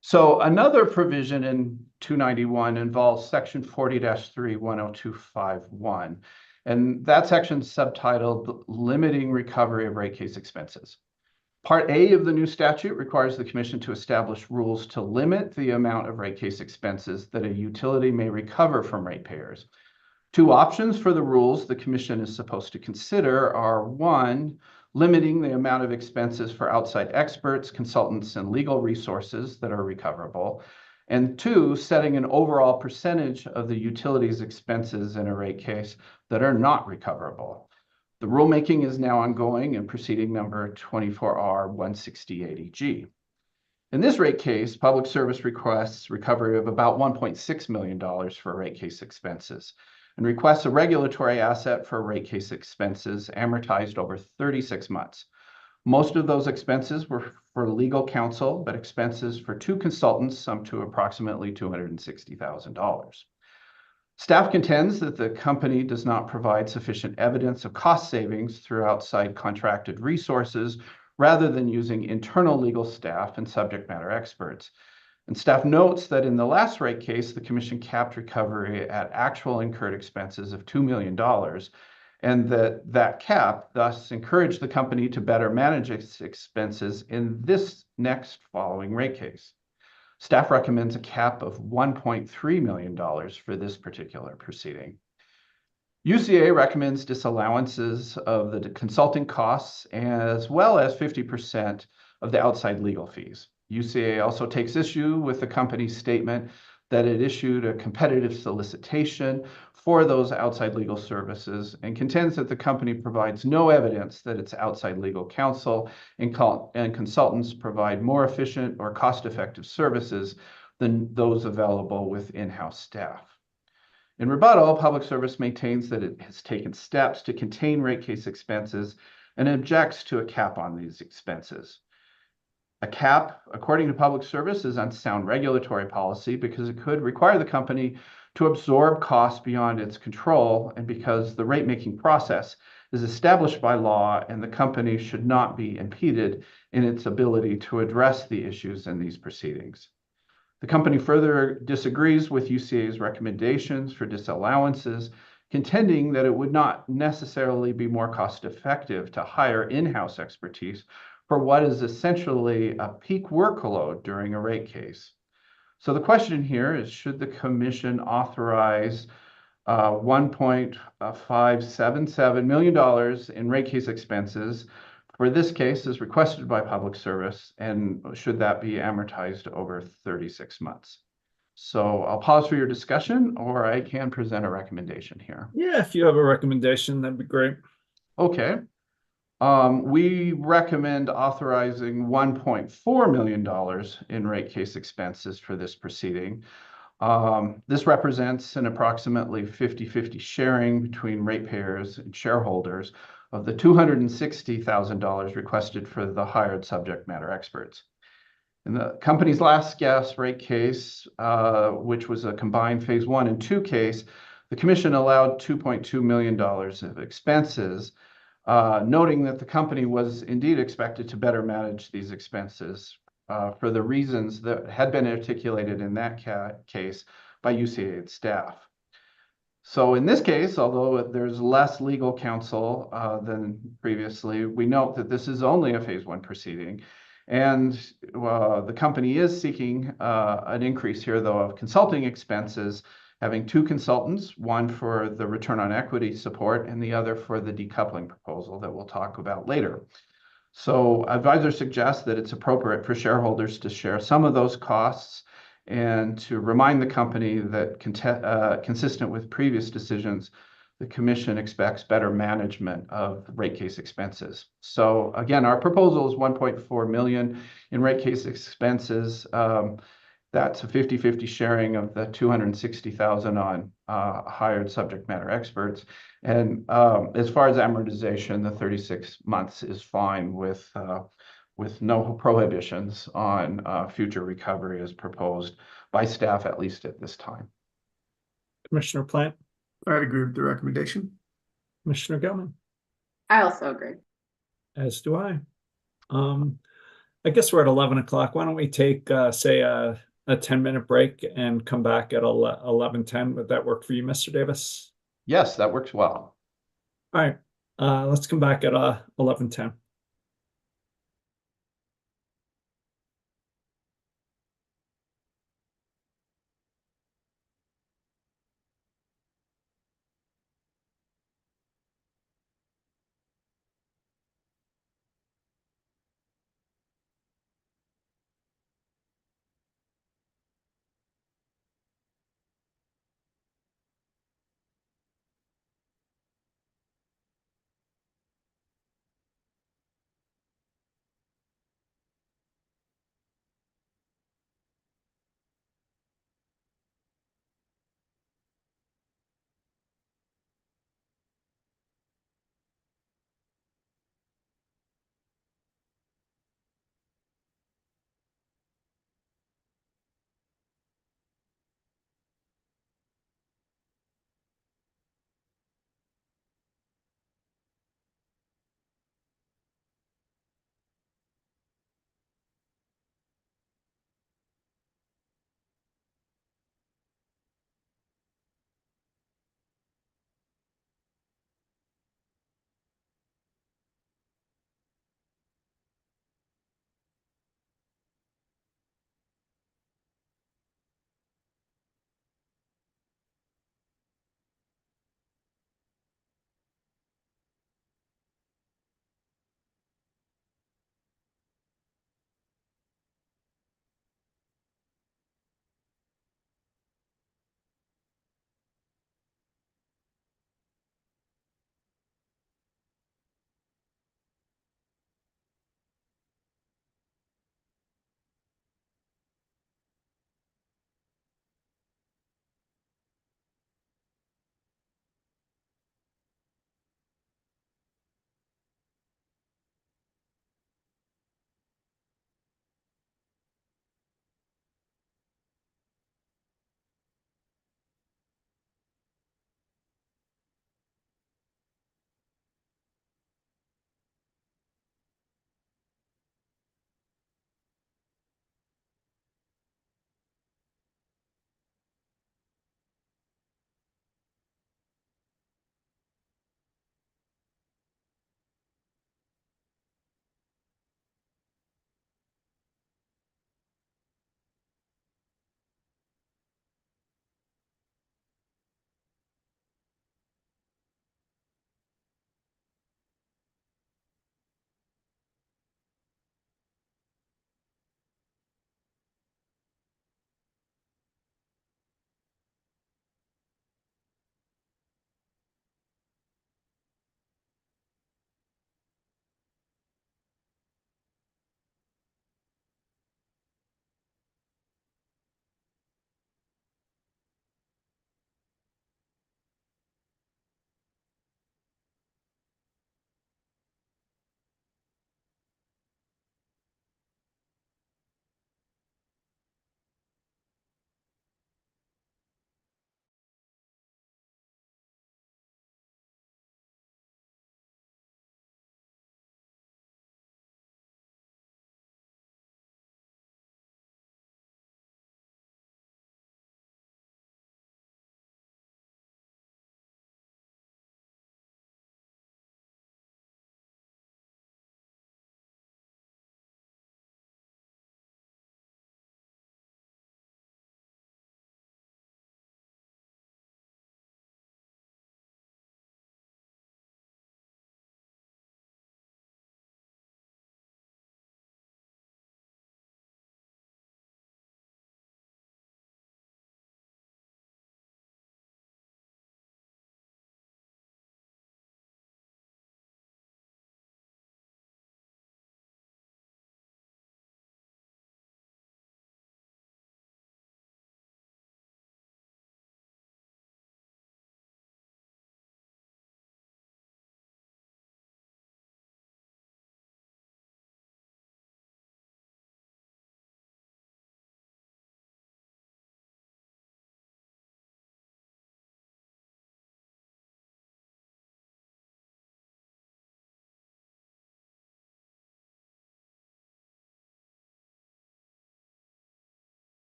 So another provision in 291 involves section 40-3 10251. And that section is subtitled Limiting Recovery of Rate Case Expenses. Part A of the new statute requires the Commission to establish rules to limit the amount of rate case expenses that a utility may recover from ratepayers. Two options for the rules the Commission is supposed to consider are: one, limiting the amount of expenses for outside experts, consultants, and legal resources that are recoverable, and two, setting an overall percentage of the utility's expenses in a rate case that are not recoverable. The rulemaking is now ongoing in proceeding number 24R 16080G. In this rate case, Public Service requests recovery of about $1.6 million for rate case expenses and requests a regulatory asset for rate case expenses amortized over 36 months. Most of those expenses were for legal counsel, but expenses for two consultants sum to approximately $260,000. Staff contends that the company does not provide sufficient evidence of cost savings through outside contracted resources rather than using internal legal staff and subject matter experts. And staff notes that in the last rate case, the Commission capped recovery at actual incurred expenses of $2 million, and that cap thus encouraged the company to better manage its expenses in this next following rate case. Staff recommends a cap of $1.3 million for this particular proceeding. UCA recommends disallowances of the consulting costs as well as 50% of the outside legal fees. UCA also takes issue with the company's statement that it issued a competitive solicitation for those outside legal services and contends that the company provides no evidence that its outside legal counsel and consultants provide more efficient or cost-effective services than those available with in-house staff. In rebuttal, Public Service maintains that it has taken steps to contain rate case expenses and objects to a cap on these expenses. A cap, according to Public Service, is unsound regulatory policy because it could require the company to absorb costs beyond its control, and because the rate-making process is established by law and the company should not be impeded in its ability to address the issues in these proceedings. The company further disagrees with UCA's recommendations for disallowances, contending that it would not necessarily be more cost-effective to hire in-house expertise for what is essentially a peak workload during a rate case. So the question here is, should the Commission authorize $1.577 million in rate case expenses for this case as requested by Public Service, and should that be amortized over 36 months? So I'll pause for your discussion, or I can present a recommendation here. Yeah, if you have a recommendation, that'd be great. Okay. We recommend authorizing $1.4 million in rate case expenses for this proceeding. This represents an approximately 50-50 sharing between ratepayers and shareholders of the $260,000 requested for the hired subject matter experts. In the company's last gas rate case, which was a combined phase 1 and 2 case, the Commission allowed $2.2 million of expenses, noting that the company was indeed expected to better manage these expenses for the reasons that had been articulated in that case by UCA staff. So in this case, although there's less legal counsel than previously, we note that this is only a phase 1 proceeding. And the company is seeking an increase here, though, of consulting expenses, having two consultants, one for the return on equity support and the other for the decoupling proposal that we'll talk about later. So advisors suggest that it's appropriate for shareholders to share some of those costs and to remind the company that consistent with previous decisions, the commission expects better management of rate case expenses. So again, our proposal is 1.4 million in rate case expenses. That's a 50-50 sharing of the 260,000 on hired subject matter experts. And as far as amortization, the 36 months is fine with no prohibitions on future recovery as proposed by staff, at least at this time. Commissioner Plant, I agree with the recommendation. Commissioner Gilman, I also agree. as do I. I guess we're at 11 o'clock. Why don't we take, say, a 10-minute break and come back at 11:10? Would that work for you, Mr. Davis? Yes, that works well. All right, let's come back at 11:10.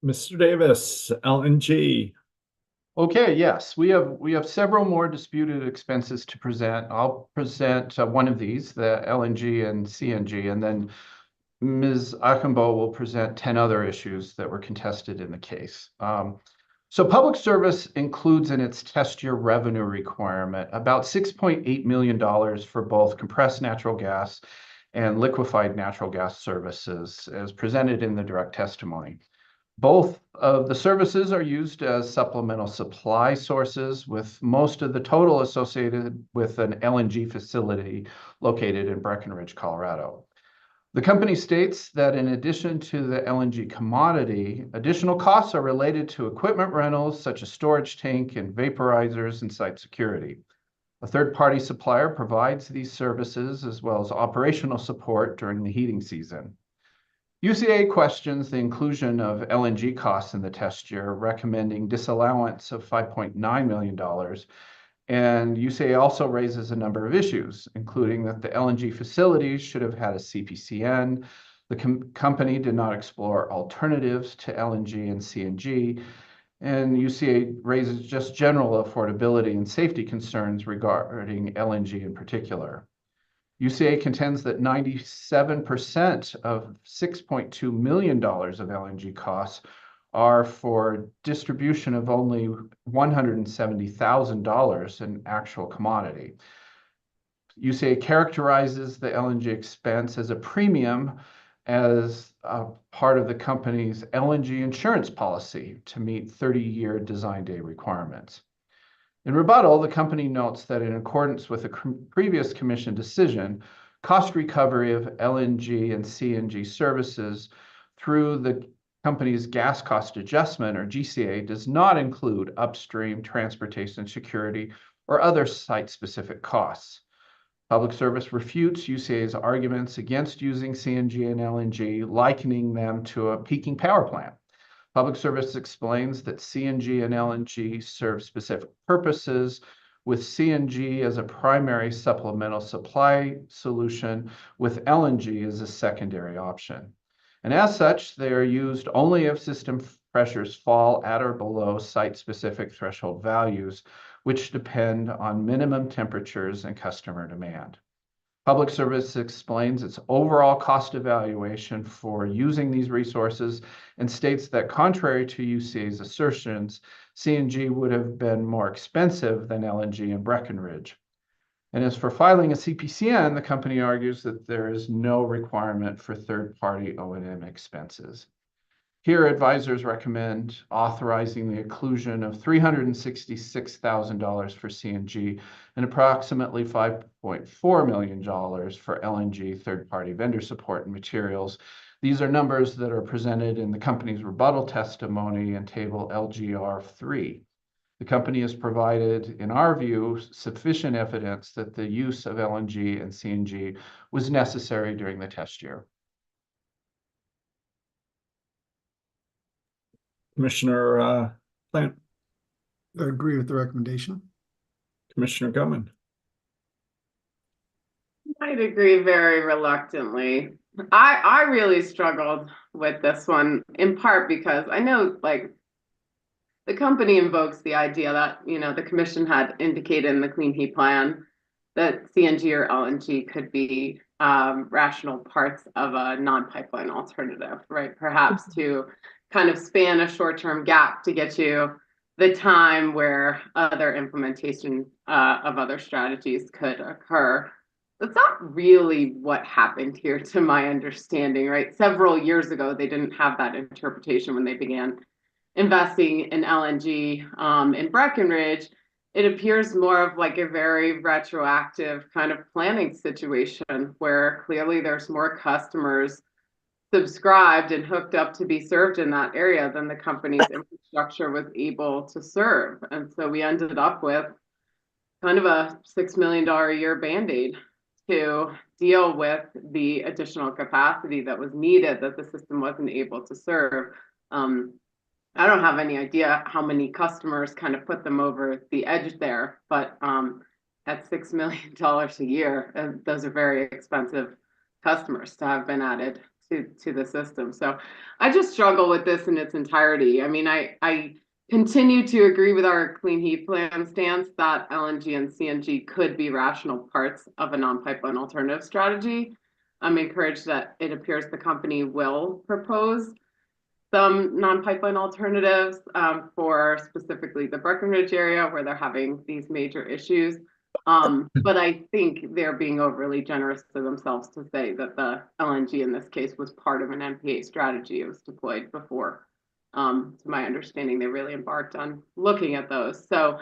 Mr. Davis, LNG. Okay, yes, we have several more disputed expenses to present. I'll present one of these, the LNG and CNG, and then Ms. Achenbo will present 10 other issues that were contested in the case. So public service includes in its test year revenue requirement about $6.8 million for both compressed natural gas and liquefied natural gas services, as presented in the direct testimony. Both of the services are used as supplemental supply sources, with most of the total associated with an LNG facility located in Breckenridge, Colorado. The company states that in addition to the LNG commodity, additional costs are related to equipment rentals such as storage tank and vaporizers and site security. A third-party supplier provides these services as well as operational support during the heating season. UCA questions the inclusion of LNG costs in the test year, recommending disallowance of $5.9 million. And UCA also raises a number of issues, including that the LNG facilities should have had a CPCN. The company did not explore alternatives to LNG and CNG. And UCA raises just general affordability and safety concerns regarding LNG in particular. UCA contends that 97% of $6.2 million of LNG costs are for distribution of only $170,000 in actual commodity. UCA characterizes the LNG expense as a premium as a part of the company's LNG insurance policy to meet 30-year design day requirements. In rebuttal, the company notes that in accordance with a previous commission decision, cost recovery of LNG and CNG services through the company's gas cost adjustment, or GCA, does not include upstream transportation security or other site-specific costs. Public Service refutes UCA's arguments against using CNG and LNG, likening them to a peaking power plant. Public Service explains that CNG and LNG serve specific purposes, with CNG as a primary supplemental supply solution, with LNG as a secondary option. And as such, they are used only if system pressures fall at or below site-specific threshold values, which depend on minimum temperatures and customer demand. Public Service explains its overall cost evaluation for using these resources and states that contrary to UCA's assertions, CNG would have been more expensive than LNG in Breckenridge. And as for filing a CPCN, the company argues that there is no requirement for third-party O&M expenses. Here, advisors recommend authorizing the inclusion of $366,000 for CNG and approximately $5.4 million for LNG third-party vendor support and materials. These are numbers that are presented in the company's rebuttal testimony in table LGR3. The company has provided, in our view, sufficient evidence that the use of LNG and CNG was necessary during the test year. Commissioner Plant. I agree with the recommendation. Commissioner Gilman. I'd agree very reluctantly. I really struggled with this one, in part because I know, like, the company invokes the idea that, you know, the commission had indicated in the Clean Heat Plan that CNG or LNG could be rational parts of a non-pipeline alternative, right? Perhaps to kind of span a short-term gap to get you the time where other implementation of other strategies could occur. That's not really what happened here, to my understanding, right? Several years ago, they didn't have that interpretation when they began investing in LNG in Breckenridge. It appears more of like a very retroactive kind of planning situation where clearly there's more customers subscribed and hooked up to be served in that area than the company's infrastructure was able to serve. And so we ended up with kind of a $6 million a year Band-Aid to deal with the additional capacity that was needed that the system wasn't able to serve. I don't have any idea how many customers kind of put them over the edge there, but at $6 million a year, those are very expensive customers to have been added to the system. So I just struggle with this in its entirety. I mean, I continue to agree with our Clean Heat Plan stance that LNG and CNG could be rational parts of a non-pipeline alternative strategy. I'm encouraged that it appears the company will propose some non-pipeline alternatives for specifically the Breckenridge area where they're having these major issues. But I think they're being overly generous to themselves to say that the LNG in this case was part of an NPA strategy. It was deployed before. To my understanding, they really embarked on looking at those. So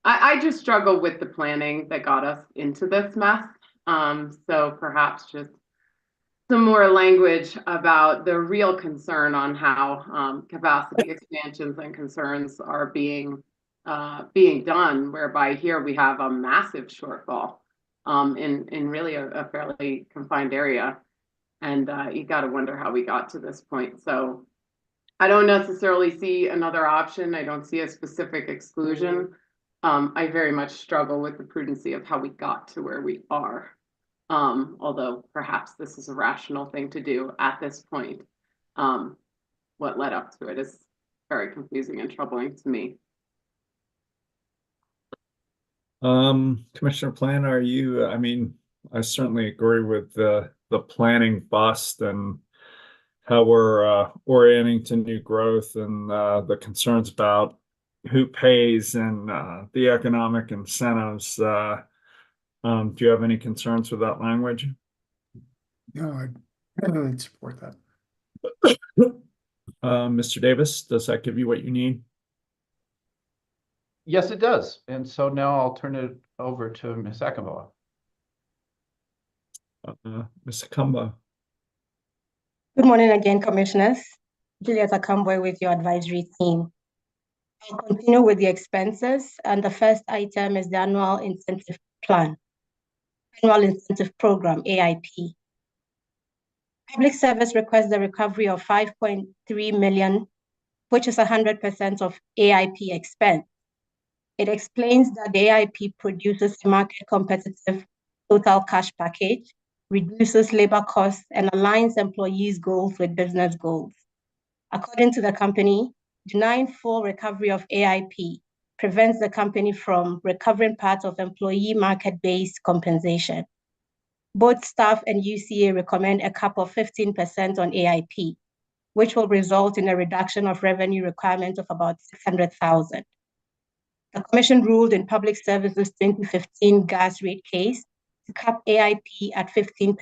I just struggle with the planning that got us into this mess. So perhaps just some more language about the real concern on how capacity expansions and concerns are being done, whereby here we have a massive shortfall in really a fairly confined area. And you got to wonder how we got to this point. So I don't necessarily see another option. I don't see a specific exclusion. I very much struggle with the prudency of how we got to where we are. Although perhaps this is a rational thing to do at this point. What led up to it is very confusing and troubling to me. Commissioner Plan, are you, I mean, I certainly agree with the planning bust and how we're orienting to new growth and the concerns about who pays and the economic incentives. Do you have any concerns with that language? No, I'd support that. Mr. Davis, does that give you what you need? Yes, it does. And so now I'll turn it over to Ms. Akamboa. Ms. Akamboa. Good morning again, Commissioners. Juliet Akamboy with your advisory team. I'll continue with the expenses, and the first item is the Annual Incentive Plan. Annual Incentive Program, AIP. Public Service requests the recovery of 5.3 million, which is 100% of AIP expense. It explains that the AIP produces a market competitive total cash package, reduces labor costs, and aligns employees' goals with business goals. According to the company, denying full recovery of AIP prevents the company from recovering part of employee market-based compensation. Both staff and UCA recommend a cap of 15% on AIP, which will result in a reduction of revenue requirement of about $600,000. The Commission ruled in Public Services 2015 gas rate case to cap AIP at 15%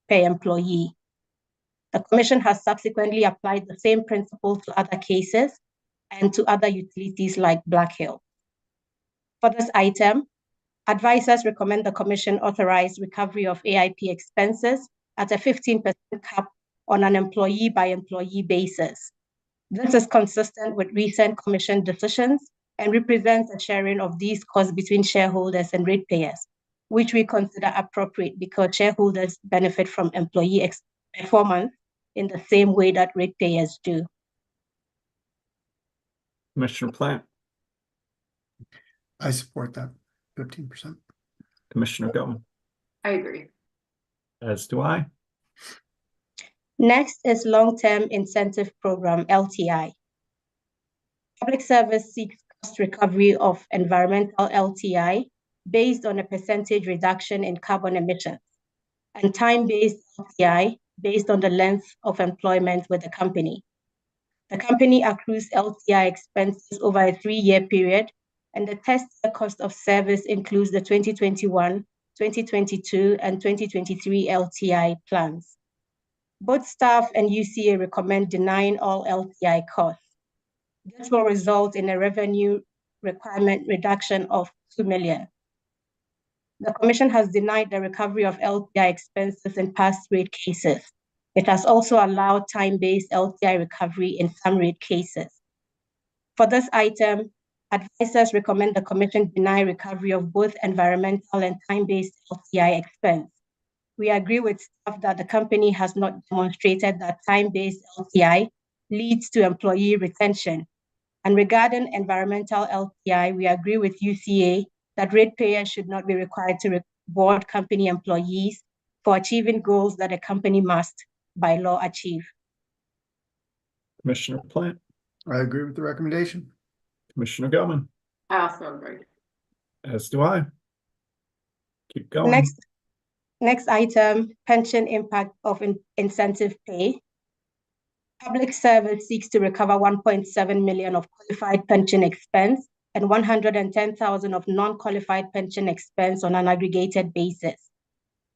per employee. The Commission has subsequently applied the same principle to other cases and to other utilities like Black Hill. For this item, advisors recommend the Commission authorize recovery of AIP expenses at a 15% cap on an employee-by-employee basis. This is consistent with recent Commission decisions and represents a sharing of these costs between shareholders and ratepayers, which we consider appropriate because shareholders benefit from employee performance in the same way that ratepayers do. Commissioner Plant. I support that 15%. Commissioner Gilman. I agree. As do I. Next is Long-Term Incentive Program, LTI. Public Service seeks cost recovery of environmental LTI based on a percentage reduction in carbon emissions and time-based LTI based on the length of employment with the company. The company accrues LTI expenses over a 3-year period, and the test cost of service includes the 2021, 2022, and 2023 LTI plans. Both staff and UCA recommend denying all LTI costs. This will result in a revenue requirement reduction of $2 million. The Commission has denied the recovery of LTI expenses in past rate cases. It has also allowed time-based LTI recovery in some rate cases. For this item, advisors recommend the Commission deny recovery of both environmental and time-based LTI expense. We agree with staff that the company has not demonstrated that time-based LTI leads to employee retention. And regarding environmental LTI, we agree with UCA that ratepayers should not be required to reward company employees for achieving goals that a company must by law achieve. Commissioner Plant, I agree with the recommendation. Commissioner Gilman, I also agree. as do I. Keep going. Next item, pension impact of incentive pay. Public Service seeks to recover 1.7 million of qualified pension expense and 110,000 of non-qualified pension expense on an aggregated basis.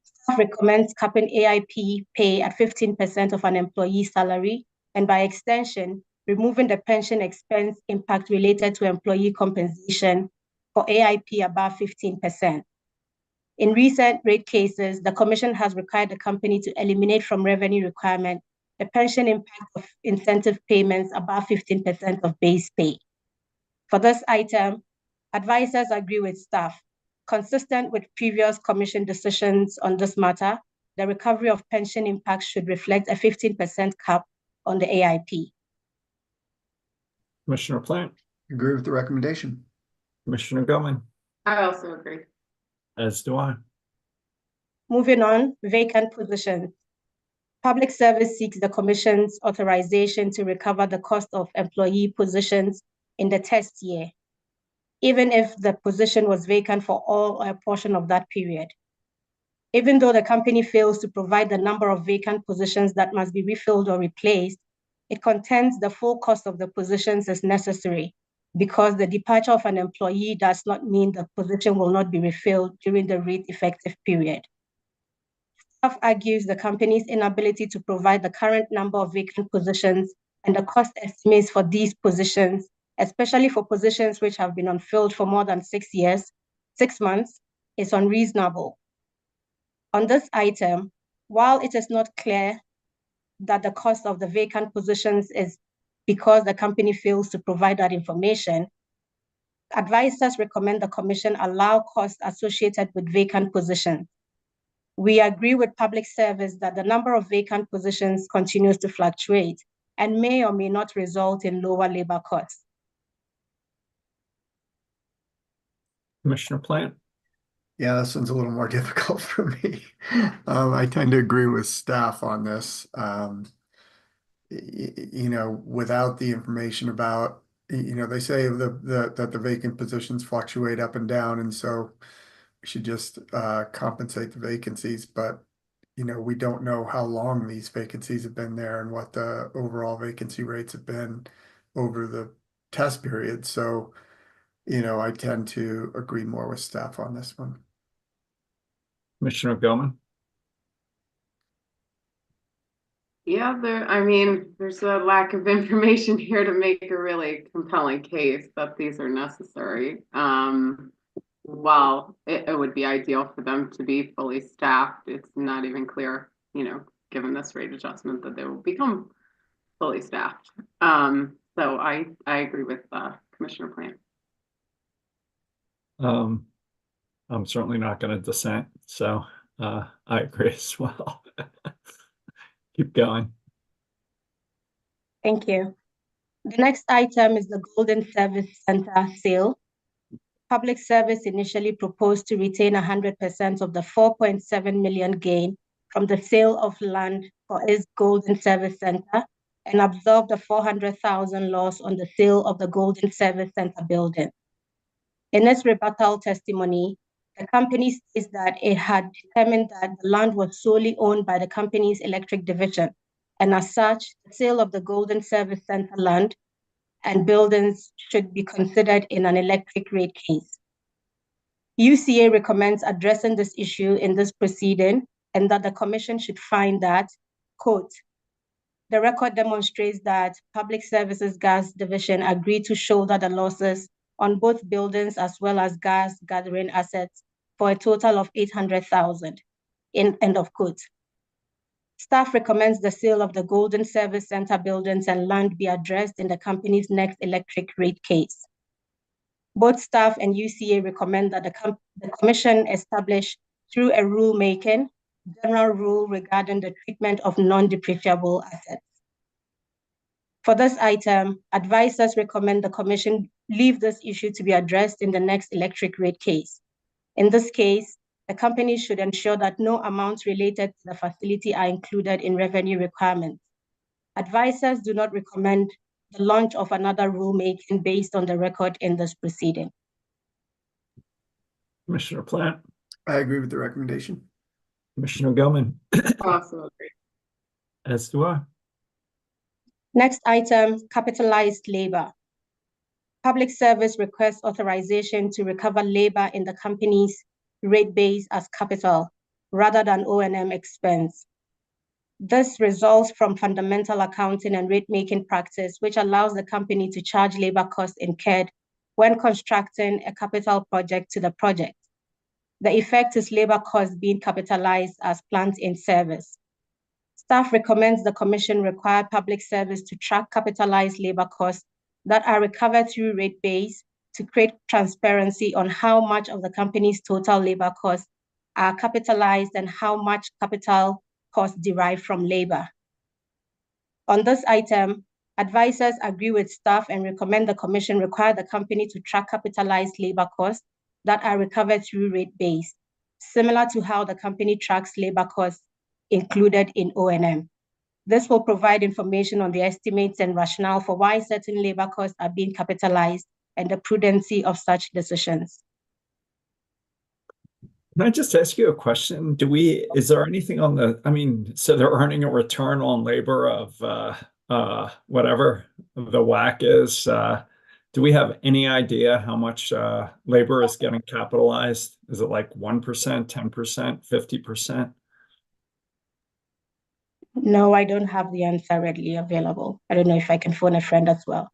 Staff recommends capping AIP pay at 15% of an employee's salary, and by extension, removing the pension expense impact related to employee compensation for AIP above 15%. In recent rate cases, the Commission has required the company to eliminate from revenue requirement the pension impact of incentive payments above 15% of base pay. For this item, advisors agree with staff. Consistent with previous Commission decisions on this matter, the recovery of pension impacts should reflect a 15% cap on the AIP. Commissioner Plant, Agree with the recommendation. Commissioner Gilman, I also agree. as do I. Moving on, vacant positions. Public Service seeks the Commission's authorization to recover the cost of employee positions in the test year, even if the position was vacant for all or a portion of that period. Even though the company fails to provide the number of vacant positions that must be refilled or replaced, it contends the full cost of the positions is necessary because the departure of an employee does not mean the position will not be refilled during the rate effective period. Staff argues the company's inability to provide the current number of vacant positions and the cost estimates for these positions, especially for positions which have been unfilled for more than 6 months, is unreasonable. On this item, while it is not clear that the cost of the vacant positions is because the company fails to provide that information, advisors recommend the Commission allow costs associated with vacant positions. We agree with Public Service that the number of vacant positions continues to fluctuate and may or may not result in lower labor costs. Commissioner Plant, Yeah, this one's a little more difficult for me. I tend to agree with staff on this. You know, without the information about, you know, they say that the vacant positions fluctuate up and down, and so we should just compensate the vacancies. But, you know, we don't know how long these vacancies have been there and what the overall vacancy rates have been over the test period. So, you know, I tend to agree more with staff on this one. Commissioner Gilman, Yeah, there's a lack of information here to make a really compelling case that these are necessary. While it would be ideal for them to be fully staffed, it's not even clear, you know, given this rate adjustment, that they will become fully staffed. So I agree with Commissioner Plant. I'm certainly not going to dissent, so I agree as well. Keep going. Thank you. The next item is the Golden Service Center sale. Public Service initially proposed to retain 100% of the 4.7 million gain from the sale of land for its Golden Service Center and absorb the 400,000 loss on the sale of the Golden Service Center building. In its rebuttal testimony, the company says that it had determined that the land was solely owned by the company's electric division, and as such, the sale of the Golden Service Center land and buildings should be considered in an electric rate case. UCA recommends addressing this issue in this proceeding and that the Commission should find that, quote, the record demonstrates that Public Services Gas Division agreed to shoulder the losses on both buildings as well as gas gathering assets for a total of 800,000, end of quote. Staff recommends the sale of the Golden Service Center buildings and land be addressed in the company's next electric rate case. Both staff and UCA recommend that the Commission establish, through a rulemaking, general rule regarding the treatment of non-depreciable assets. For this item, advisors recommend the Commission leave this issue to be addressed in the next electric rate case. In this case, the company should ensure that no amounts related to the facility are included in revenue requirements. Advisors do not recommend the launch of another rulemaking based on the record in this proceeding. Commissioner Plant, I agree with the recommendation. Commissioner Gilman, Also agree. as do I. Next item, capitalized labor. Public Service requests authorization to recover labor in the company's rate base as capital rather than O&M expense. This results from fundamental accounting and rate-making practice, which allows the company to charge labor costs incurred when constructing a capital project to the project. The effect is labor costs being capitalized as plant in service. Staff recommends the Commission require Public Service to track capitalized labor costs that are recovered through rate base to create transparency on how much of the company's total labor costs are capitalized and how much capital costs derived from labor. On this item, advisors agree with staff and recommend the Commission require the company to track capitalized labor costs that are recovered through rate base, similar to how the company tracks labor costs included in O&M. This will provide information on the estimates and rationale for why certain labor costs are being capitalized and the prudency of such decisions. Can I just ask you a question? Is there anything on so they're earning a return on labor of whatever the WACC is. Do we have any idea how much labor is getting capitalized? Is it like 1%, 10%, 50%? No, I don't have the answer readily available. I don't know if I can phone a friend as well.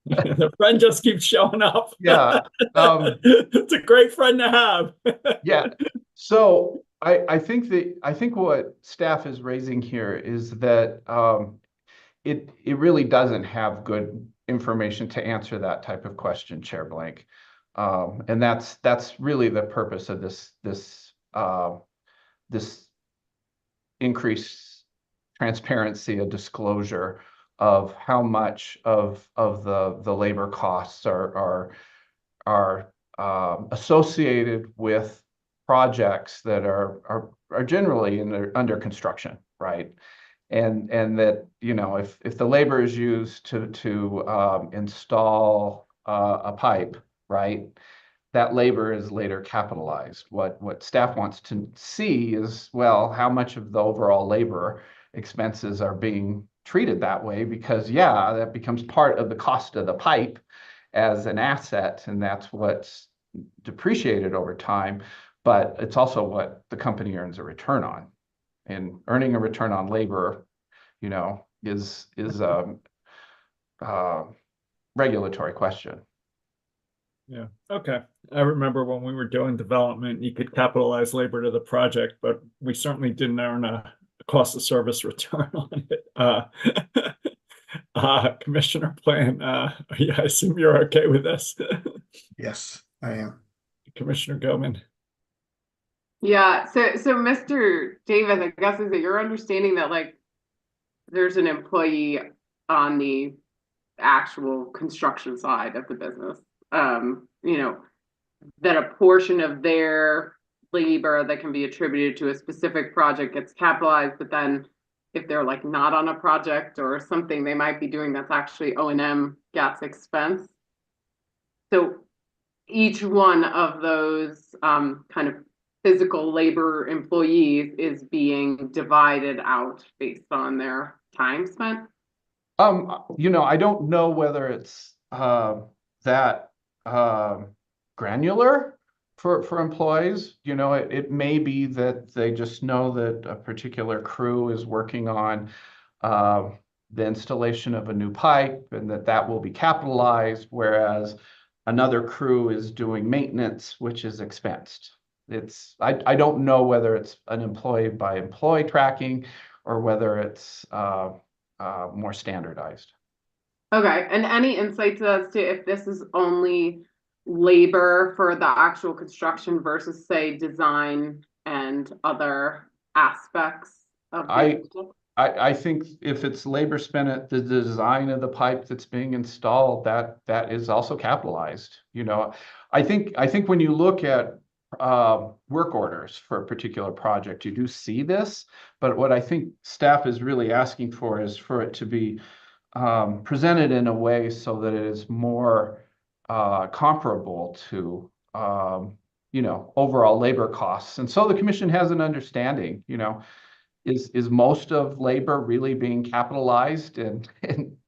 The friend just keeps showing up. Yeah. It's a great friend to have. Yeah. So I think what staff is raising here is that it really doesn't have good information to answer that type of question, Chair Blank. And that's really the purpose of this increased transparency, a disclosure of how much of the labor costs are associated with projects that are generally under construction, right? And that, you know, if the labor is used to install a pipe, right, that labor is later capitalized. What staff wants to see is, well, how much of the overall labor expenses are being treated that way, because yeah, that becomes part of the cost of the pipe as an asset, and that's what's depreciated over time, but it's also what the company earns a return on. And earning a return on labor, you know, is a regulatory question. Yeah. Okay. I remember when we were doing development, you could capitalize labor to the project, but we certainly didn't earn a cost of service return on it. Commissioner Plan, yeah, I assume you're okay with this. Yes, I am. Commissioner Gilman. Yeah, so Mr. Davis, I guess, is it your understanding that like there's an employee on the actual construction side of the business, you know, that a portion of their labor that can be attributed to a specific project gets capitalized, but then if they're like not on a project or something they might be doing that's actually O&M gets expense. So each one of those kind of physical labor employees is being divided out based on their time spent. You know, I don't know whether it's that granular for employees. You know, it may be that they just know that a particular crew is working on the installation of a new pipe and that will be capitalized, whereas another crew is doing maintenance, which is expensed. I don't know whether it's an employee by employee tracking or whether it's more standardized. Okay, and any insights as to if this is only labor for the actual construction versus, say, design and other aspects of the I think if it's labor spent at the design of the pipe that's being installed, that is also capitalized. You know, I think when you look at work orders for a particular project, you do see this. But what I think staff is really asking for is for it to be presented in a way so that it is more comparable to overall labor costs. And so the commission has an understanding, is most of labor really being capitalized and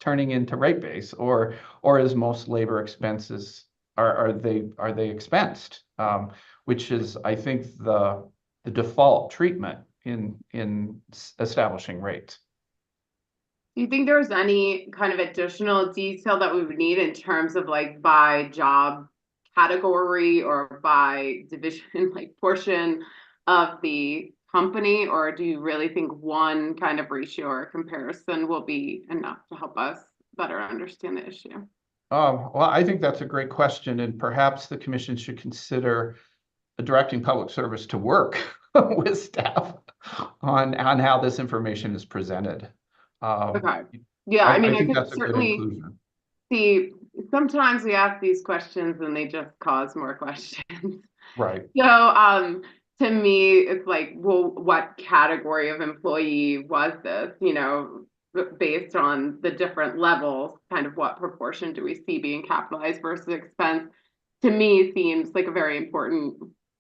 turning into rate base, or is most labor expenses are they expensed? Which is, I think, the default treatment in establishing rates. Do you think there's any kind of additional detail that we would need in terms of like by job category or by division, like portion of the company? Or do you really think one kind of ratio or comparison will be enough to help us better understand the issue? Well, I think that's a great question, and perhaps the commission should consider directing public service to work with staff on how this information is presented. Okay. Yeah, I mean, I think could that's a good certainly inclusion. see, sometimes we ask these questions and they just cause more questions. Right. So, to me, it's like, well, what category of employee was this? Based on the different levels, kind of what proportion do we see being capitalized versus expense? To me, seems like a very important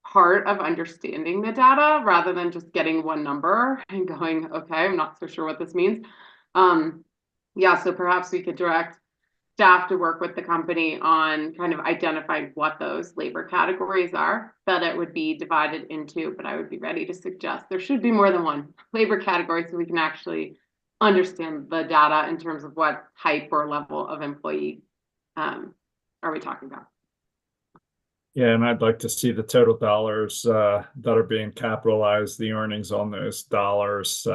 part of understanding the data rather than just getting one number and going, okay, I'm not so sure what this means. Yeah, so perhaps we could direct staff to work with the company on kind of identifying what those labor categories are that it would be divided into, but I would be ready to suggest there should be more than one labor category so we can actually understand the data in terms of what type or level of employee are we talking about. Yeah, and I'd like to see the total dollars that are being capitalized, the earnings on those dollars.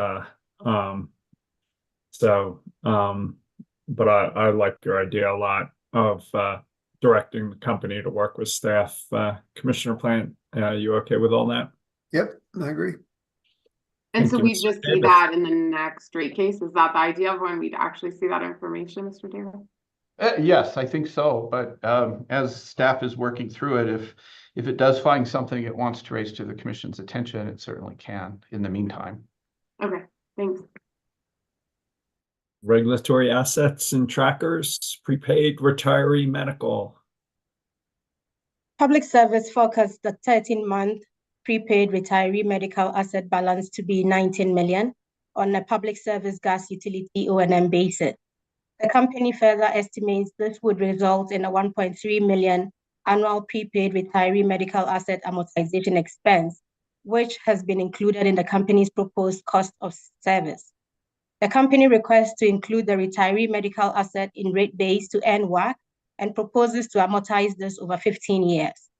But I like your idea a lot of directing the company to work with staff. Commissioner Plant, you okay with all that? Yep, I agree. And Thank so you, we Mr. just see Davis. that in the next rate case. Is that the idea of when we'd actually see that information, Mr. Davis? Yes, I think so. But as staff is working through it, if it does find something it wants to raise to the commission's attention, it certainly can in the meantime. Okay, thanks. Regulatory assets and trackers, prepaid retiree medical. Public Service forecast the 13-month prepaid retiree medical asset balance to be 19 million on a public service gas utility O&M basis. The company further estimates this would result in a 1.3 million annual prepaid retiree medical asset amortization expense, which has been included in the company's proposed cost of service. The company requests to include the retiree medical asset in rate base to earn WACC and proposes to amortize this over 15 years.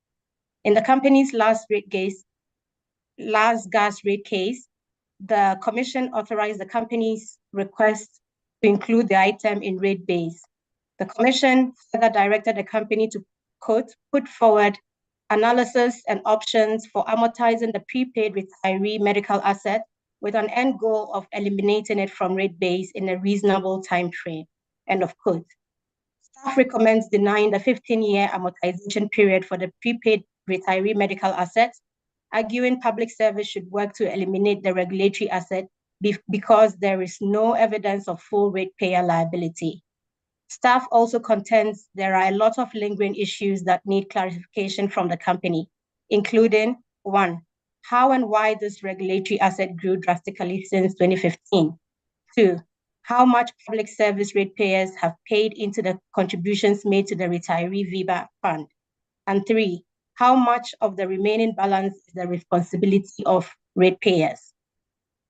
In the company's last gas rate case, the commission authorized the company's request to include the item in rate base. The commission further directed the company to, quote, put forward analysis and options for amortizing the prepaid retiree medical asset with an end goal of eliminating it from rate base in a reasonable time frame, end of quote. Staff recommends denying the 15-year amortization period for the prepaid retiree medical assets, arguing public service should work to eliminate the regulatory asset because there is no evidence of full ratepayer liability. Staff also contends there are a lot of lingering issues that need clarification from the company, including 1, how and why this regulatory asset grew drastically since 2015. 2, how much public service ratepayers have paid into the contributions made to the retiree VIVA fund. And 3, how much of the remaining balance is the responsibility of ratepayers.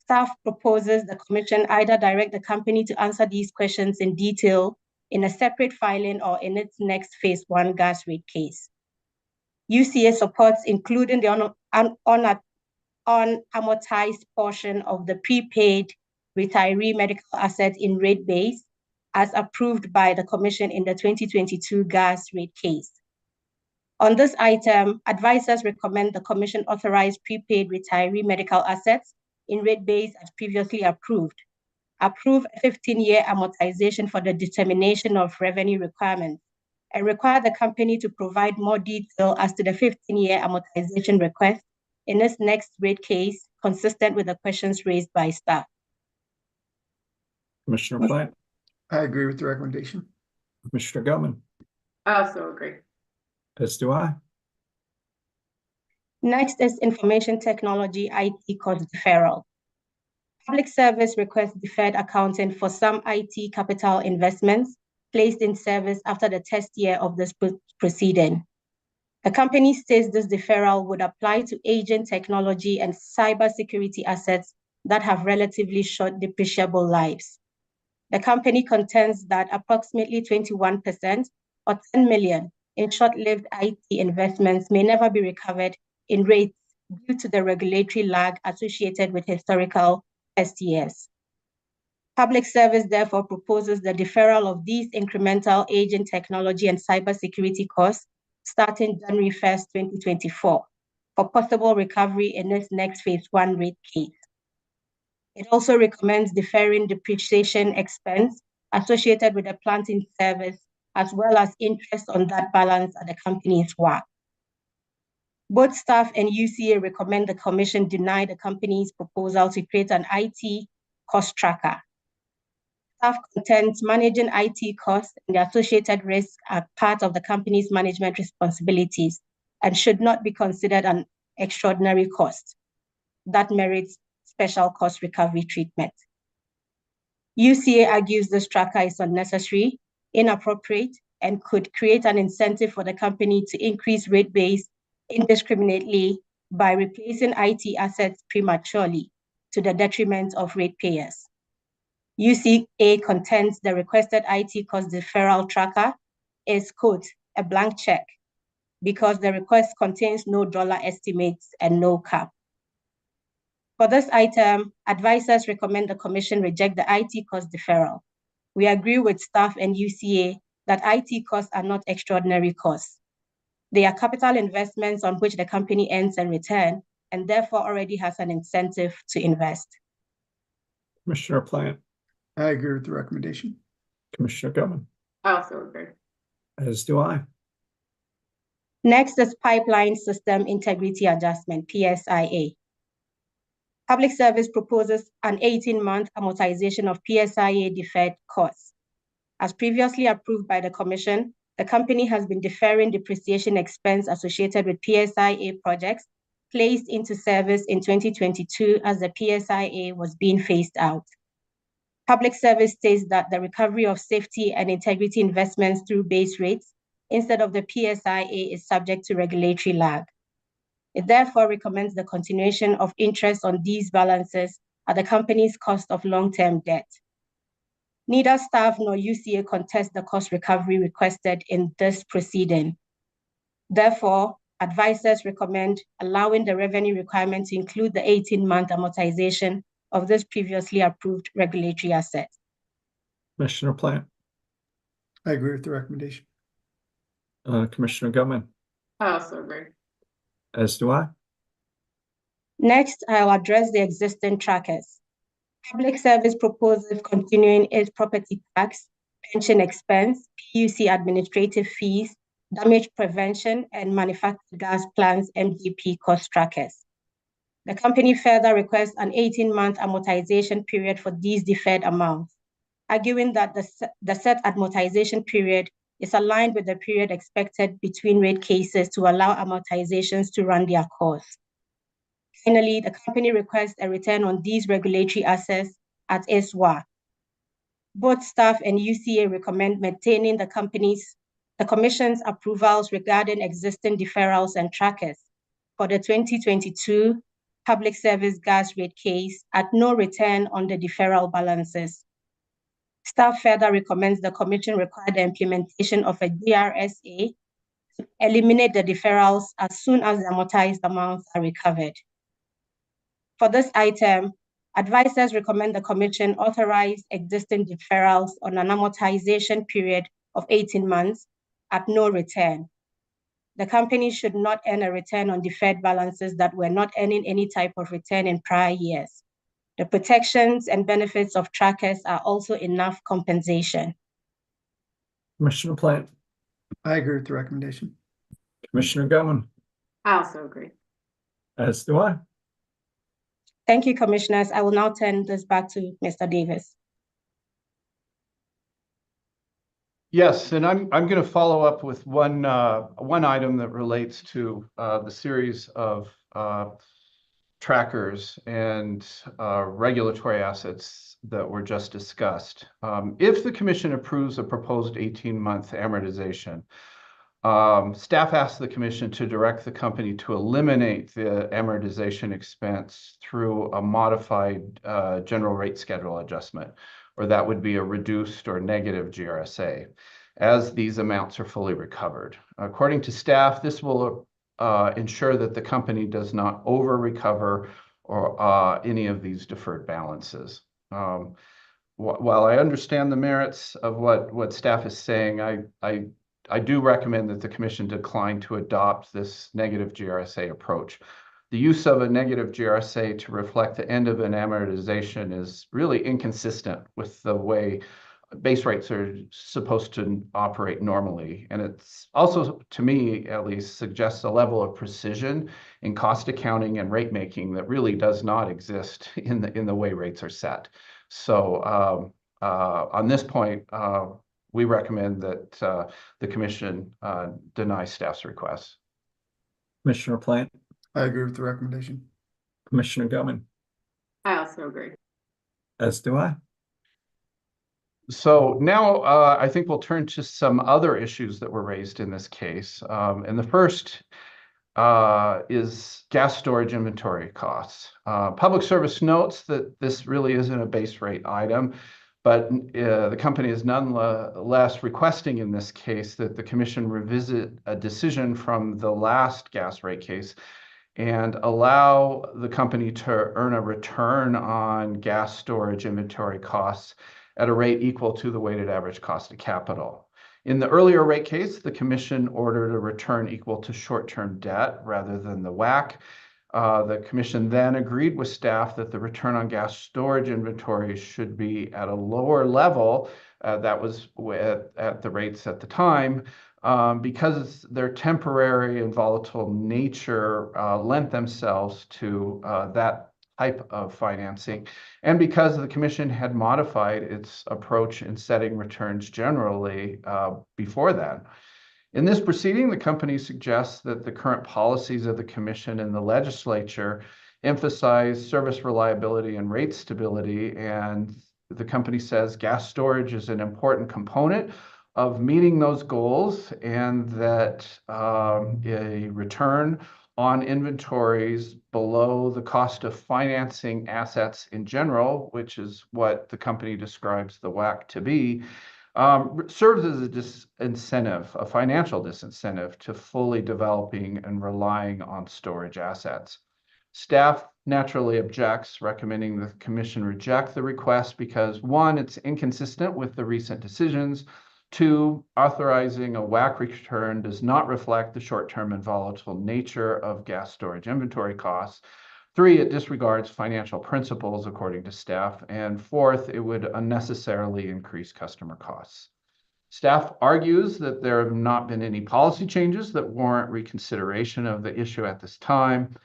Staff proposes the commission either direct the company to answer these questions in detail in a separate filing or in its next phase 1 gas rate case. UCA supports including the unamortized portion of the prepaid retiree medical asset in rate base as approved by the commission in the 2022 gas rate case. On this item, advisors recommend the commission authorize prepaid retiree medical assets in rate base as previously approved. Approve a 15-year amortization for the determination of revenue requirements and require the company to provide more detail as to the 15-year amortization request in its next rate case, consistent with the questions raised by staff. Commissioner Plant, I agree with the recommendation. Commissioner Gelman, I also agree. as do I. Next is information technology IT cost deferral. Public Service requests deferred accounting for some IT capital investments placed in service after the test year of this proceeding. The company states this deferral would apply to agent technology and cybersecurity assets that have relatively short depreciable lives. The company contends that approximately 21% or 10 million in short-lived IT investments may never be recovered in rates due to the regulatory lag associated with historical test years. Public Service therefore proposes the deferral of these incremental agent technology and cybersecurity costs starting January 1st, 2024, for possible recovery in its next phase 1 rate case. It also recommends deferring depreciation expense associated with the plant in service, as well as interest on that balance at the company's WACC. Both staff and UCA recommend the Commission deny the company's proposal to create an IT cost tracker. Staff contends managing IT costs and the associated risks are part of the company's management responsibilities and should not be considered an extraordinary cost that merits special cost recovery treatment. UCA argues this tracker is unnecessary, inappropriate, and could create an incentive for the company to increase rate base indiscriminately by replacing IT assets prematurely to the detriment of ratepayers. UCA contends the requested IT cost deferral tracker is, quote, a blank check because the request contains no dollar estimates and no cap. For this item, advisors recommend the Commission reject the IT cost deferral. We agree with staff and UCA that IT costs are not extraordinary costs. They are capital investments on which the company earns a return and therefore already has an incentive to invest. Commissioner Plant, I agree with the recommendation. Commissioner Gelman, I also agree. as do I. Next is Pipeline System Integrity Adjustment, PSIA. Public Service proposes an 18-month amortization of PSIA deferred costs. As previously approved by the Commission, the company has been deferring depreciation expense associated with PSIA projects placed into service in 2022 as the PSIA was being phased out. Public Service states that the recovery of safety and integrity investments through base rates instead of the PSIA is subject to regulatory lag. It therefore recommends the continuation of interest on these balances at the company's cost of long-term debt. Neither staff nor UCA contest the cost recovery requested in this proceeding. Therefore, advisors recommend allowing the revenue requirement to include the 18-month amortization of this previously approved regulatory asset. Commissioner Plant, I agree with the recommendation. Commissioner Gelman, I also agree. as do I. Next, I'll address the existing trackers. Public Service proposes continuing its property tax, pension expense, PUC administrative fees, damage prevention, and manufactured gas plants MGP cost trackers. The company further requests an 18-month amortization period for these deferred amounts, arguing that the set amortization period is aligned with the period expected between rate cases to allow amortizations to run their course. Finally, the company requests a return on these regulatory assets at its WACC. Both staff and UCA recommend maintaining the Commission's approvals regarding existing deferrals and trackers for the 2022 Public Service gas rate case at no return on the deferral balances. Staff further recommends the Commission require the implementation of a DRSA to eliminate the deferrals as soon as the amortized amounts are recovered. For this item, advisors recommend the Commission authorize existing deferrals on an amortization period of 18 months at no return. The company should not earn a return on deferred balances that were not earning any type of return in prior years. The protections and benefits of trackers are also enough compensation. Commissioner Plant, I agree with the recommendation. Commissioner Gellman, I also agree. as do I. Thank you, Commissioners. I will now turn this back to Mr. Davis. Yes, and I'm going to follow up with one item that relates to the series of trackers and regulatory assets that were just discussed. If the commission approves a proposed 18-month amortization, staff asked the commission to direct the company to eliminate the amortization expense through a modified general rate schedule adjustment, or that would be a reduced or negative GRSA, as these amounts are fully recovered. According to staff, this will ensure that the company does not over-recover or any of these deferred balances. While I understand the merits of what staff is saying, I do recommend that the commission decline to adopt this negative GRSA approach. The use of a negative GRSA to reflect the end of an amortization is really inconsistent with the way base rates are supposed to operate normally. And it's also, to me at least, suggests a level of precision in cost accounting and rate making that really does not exist in the way rates are set. So on this point, we recommend that the commission deny staff's request. Commissioner Plant, I agree with the recommendation. Commissioner Gellman, I also agree. as do I. So now I think we'll turn to some other issues that were raised in this case. And the first is gas storage inventory costs. Public Service notes that this really isn't a base rate item, but the company is nonetheless requesting in this case that the commission revisit a decision from the last gas rate case and allow the company to earn a return on gas storage inventory costs at a rate equal to the weighted average cost of capital. In the earlier rate case, the commission ordered a return equal to short-term debt rather than the WACC. The commission then agreed with staff that the return on gas storage inventory should be at a lower level. That was at the rates at the time, because their temporary and volatile nature lent themselves to that type of financing, and because the commission had modified its approach in setting returns generally before that. In this proceeding, the company suggests that the current policies of the commission and the legislature emphasize service reliability and rate stability, and the company says gas storage is an important component of meeting those goals, and that a return on inventories below the cost of financing assets in general, which is what the company describes the WACC to be, serves as a disincentive, a financial disincentive to fully developing and relying on storage assets. Staff naturally objects, recommending the commission reject the request because, one, it's inconsistent with the recent decisions. Two, authorizing a WACC return does not reflect the short-term and volatile nature of gas storage inventory costs. Three, it disregards financial principles, according to staff. And fourth, it would unnecessarily increase customer costs. Staff argues that there have not been any policy changes that warrant reconsideration of the issue at this time.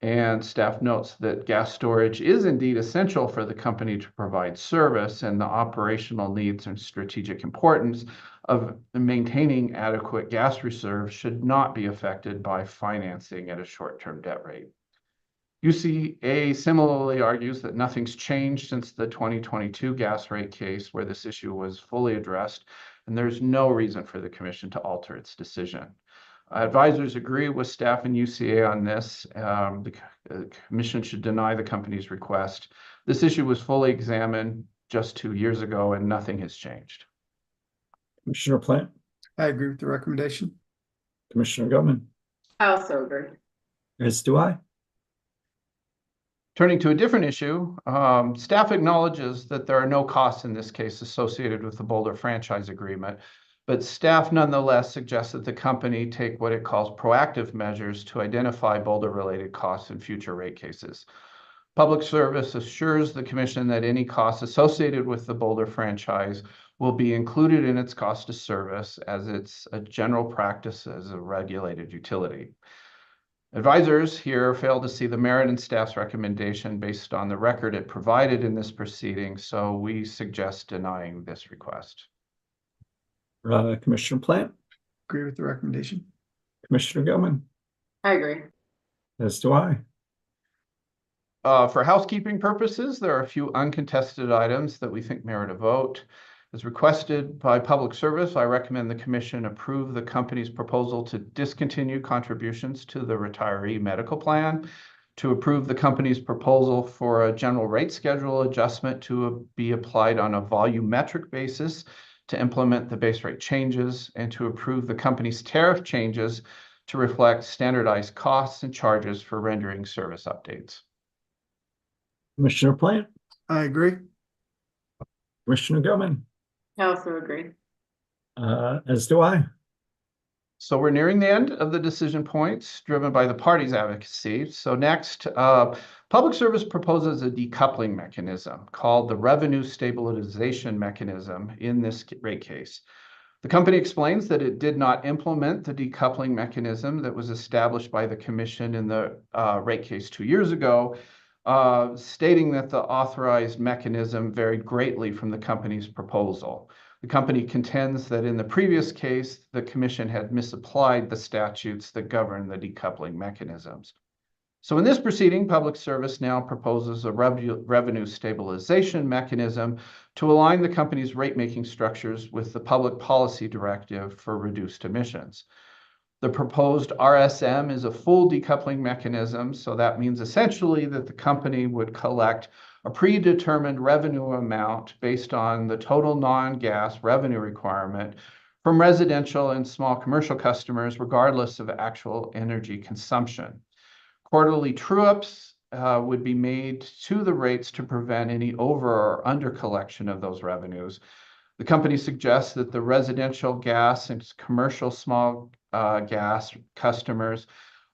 And staff notes that gas storage is indeed essential for the company to provide service, and the operational needs and strategic importance of maintaining adequate gas reserves should not be affected by financing at a short-term debt rate. UCA similarly argues that nothing's changed since the 2022 gas rate case, where this issue was fully addressed, and there's no reason for the commission to alter its decision. Advisors agree with staff and UCA on this. The commission should deny the company's request. This issue was fully examined just 2 years ago, and nothing has changed. Commissioner Plant, I agree with the recommendation. Commissioner Gellman, I also agree. as do I. Turning to a different issue, staff acknowledges that there are no costs in this case associated with the Boulder franchise agreement, but staff nonetheless suggests that the company take what it calls proactive measures to identify Boulder-related costs in future rate cases. Public Service assures the Commission that any costs associated with the Boulder franchise will be included in its cost of service, as it's a general practice as a regulated utility. Advisors here failed to see the merit in staff's recommendation based on the record it provided in this proceeding, so we suggest denying this request. Commissioner Plant, Agree with the recommendation. Commissioner Gilman, I agree. as do I. For housekeeping purposes, there are a few uncontested items that we think merit a vote. As requested by Public Service, I recommend the Commission approve the company's proposal to discontinue contributions to the retiree medical plan, to approve the company's proposal for a general rate schedule adjustment to be applied on a volumetric basis to implement the base rate changes, and to approve the company's tariff changes to reflect standardized costs and charges for rendering service updates. Commissioner Plant, I agree. Commissioner Gilman, I also agree. as do I. So we're nearing the end of the decision points driven by the parties' advocacy. So next, Public Service proposes a decoupling mechanism called the revenue stabilization mechanism in this rate case. The company explains that it did not implement the decoupling mechanism that was established by the Commission in the rate case 2 years ago, stating that the authorized mechanism varied greatly from the company's proposal. The company contends that in the previous case, the Commission had misapplied the statutes that govern the decoupling mechanisms. So in this proceeding, Public Service now proposes a revenue stabilization mechanism to align the company's rate-making structures with the Public Policy Directive for reduced emissions. The proposed RSM is a full decoupling mechanism, so that means essentially that the company would collect a predetermined revenue amount based on the total non-gas revenue requirement from residential and small commercial customers, regardless of actual energy consumption. Quarterly true-ups would be made to the rates to prevent any over or under collection of those revenues. The company suggests that the residential gas and commercial small gas customers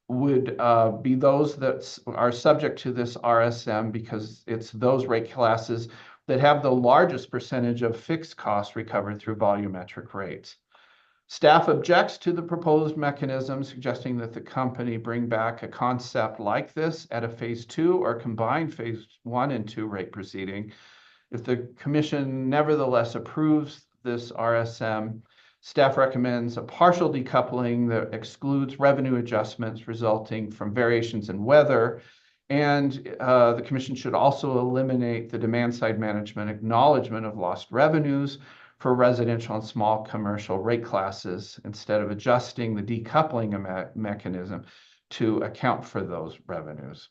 would be those that are subject to this RSM, because it's those rate classes that have the largest percentage of fixed costs recovered through volumetric rates. Staff objects to the proposed mechanism, suggesting that the company bring back a concept like this at a phase 2 or combined phase 1 and 2 rate proceeding. If the Commission nevertheless approves this RSM, staff recommends a partial decoupling that excludes revenue adjustments resulting from variations in weather, and the Commission should also eliminate the demand-side management acknowledgement of lost revenues for residential and small commercial rate classes, instead of adjusting the decoupling mechanism to account for those revenues.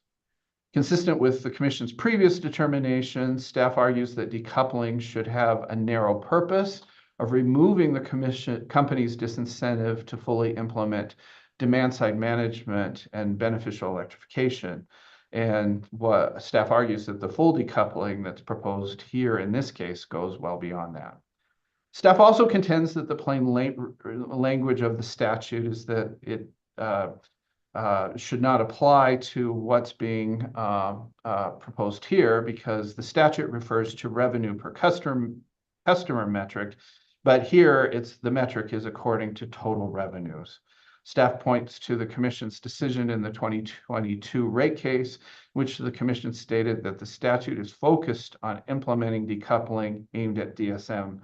Consistent with the Commission's previous determination, staff argues that decoupling should have a narrow purpose of removing the company's disincentive to fully implement demand-side management and beneficial electrification. And what staff argues that the full decoupling that's proposed here in this case goes well beyond that. Staff also contends that the plain language of the statute is that it should not apply to what's being proposed here, because the statute refers to revenue per customer metric, but here the metric is according to total revenues. Staff points to the Commission's decision in the 2022 rate case, which the Commission stated that the statute is focused on implementing decoupling aimed at DSM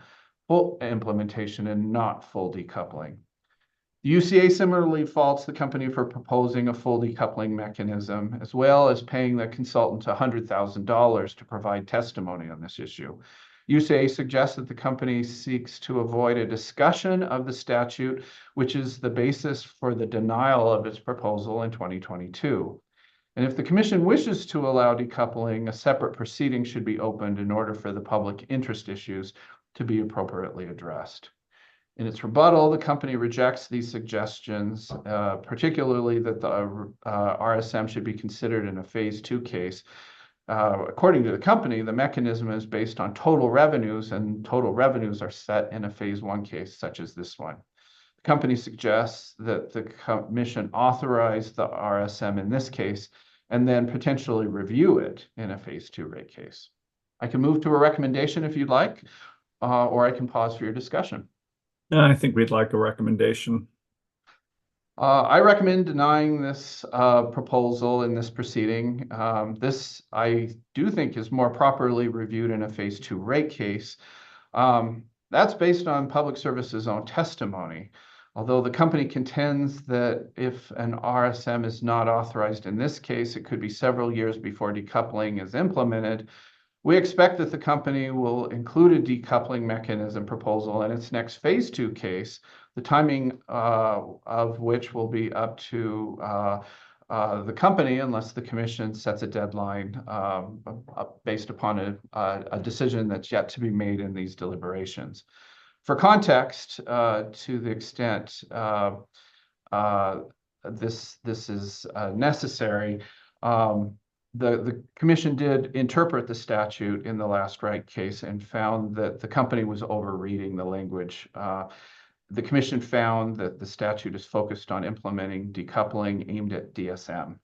full implementation and not full decoupling. The UCA similarly faults the company for proposing a full decoupling mechanism, as well as paying the consultant $100,000 to provide testimony on this issue. UCA suggests that the company seeks to avoid a discussion of the statute, which is the basis for the denial of its proposal in 2022. And if the Commission wishes to allow decoupling, a separate proceeding should be opened in order for the public interest issues to be appropriately addressed. In its rebuttal, the company rejects these suggestions, particularly that the RSM should be considered in a phase 2 case. According to the company, the mechanism is based on total revenues, and total revenues are set in a phase 1 case such as this one. The company suggests that the Commission authorize the RSM in this case and then potentially review it in a phase 2 rate case. I can move to a recommendation if you'd like, or I can pause for your discussion. I think we'd like a recommendation. I recommend denying this proposal in this proceeding. This, I do think, is more properly reviewed in a phase 2 rate case. That's based on Public Service's own testimony. Although the company contends that if an RSM is not authorized in this case, it could be several years before decoupling is implemented. We expect that the company will include a decoupling mechanism proposal in its next phase 2 case, the timing of which will be up to the company unless the commission sets a deadline based upon a decision that's yet to be made in these deliberations. For context, to the extent this is necessary, the commission did interpret the statute in the last rate case and found that the company was overreading the language. The commission found that the statute is focused on implementing decoupling aimed at DSM.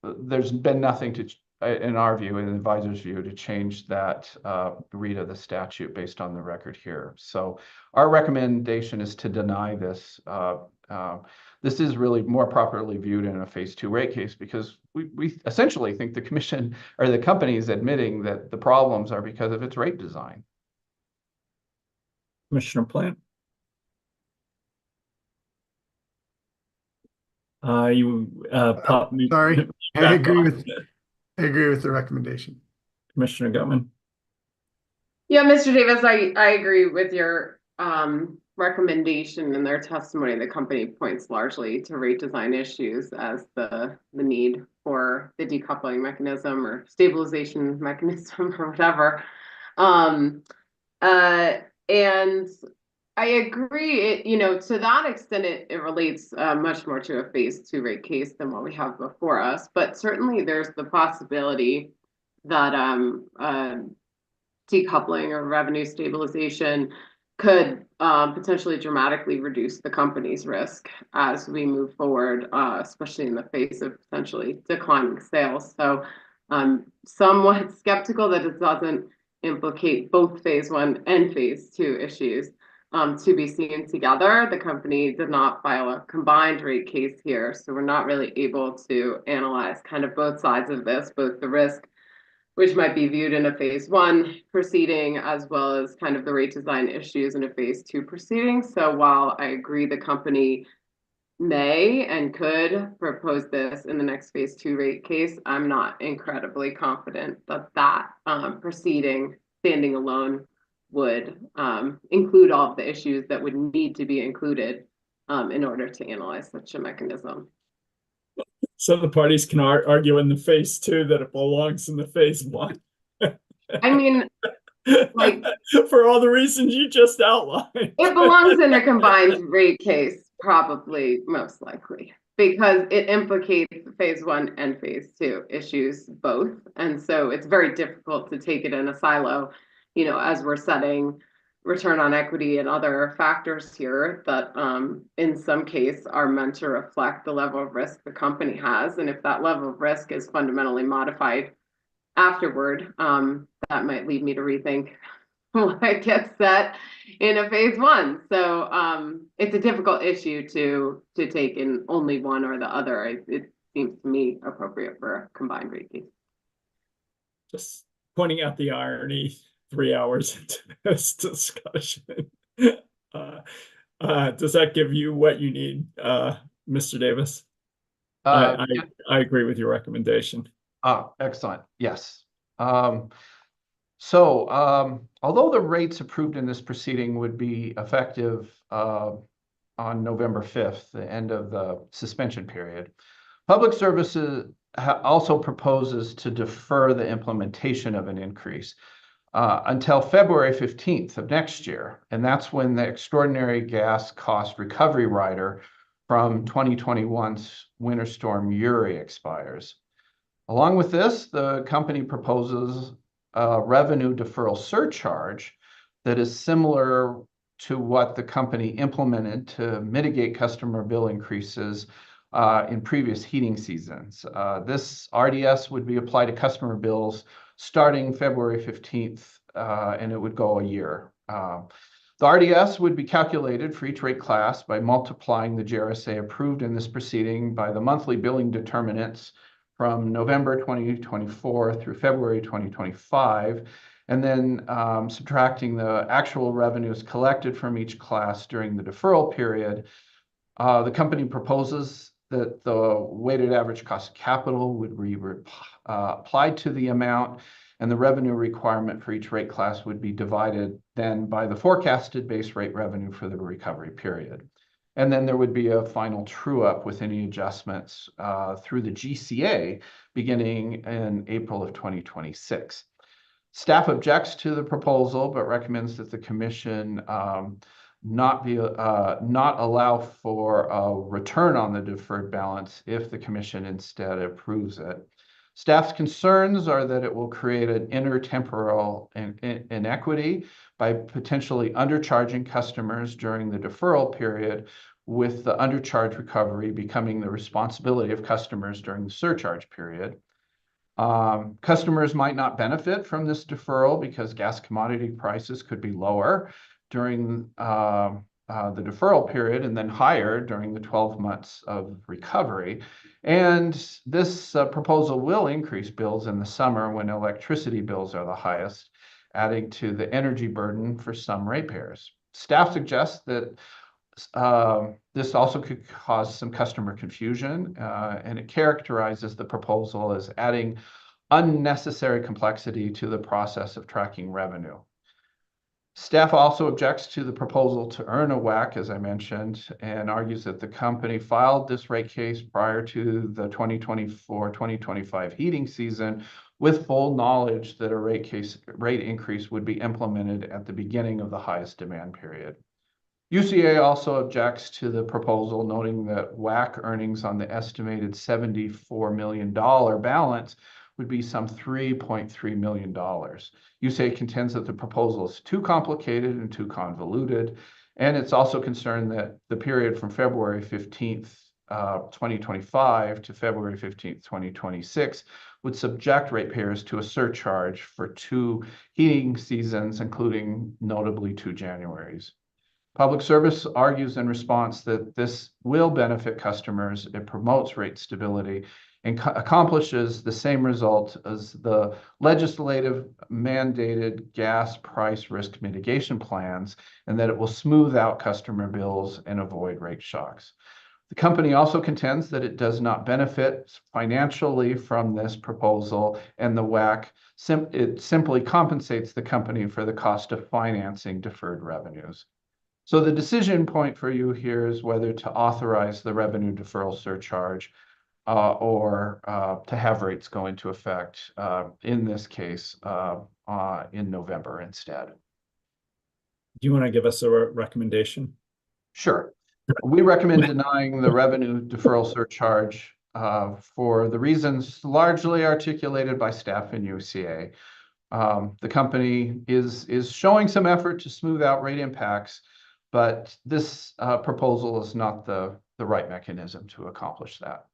There's been nothing to, in our view, in the advisor's view, to change that read of the statute based on the record here. So our recommendation is to deny this. This is really more properly viewed in a phase 2 rate case because we essentially think the commission or the company is admitting that the problems are because of its rate design. Commissioner Plant? Pop me. Sorry, I agree with the recommendation. Commissioner Gutman? Yeah, Mr. Davis, I agree with your recommendation. In their testimony, the company points largely to rate design issues as the need for the decoupling mechanism or stabilization mechanism or whatever. And I agree, to that extent, it relates much more to a phase 2 rate case than what we have before us. But certainly there's the possibility that decoupling or revenue stabilization could potentially dramatically reduce the company's risk as we move forward, especially in the face of potentially declining sales. So I'm somewhat skeptical that it doesn't implicate both phase 1 and phase 2 issues to be seen together. The company did not file a combined rate case here, so we're not really able to analyze kind of both sides of this, both the risk, which might be viewed in a phase 1 proceeding, as well as kind of the rate design issues in a phase 2 proceeding. So while I agree the company may and could propose this in the next phase 2 rate case, I'm not incredibly confident that proceeding standing alone would include all of the issues that would need to be included in order to analyze such a mechanism. So the parties can argue in the phase 2 that it belongs in the phase 1. I mean, like, for all the reasons you just outlined. It belongs in a combined rate case, probably, most likely, because it implicates phase 1 and phase 2 issues both. And so it's very difficult to take it in a silo, as we're setting return on equity and other factors here that in some case are meant to reflect the level of risk the company has. And if that level of risk is fundamentally modified afterward, that might lead me to rethink what gets set in a phase 1. So it's a difficult issue to take in only one or the other. It seems to me appropriate for a combined rate case. Just pointing out the irony 3 hours into this discussion. Does that give you what you need, Mr. Davis? I agree with your recommendation. Excellent. Yes. So although the rates approved in this proceeding would be effective on November 5th, the end of the suspension period, Public Services also proposes to defer the implementation of an increase until February 15th of next year. And that's when the extraordinary gas cost recovery rider from 2021's Winter Storm Uri expires. Along with this, the company proposes a revenue deferral surcharge that is similar to what the company implemented to mitigate customer bill increases in previous heating seasons. This RDS would be applied to customer bills starting February 15th, and it would go a year. The RDS would be calculated for each rate class by multiplying the GRSA approved in this proceeding by the monthly billing determinants from November 2024 through February 2025, and then subtracting the actual revenues collected from each class during the deferral period. The company proposes that the weighted average cost of capital would be applied to the amount, and the revenue requirement for each rate class would be divided then by the forecasted base rate revenue for the recovery period. And then there would be a final true-up with any adjustments through the GCA beginning in April of 2026. Staff objects to the proposal, but recommends that the commission not allow for a return on the deferred balance if the commission instead approves it. Staff's concerns are that it will create an intertemporal inequity by potentially undercharging customers during the deferral period, with the undercharge recovery becoming the responsibility of customers during the surcharge period. Customers might not benefit from this deferral because gas commodity prices could be lower during the deferral period and then higher during the 12 months of recovery. And this proposal will increase bills in the summer when electricity bills are the highest, adding to the energy burden for some ratepayers. Staff suggests that this also could cause some customer confusion, and it characterizes the proposal as adding unnecessary complexity to the process of tracking revenue. Staff also objects to the proposal to earn a WACC, as I mentioned, and argues that the company filed this rate case prior to the 2024-2025 heating season with full knowledge that a rate increase would be implemented at the beginning of the highest demand period. UCA also objects to the proposal, noting that WACC earnings on the estimated $74 million balance would be some $3.3 million. UCA contends that the proposal is too complicated and too convoluted, and it's also concerned that the period from February 15th, 2025 to February 15th, 2026 would subject ratepayers to a surcharge for 2 heating seasons, including notably 2 Januaries. Public Service argues in response that this will benefit customers, it promotes rate stability, and accomplishes the same result as the legislative mandated gas price risk mitigation plans, and that it will smooth out customer bills and avoid rate shocks. The company also contends that it does not benefit financially from this proposal, and the WACC it simply compensates the company for the cost of financing deferred revenues. So the decision point for you here is whether to authorize the revenue deferral surcharge or to have rates go into effect, in this case, in November instead. Do you want to give us a recommendation? Sure. We recommend denying the revenue deferral surcharge for the reasons largely articulated by staff in UCA. The company is showing some effort to smooth out rate impacts, but this proposal is not the right mechanism to accomplish that.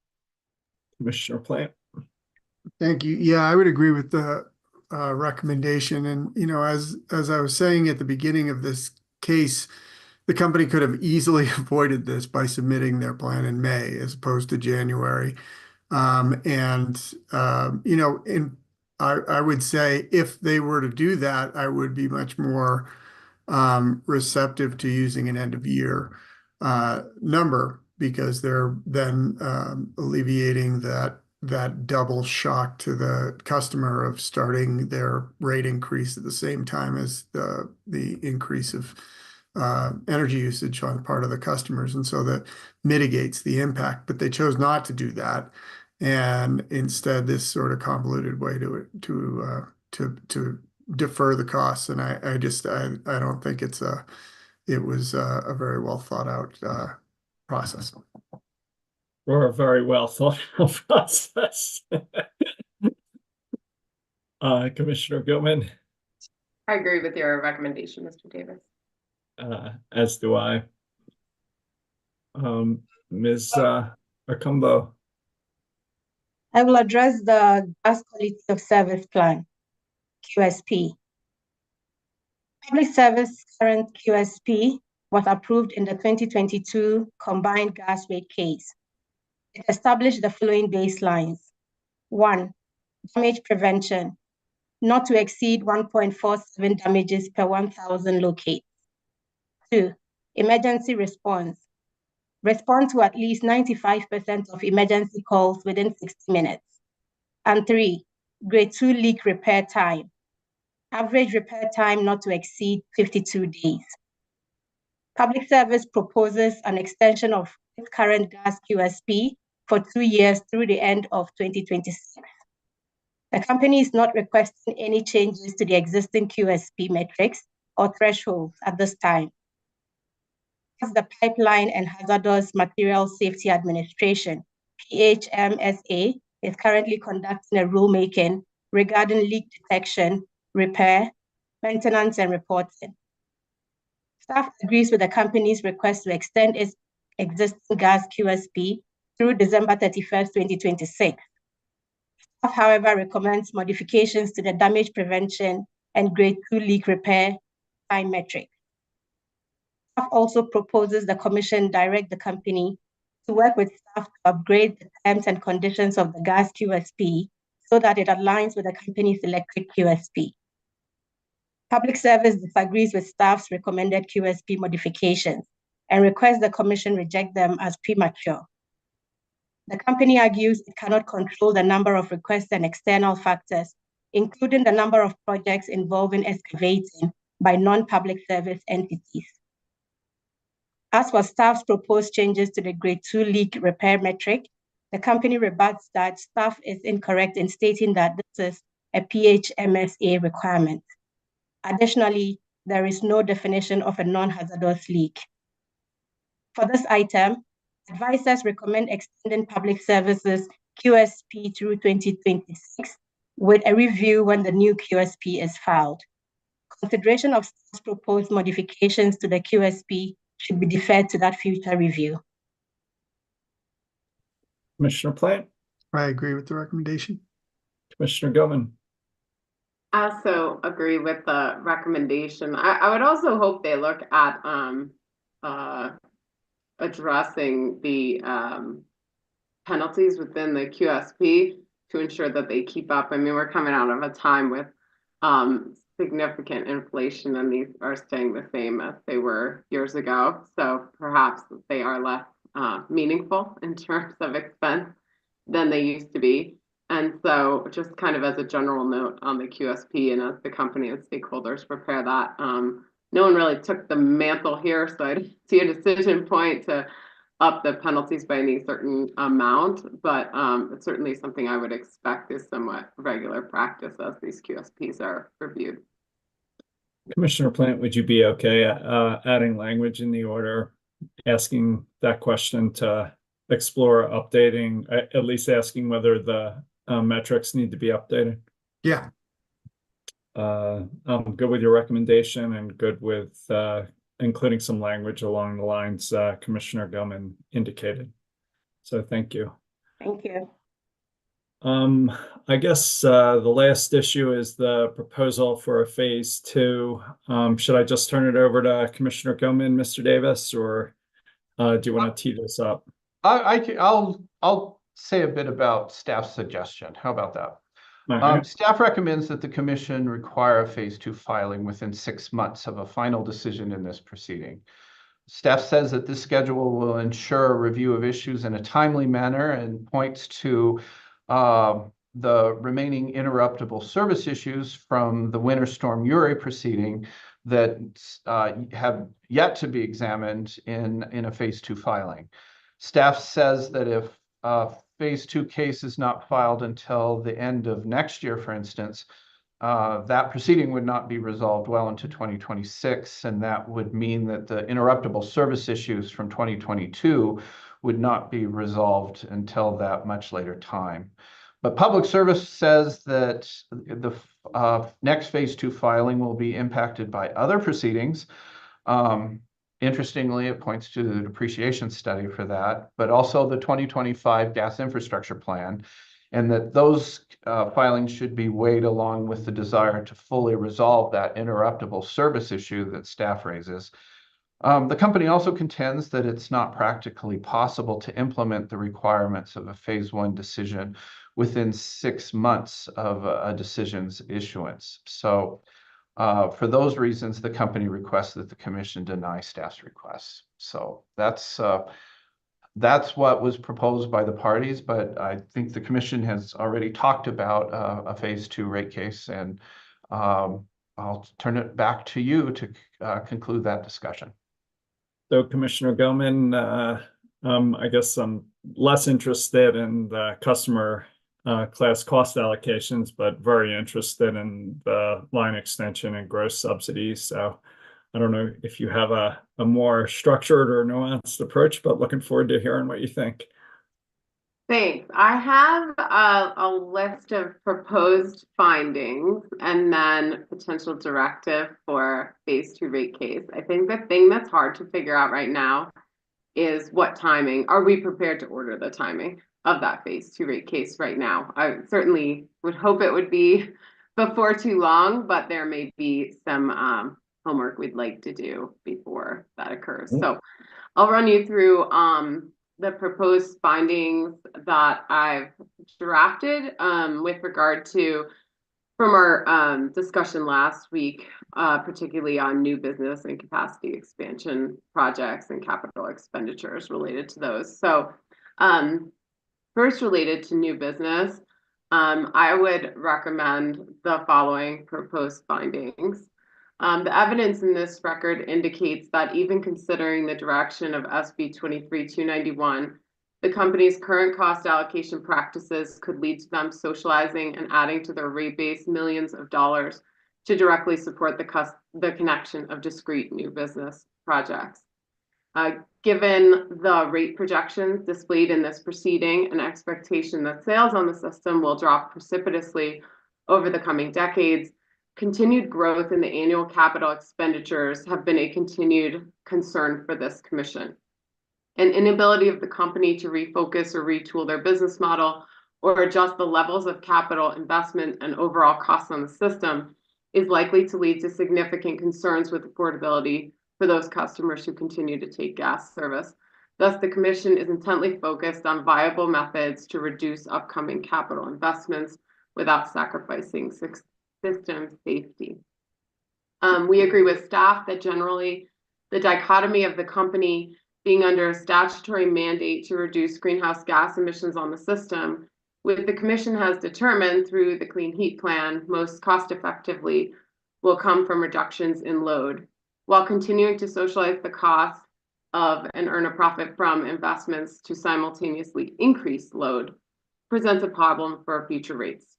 Commissioner Plant. Thank you. Yeah, I would agree with the recommendation. And, you know, as I was saying at the beginning of this case, the company could have easily avoided this by submitting their plan in May as opposed to January. You know, I would say if they were to do that, I would be much more receptive to using an end of year number, because they're then alleviating that double shock to the customer of starting their rate increase at the same time as the increase of energy usage on part of the customers, and so that mitigates the impact. But they chose not to do that, and instead this sort of convoluted way to defer the costs. And I don't think it was a very well thought out process. Or a very well thought out process. Commissioner Gilman. I agree with your recommendation, Mr. Davis. As do I. Ms. Arcumbo. I will address the Gas Quality of Service Plan, QSP. Public Service current QSP was approved in the 2022 combined gas rate case. It established the following baselines. 1. Damage prevention, not to exceed 1.47 damages per 1,000 locates. 2. Emergency response, respond to at least 95% of emergency calls within 60 minutes. And 3. Grade 2 leak repair time, average repair time not to exceed 52 days. Public Service proposes an extension of its current gas QSP for 2 years through the end of 2026. The company is not requesting any changes to the existing QSP metrics or thresholds at this time. As the Pipeline and Hazardous Materials Safety Administration, PHMSA, is currently conducting a rulemaking regarding leak detection, repair, maintenance, and reporting. Staff agrees with the company's request to extend its existing gas QSP through December 31st, 2026. Staff, however, recommends modifications to the damage prevention and grade 2 leak repair time metric. Staff also proposes the Commission direct the company to work with staff to upgrade the terms and conditions of the gas QSP so that it aligns with the company's electric QSP. Public Service disagrees with staff's recommended QSP modifications and requests the Commission reject them as premature. The company argues it cannot control the number of requests and external factors, including the number of projects involving excavating by non-public service entities. As for staff's proposed changes to the grade 2 leak repair metric, the company rebuts that staff is incorrect in stating that this is a PHMSA requirement. Additionally, there is no definition of a non-hazardous leak. For this item, advisors recommend extending Public Services QSP through 2026 with a review when the new QSP is filed. Consideration of staff's proposed modifications to the QSP should be deferred to that future review. Commissioner Plant. I agree with the recommendation. Commissioner Gilman. I also agree with the recommendation. I would also hope they look at addressing the penalties within the QSP to ensure that they keep up. I mean, we're coming out of a time with significant inflation, and these are staying the same as they were years ago. So perhaps they are less meaningful in terms of expense than they used to be. And so just kind of as a general note on the QSP and as the company and stakeholders prepare that, no one really took the mantle here, so I didn't see a decision point to up the penalties by any certain amount, but it's certainly something I would expect is somewhat regular practice as these QSPs are reviewed. Commissioner Plant, would you be okay adding language in the order, asking that question to explore updating, at least asking whether the metrics need to be updated? Yeah. I'm good with your recommendation and good with including some language along the lines Commissioner Gilman indicated. So thank you. Thank you. I guess the last issue is the proposal for a phase 2. Should I just turn it over to Commissioner Gilman, Mr. Davis, or do you want to tee this up? I'll say a bit about staff's suggestion. How about that? Okay. Staff recommends that the Commission require a phase 2 filing within 6 months of a final decision in this proceeding. Staff says that this schedule will ensure a review of issues in a timely manner and points to the remaining interruptible service issues from the Winter Storm Uri proceeding that have yet to be examined in a phase 2 filing. Staff says that if phase 2 case is not filed until the end of next year, for instance, that proceeding would not be resolved well into 2026, and that would mean that the interruptible service issues from 2022 would not be resolved until that much later time. But Public Service says that the next phase 2 filing will be impacted by other proceedings, Interestingly, it points to the depreciation study for that, but also the 2025 gas infrastructure plan, and that those filings should be weighed along with the desire to fully resolve that interruptible service issue that staff raises. The company also contends that it's not practically possible to implement the requirements of a phase 1 decision within 6 months of a decision's issuance. So for those reasons, the company requests that the commission deny staff's requests. So that's what was proposed by the parties, but I think the commission has already talked about a phase 2 rate case, and I'll turn it back to you to conclude that discussion. So Commissioner Gilman, I guess I'm less interested in the customer class cost allocations, but very interested in the line extension and gross subsidies. So I don't know if you have a more structured or nuanced approach, but looking forward to hearing what you think. Thanks. I have a list of proposed findings and then potential directive for phase 2 rate case. I think the thing that's hard to figure out right now is what timing. Are we prepared to order the timing of that phase 2 rate case right now? I certainly would hope it would be before too long, but there may be some homework we'd like to do before that occurs. So I'll run you through the proposed findings that I've drafted with regard to from our discussion last week, particularly on new business and capacity expansion projects and capital expenditures related to those. So first, related to new business, I would recommend the following proposed findings. The evidence in this record indicates that even considering the direction of SB 23-291, the company's current cost allocation practices could lead to them socializing and adding to their rate base millions of dollars to directly support the connection of discrete new business projects. Given the rate projections displayed in this proceeding, an expectation that sales on the system will drop precipitously over the coming decades, continued growth in the annual capital expenditures have been a continued concern for this commission. An inability of the company to refocus or retool their business model or adjust the levels of capital investment and overall costs on the system is likely to lead to significant concerns with affordability for those customers who continue to take gas service. Thus, the commission is intently focused on viable methods to reduce upcoming capital investments without sacrificing system safety. We agree with staff that generally the dichotomy of the company being under a statutory mandate to reduce greenhouse gas emissions on the system, which the commission has determined through the Clean Heat Plan most cost effectively will come from reductions in load, while continuing to socialize the cost of and earn a profit from investments to simultaneously increase load presents a problem for future rates.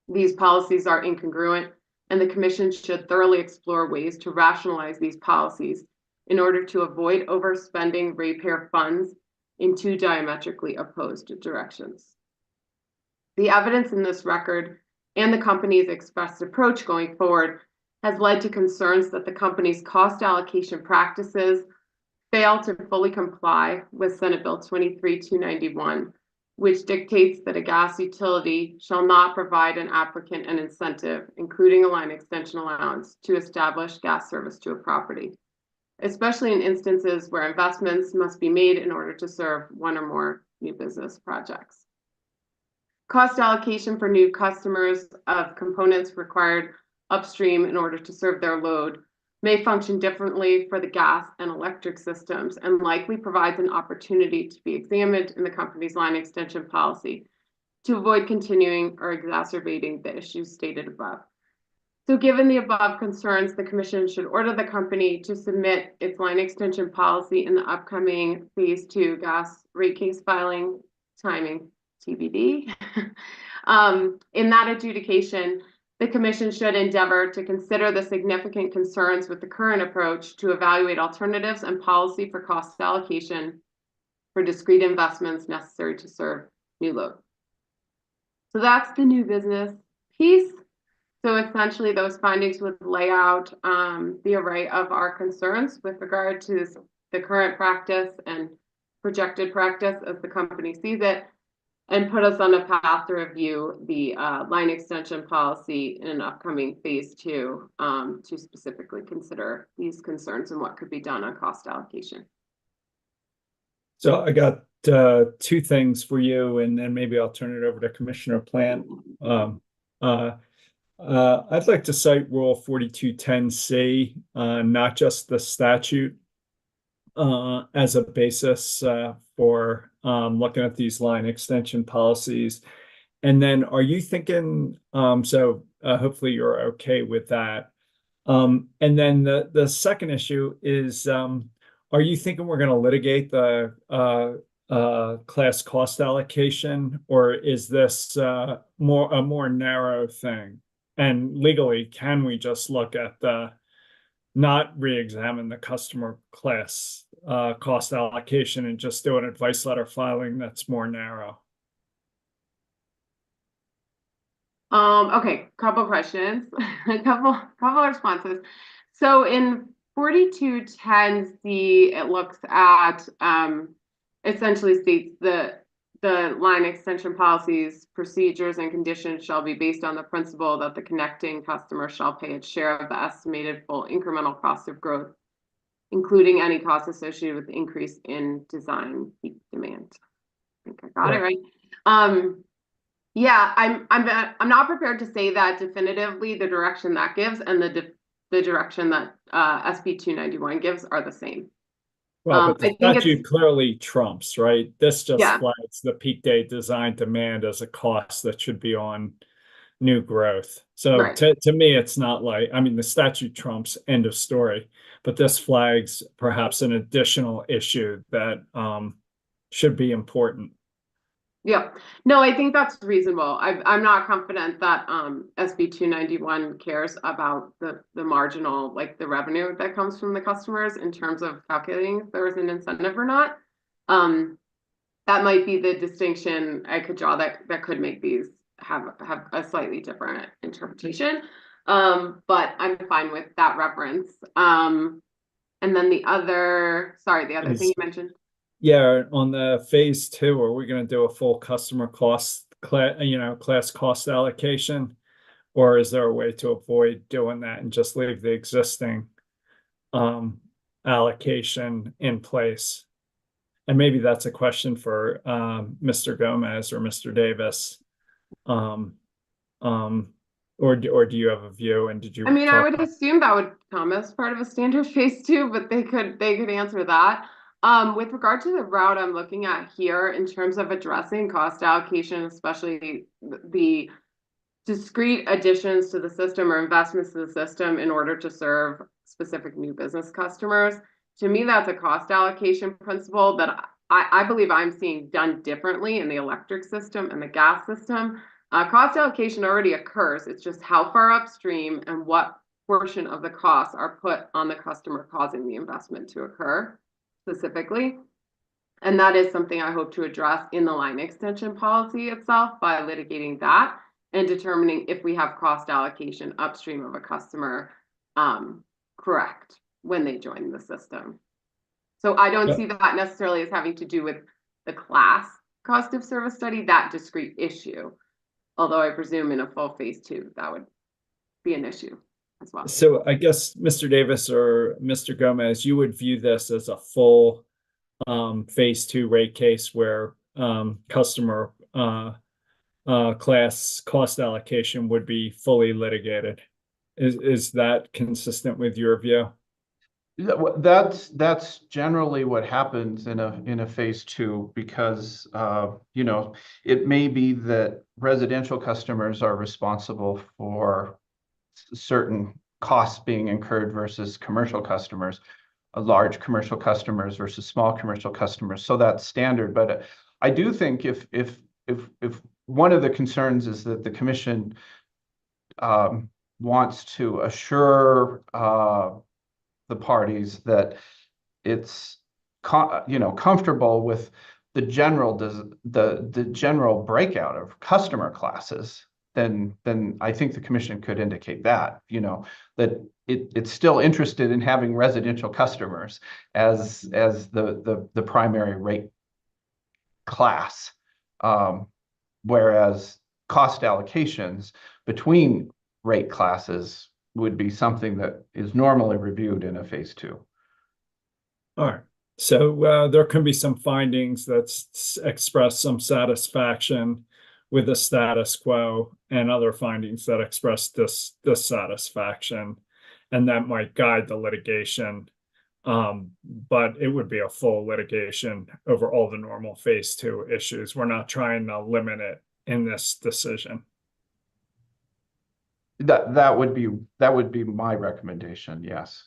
These policies are incongruent, and the commission should thoroughly explore ways to rationalize these policies in order to avoid overspending ratepayer funds in two diametrically opposed directions. The evidence in this record and the company's expressed approach going forward has led to concerns that the company's cost allocation practices fail to fully comply with Senate Bill 23-291, which dictates that a gas utility shall not provide an applicant an incentive, including a line extension allowance, to establish gas service to a property, especially in instances where investments must be made in order to serve one or more new business projects. Cost allocation for new customers of components required upstream in order to serve their load may function differently for the gas and electric systems and likely provides an opportunity to be examined in the company's line extension policy to avoid continuing or exacerbating the issues stated above. So given the above concerns, the commission should order the company to submit its line extension policy in the upcoming phase 2 gas rate case filing, timing TBD. In that adjudication, the commission should endeavor to consider the significant concerns with the current approach to evaluate alternatives and policy for cost allocation for discrete investments necessary to serve new load. So that's the new business piece. So essentially, those findings would lay out the array of our concerns with regard to the current practice and projected practice as the company sees it, and put us on a path to review the line extension policy in an upcoming phase 2 to specifically consider these concerns and what could be done on cost allocation. So I got two things for you, and then maybe I'll turn it over to Commissioner Plant. I'd like to cite Rule 4210C, not just the statute, as a basis for looking at these line extension policies. And then are you thinking, hopefully you're okay with that. And then the second issue is, are you thinking we're going to litigate the class cost allocation, or is this a more narrow thing? And legally, can we just look at not re-examine the customer class cost allocation and just do an advice letter filing that's more narrow? Okay, couple questions, a couple responses. So in 4210C, it looks at essentially states the line extension policies, procedures, and conditions shall be based on the principle that the connecting customer shall pay its share of the estimated full incremental cost of growth, including any costs associated with the increase in design peak demand. I think I got it right. Yeah, I'm not prepared to say that definitively the direction that gives and the direction that SB 291 gives are the same. Well, but the statute clearly trumps, right? This just flags the peak day design demand as a cost that should be on new growth. So to me, it's not like, I mean, the statute trumps, end of story, but this flags perhaps an additional issue that should be important. Yeah, no, I think that's reasonable. I'm not confident that SB 291 cares about the marginal, like the revenue that comes from the customers in terms of calculating if there is an incentive or not. That might be the distinction I could draw that could make these have a slightly different interpretation. But I'm fine with that reference. And then the other thing you mentioned. Yeah, on the phase 2, are we going to do a full customer cost, class cost allocation, or is there a way to avoid doing that and just leave the existing allocation in place? And maybe that's a question for Mr. Gomez or Mr. Davis, or do you have a view? And did you? I mean, I would assume that would come as part of a standard phase 2, but they could answer that. With regard to the route I'm looking at here in terms of addressing cost allocation, especially the discrete additions to the system or investments to the system in order to serve specific new business customers, to me, that's a cost allocation principle that I believe I'm seeing done differently in the electric system and the gas system. Cost allocation already occurs. It's just how far upstream and what portion of the costs are put on the customer causing the investment to occur specifically. And that is something I hope to address in the line extension policy itself by litigating that and determining if we have cost allocation upstream of a customer correct when they join the system. So I don't see that necessarily as having to do with the class cost of service study, that discrete issue. Although I presume in a full phase 2, that would be an issue as well. So I guess Mr. Davis or Mr. Gomez, you would view this as a full phase 2 rate case where customer class cost allocation would be fully litigated. Is that consistent with your view? That's generally what happens in a phase 2, because it may be that residential customers are responsible for certain costs being incurred versus commercial customers, large commercial customers versus small commercial customers. So that's standard. But I do think if one of the concerns is that the commission wants to assure the parties that it's comfortable with the general breakout of customer classes, then I think the commission could indicate that, that it's still interested in having residential customers as the primary rate class. Whereas cost allocations between rate classes would be something that is normally reviewed in a phase 2. All right. So there can be some findings that express some satisfaction with the status quo, and other findings that express dissatisfaction, and that might guide the litigation. But it would be a full litigation over all the normal phase 2 issues. We're not trying to limit it in this decision. That would be my recommendation. Yes.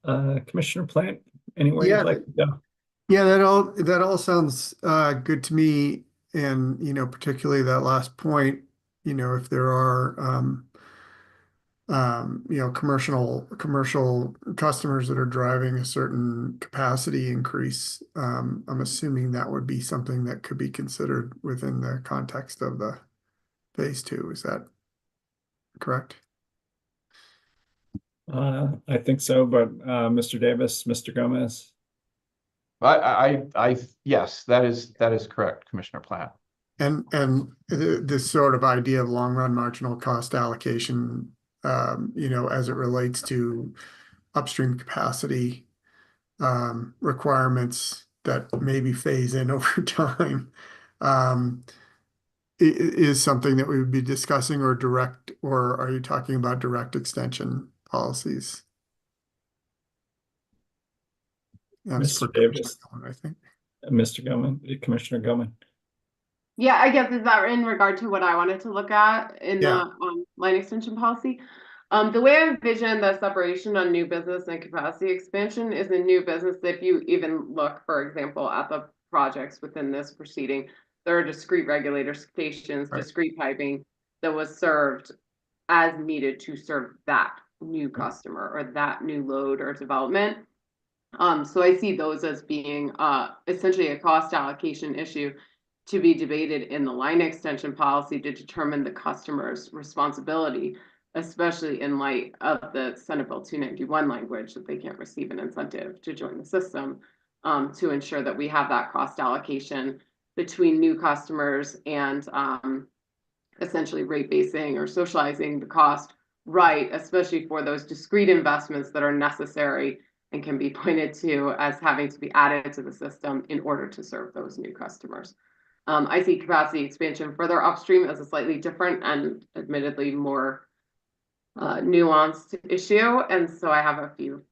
Commissioner Plant, anywhere you'd like to go? Yeah, that all sounds good to me. And, particularly that last point, if there are, commercial customers that are driving a certain capacity increase, I'm assuming that would be something that could be considered within the context of the phase 2. Is that correct? I think so, but Mr. Davis, Mr. Gomez. Yes, that is correct, Commissioner Platt. And this sort of idea of long run marginal cost allocation, as it relates to upstream capacity requirements that maybe phase in over time, is something that we would be discussing, or are you talking about direct extension policies? That's Mr. Davis, I think. Mr. Goman, Commissioner Goman. Yeah, I guess is that in regard to what I wanted to look at in the line extension policy? The way I envision the separation on new business and capacity expansion is in new business. If you even look, for example, at the projects within this proceeding, there are discrete regulator stations, discrete piping that was served as needed to serve that new customer or that new load or development. So I see those as being essentially a cost allocation issue to be debated in the line extension policy to determine the customer's responsibility, especially in light of the Senate Bill 291 language that they can't receive an incentive to join the system, to ensure that we have that cost allocation between new customers and essentially rate basing or socializing the cost right, especially for those discrete investments that are necessary and can be pointed to as having to be added to the system in order to serve those new customers. I see capacity expansion further upstream as a slightly different and admittedly more nuanced issue. And so I have a few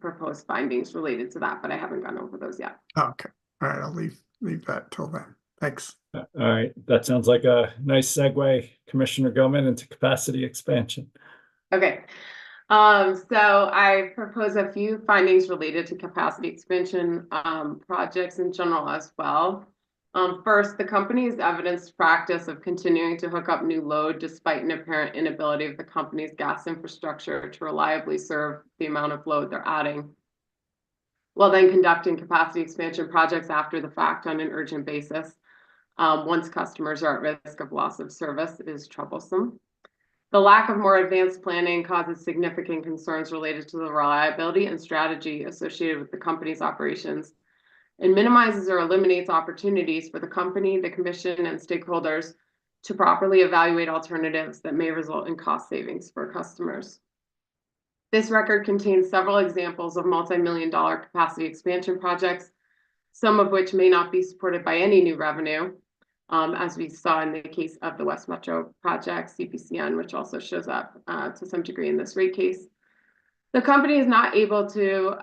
proposed findings related to that, but I haven't gone over those yet. Okay. All right. I'll leave that till then. Thanks. All right. That sounds like a nice segue, Commissioner Goman, into capacity expansion. Okay. So I propose a few findings related to capacity expansion projects in general as well. First, the company's evidenced practice of continuing to hook up new load despite an apparent inability of the company's gas infrastructure to reliably serve the amount of load they're adding, while then conducting capacity expansion projects after the fact on an urgent basis, once customers are at risk of loss of service, is troublesome. The lack of more advanced planning causes significant concerns related to the reliability and strategy associated with the company's operations, and minimizes or eliminates opportunities for the company, the commission, and stakeholders to properly evaluate alternatives that may result in cost savings for customers. This record contains several examples of multi-million-dollar capacity expansion projects, some of which may not be supported by any new revenue, as we saw in the case of the West Metro project, CPCN, which also shows up to some degree in this rate case. The company is not able to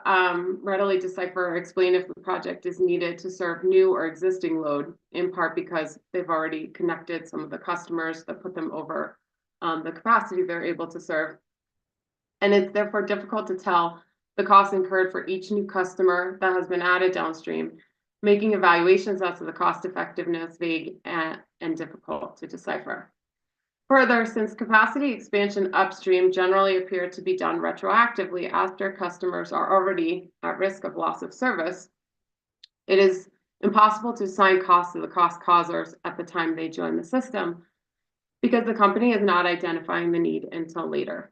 readily decipher or explain if the project is needed to serve new or existing load, in part because they've already connected some of the customers that put them over the capacity they're able to serve. And it's therefore difficult to tell the costs incurred for each new customer that has been added downstream, making evaluations as to the cost effectiveness vague and difficult to decipher. Further, since capacity expansion upstream generally appear to be done retroactively after customers are already at risk of loss of service, it is impossible to assign costs to the cost causers at the time they join the system, because the company is not identifying the need until later.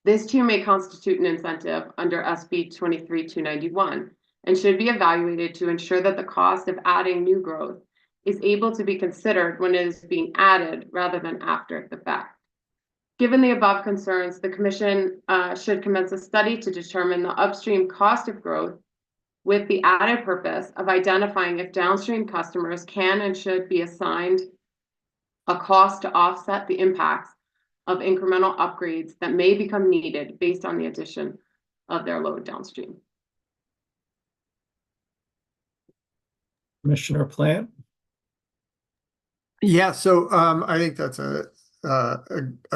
This too may constitute an incentive under SB 23291 and should be evaluated to ensure that the cost of adding new growth is able to be considered when it is being added rather than after the fact. Given the above concerns, the Commission should commence a study to determine the upstream cost of growth with the added purpose of identifying if downstream customers can and should be assigned a cost to offset the impacts of incremental upgrades that may become needed based on the addition of their load downstream. Commissioner Plant? Yeah, so I think that's a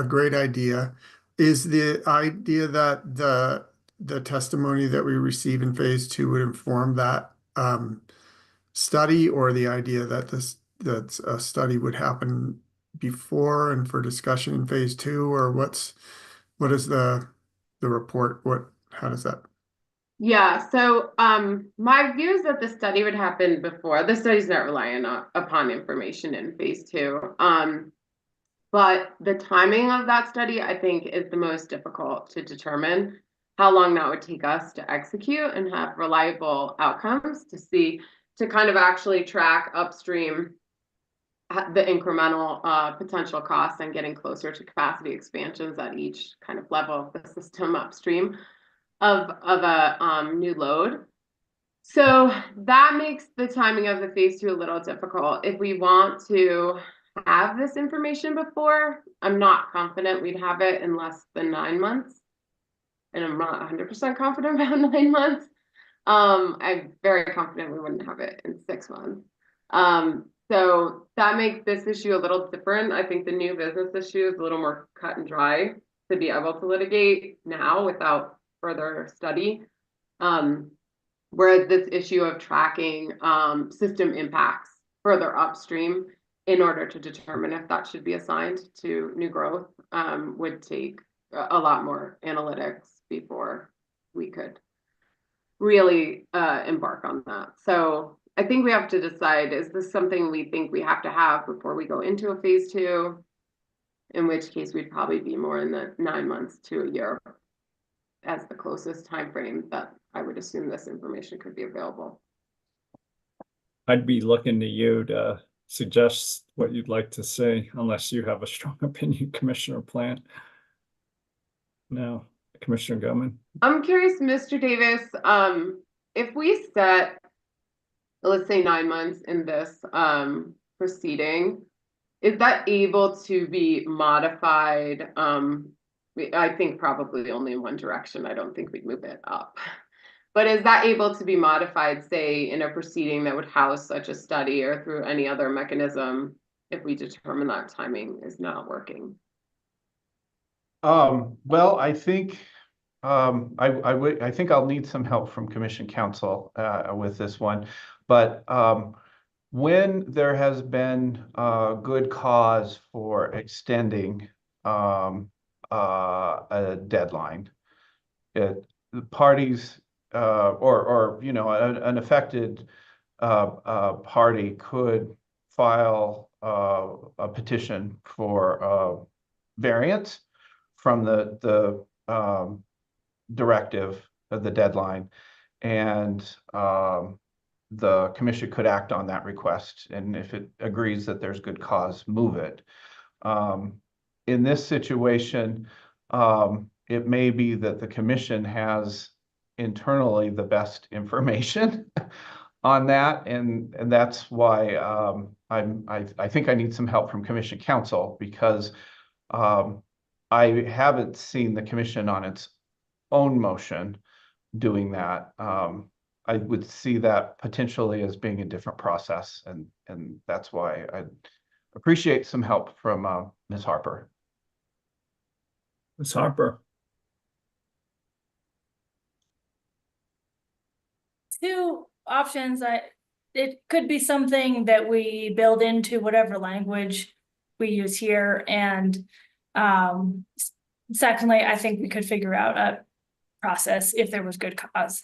great idea. Is the idea that the testimony that we receive in phase 2 would inform that study, or the idea that that a study would happen before and for discussion in phase 2, or what is the report? How does that? Yeah, so my view is that the study would happen before. The study's not relying upon information in phase 2. But the timing of that study, I think, is the most difficult to determine. How long that would take us to execute and have reliable outcomes to kind of actually track upstream the incremental potential costs and getting closer to capacity expansions at each kind of level of the system upstream of a new load. So that makes the timing of the phase 2 a little difficult. If we want to have this information before, I'm not confident we'd have it in less than 9 months. And I'm not 100% confident about 9 months. I'm very confident we wouldn't have it in 6 months. So that makes this issue a little different. I think the new business issue is a little more cut and dry to be able to litigate now without further study. Whereas this issue of tracking system impacts further upstream in order to determine if that should be assigned to new growth would take a lot more analytics before we could really embark on that. So I think we have to decide, is this something we think we have to have before we go into a phase 2? In which case we'd probably be more in the 9 months to a year as the closest time frame that I would assume this information could be available. I'd be looking to you to suggest what you'd like to say, unless you have a strong opinion, Commissioner Plant. No, Commissioner Gilman. I'm curious, Mr. Davis, if we set, let's say 9 months in this proceeding, is that able to be modified? I think probably only in one direction. I don't think we'd move it up. But is that able to be modified, say, in a proceeding that would house such a study or through any other mechanism if we determine that timing is not working? Well, I think I think I'll need some help from Commission Counsel with this one. But when there has been good cause for extending a deadline, the parties or you know, an affected party could file a petition for variance from the directive of the deadline, and the commission could act on that request, and if it agrees that there's good cause, move it. In this situation, it may be that the commission has internally the best information on that, and that's why I think I need some help from Commission Counsel, because I haven't seen the commission on its own motion doing that. I would see that potentially as being a different process, and that's why I appreciate some help from Ms. Harper. Ms. Harper. Two options. It could be something that we build into whatever language we use here, and secondly, I think we could figure out a process if there was good cause.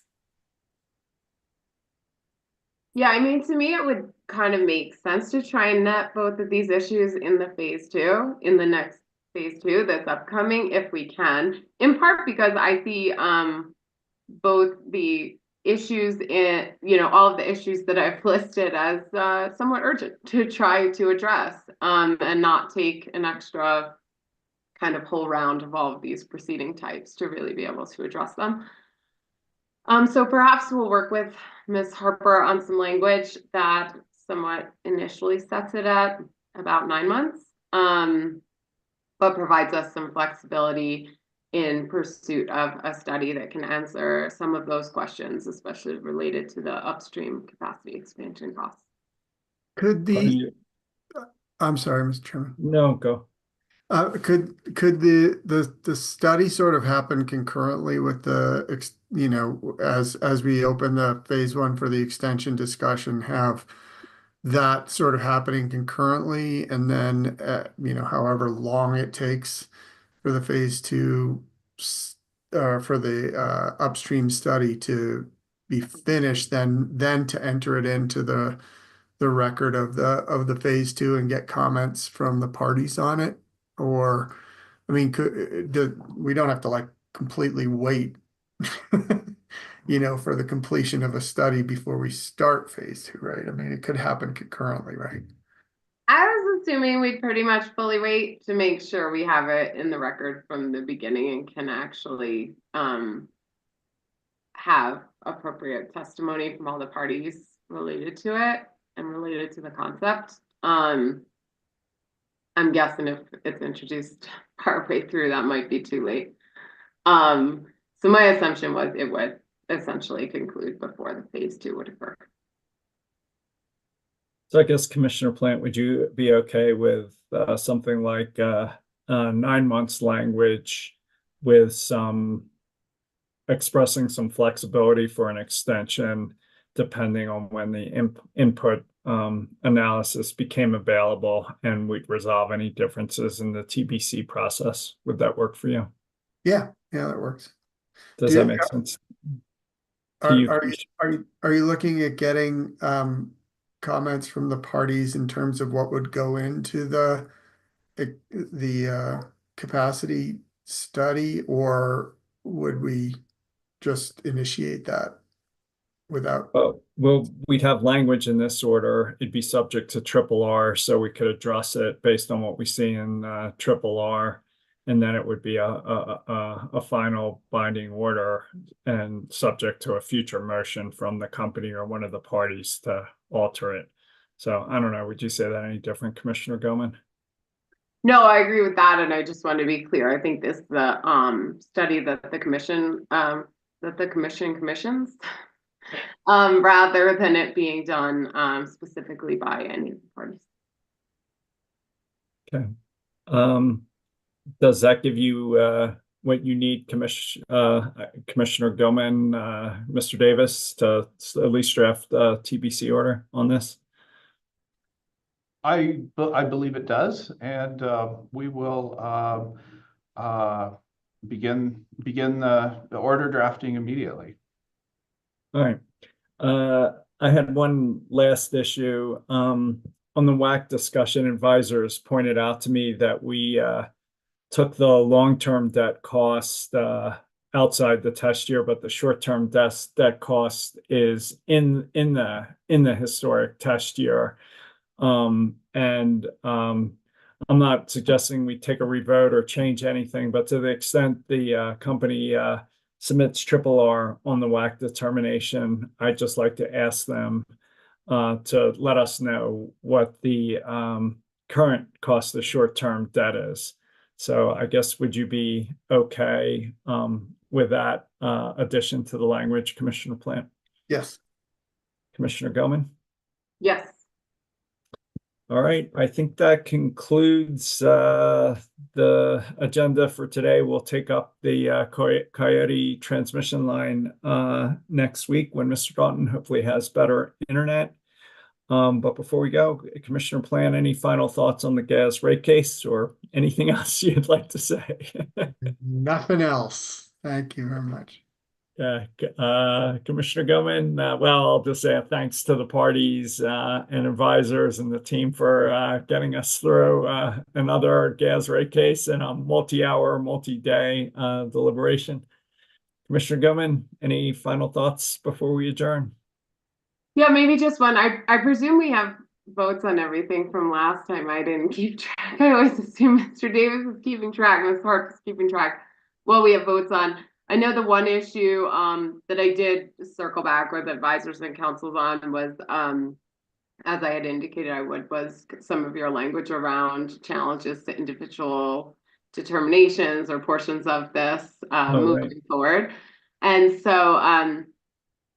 Yeah, I mean, to me, it would kind of make sense to try and net both of these issues in the phase two, in the next phase two that's upcoming, if we can. In part because I see both the issues in, all of the issues that I've listed as somewhat urgent to try to address, and not take an extra kind of whole round of all of these proceeding types to really be able to address them. So perhaps we'll work with Ms. Harper on some language that somewhat initially sets it at about 9 months, but provides us some flexibility in pursuit of a study that can answer some of those questions, especially related to the upstream capacity expansion costs. I'm sorry, Mr. Chairman. No, go. Could the study sort of happen concurrently with the, as we open the phase one for the extension discussion, have that sort of happening concurrently, and then, however long it takes for the phase two, for the upstream study to be finished, then to enter it into the record of the phase two and get comments from the parties on it? Or, I mean, we don't have to like completely wait, for the completion of a study before we start phase two, right? I mean, it could happen concurrently, right? I was assuming we'd pretty much fully wait to make sure we have it in the record from the beginning and can actually have appropriate testimony from all the parties related to it and related to the concept. I'm guessing if it's introduced partway through, that might be too late. So my assumption was it would essentially conclude before the phase two would occur. So I guess Commissioner Plant, would you be okay with something like 9 months language with some expressing some flexibility for an extension depending on when the input analysis became available, and we'd resolve any differences in the TBC process? Would that work for you? Yeah, that works. Does that make sense? Are you looking at getting comments from the parties in terms of what would go into the capacity study, or would we just initiate that without? Well, we'd have language in this order. It'd be subject to RRR, so we could address it based on what we see in RRR, and then it would be a final binding order and subject to a future motion from the company or one of the parties to alter it. So I don't know, would you say that any different, Commissioner Goman? No, I agree with that, and I just want to be clear. I think this the study that the commission commissions, rather than it being done specifically by any of the parties. Okay. Does that give you what you need, Commissioner Goman, Mr. Davis, to at least draft a TBC order on this? I believe it does, and we will begin the order drafting immediately. All right. I had one last issue. On the WAC discussion, advisors pointed out to me that we took the long-term debt cost outside the test year, but the short-term debt cost is in the historic test year. I'm not suggesting we take a revote or change anything, but to the extent the company submits RRR on the WAC determination, I'd just like to ask them to let us know what the current cost of short-term debt is. So I guess, would you be okay with that addition to the language, Commissioner Plant? Yes. Commissioner Goman? Yes. All right, I think that concludes the agenda for today. We'll take up the Coyote transmission line next week when Mr. Dalton hopefully has better internet. But before we go, Commissioner Plant, any final thoughts on the gas rate case or anything else you'd like to say? Nothing else. Thank you very much. Commissioner Gilman, well, I'll just say thanks to the parties and advisors and the team for getting us through another gas rate case and a multi-hour, multi-day deliberation. Commissioner Gilman, any final thoughts before we adjourn? Yeah, maybe just one. I presume we have votes on everything from last time. I didn't keep track. I always assume Mr. Davis is keeping track, Ms. Harp is keeping track. Well, we have votes on. I know the one issue that I did circle back with advisors and councils on was as I had indicated I would, was some of your language around challenges to individual determinations or portions of this moving forward. And so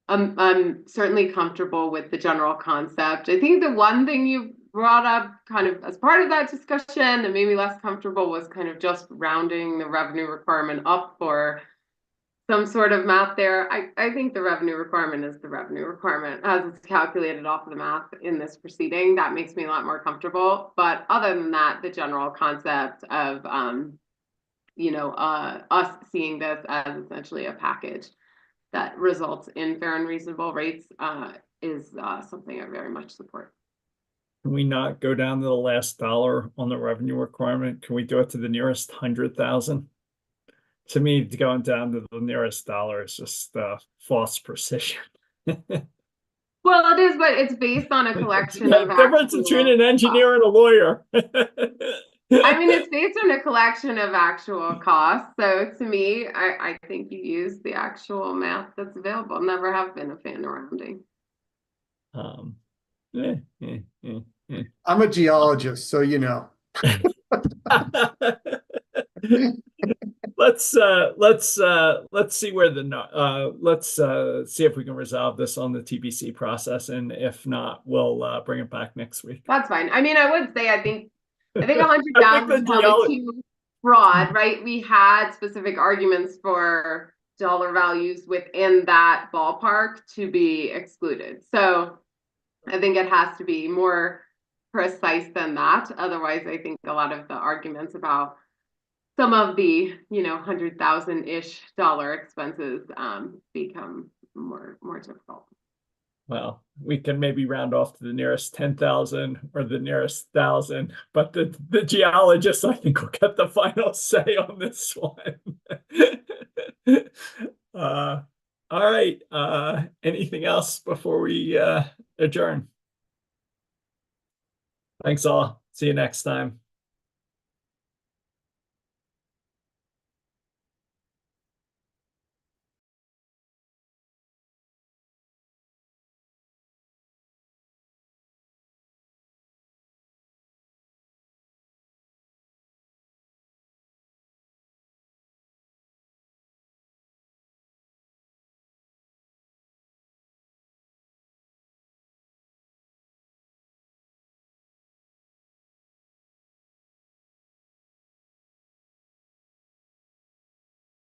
I'm certainly comfortable with the general concept. I think the one thing you brought up kind of as part of that discussion that made me less comfortable was kind of just rounding the revenue requirement up for some sort of math there. I think the revenue requirement is the revenue requirement as it's calculated off of the math in this proceeding. That makes me a lot more comfortable. But other than that, the general concept of us seeing this as essentially a package that results in fair and reasonable rates is something I very much support. Can we not go down to the last dollar on the revenue requirement? Can we do it to the nearest 100,000? To me, going down to the nearest dollar is just false precision. Well, it is, but it's based on a collection of difference between an engineer and a lawyer. I mean, it's based on a collection of actual costs. So to me, I think you use the actual math that's available. Never have been a fan of rounding. I'm a geologist, so you know. Let's see where let's see if we can resolve this on the TBC process, and if not, we'll bring it back next week. That's fine. I mean, I would say I think 100,000 is probably too broad, right? We had specific arguments for dollar values within that ballpark to be excluded. So I think it has to be more precise than that. Otherwise, I think a lot of the arguments about some of the, 100,000-ish dollar expenses become more difficult. Well, we can maybe round off to the nearest 10,000 or the nearest 1,000, but the geologists, I think, will get the final say on this one. All right. Anything else before we adjourn? Thanks all. See you next time.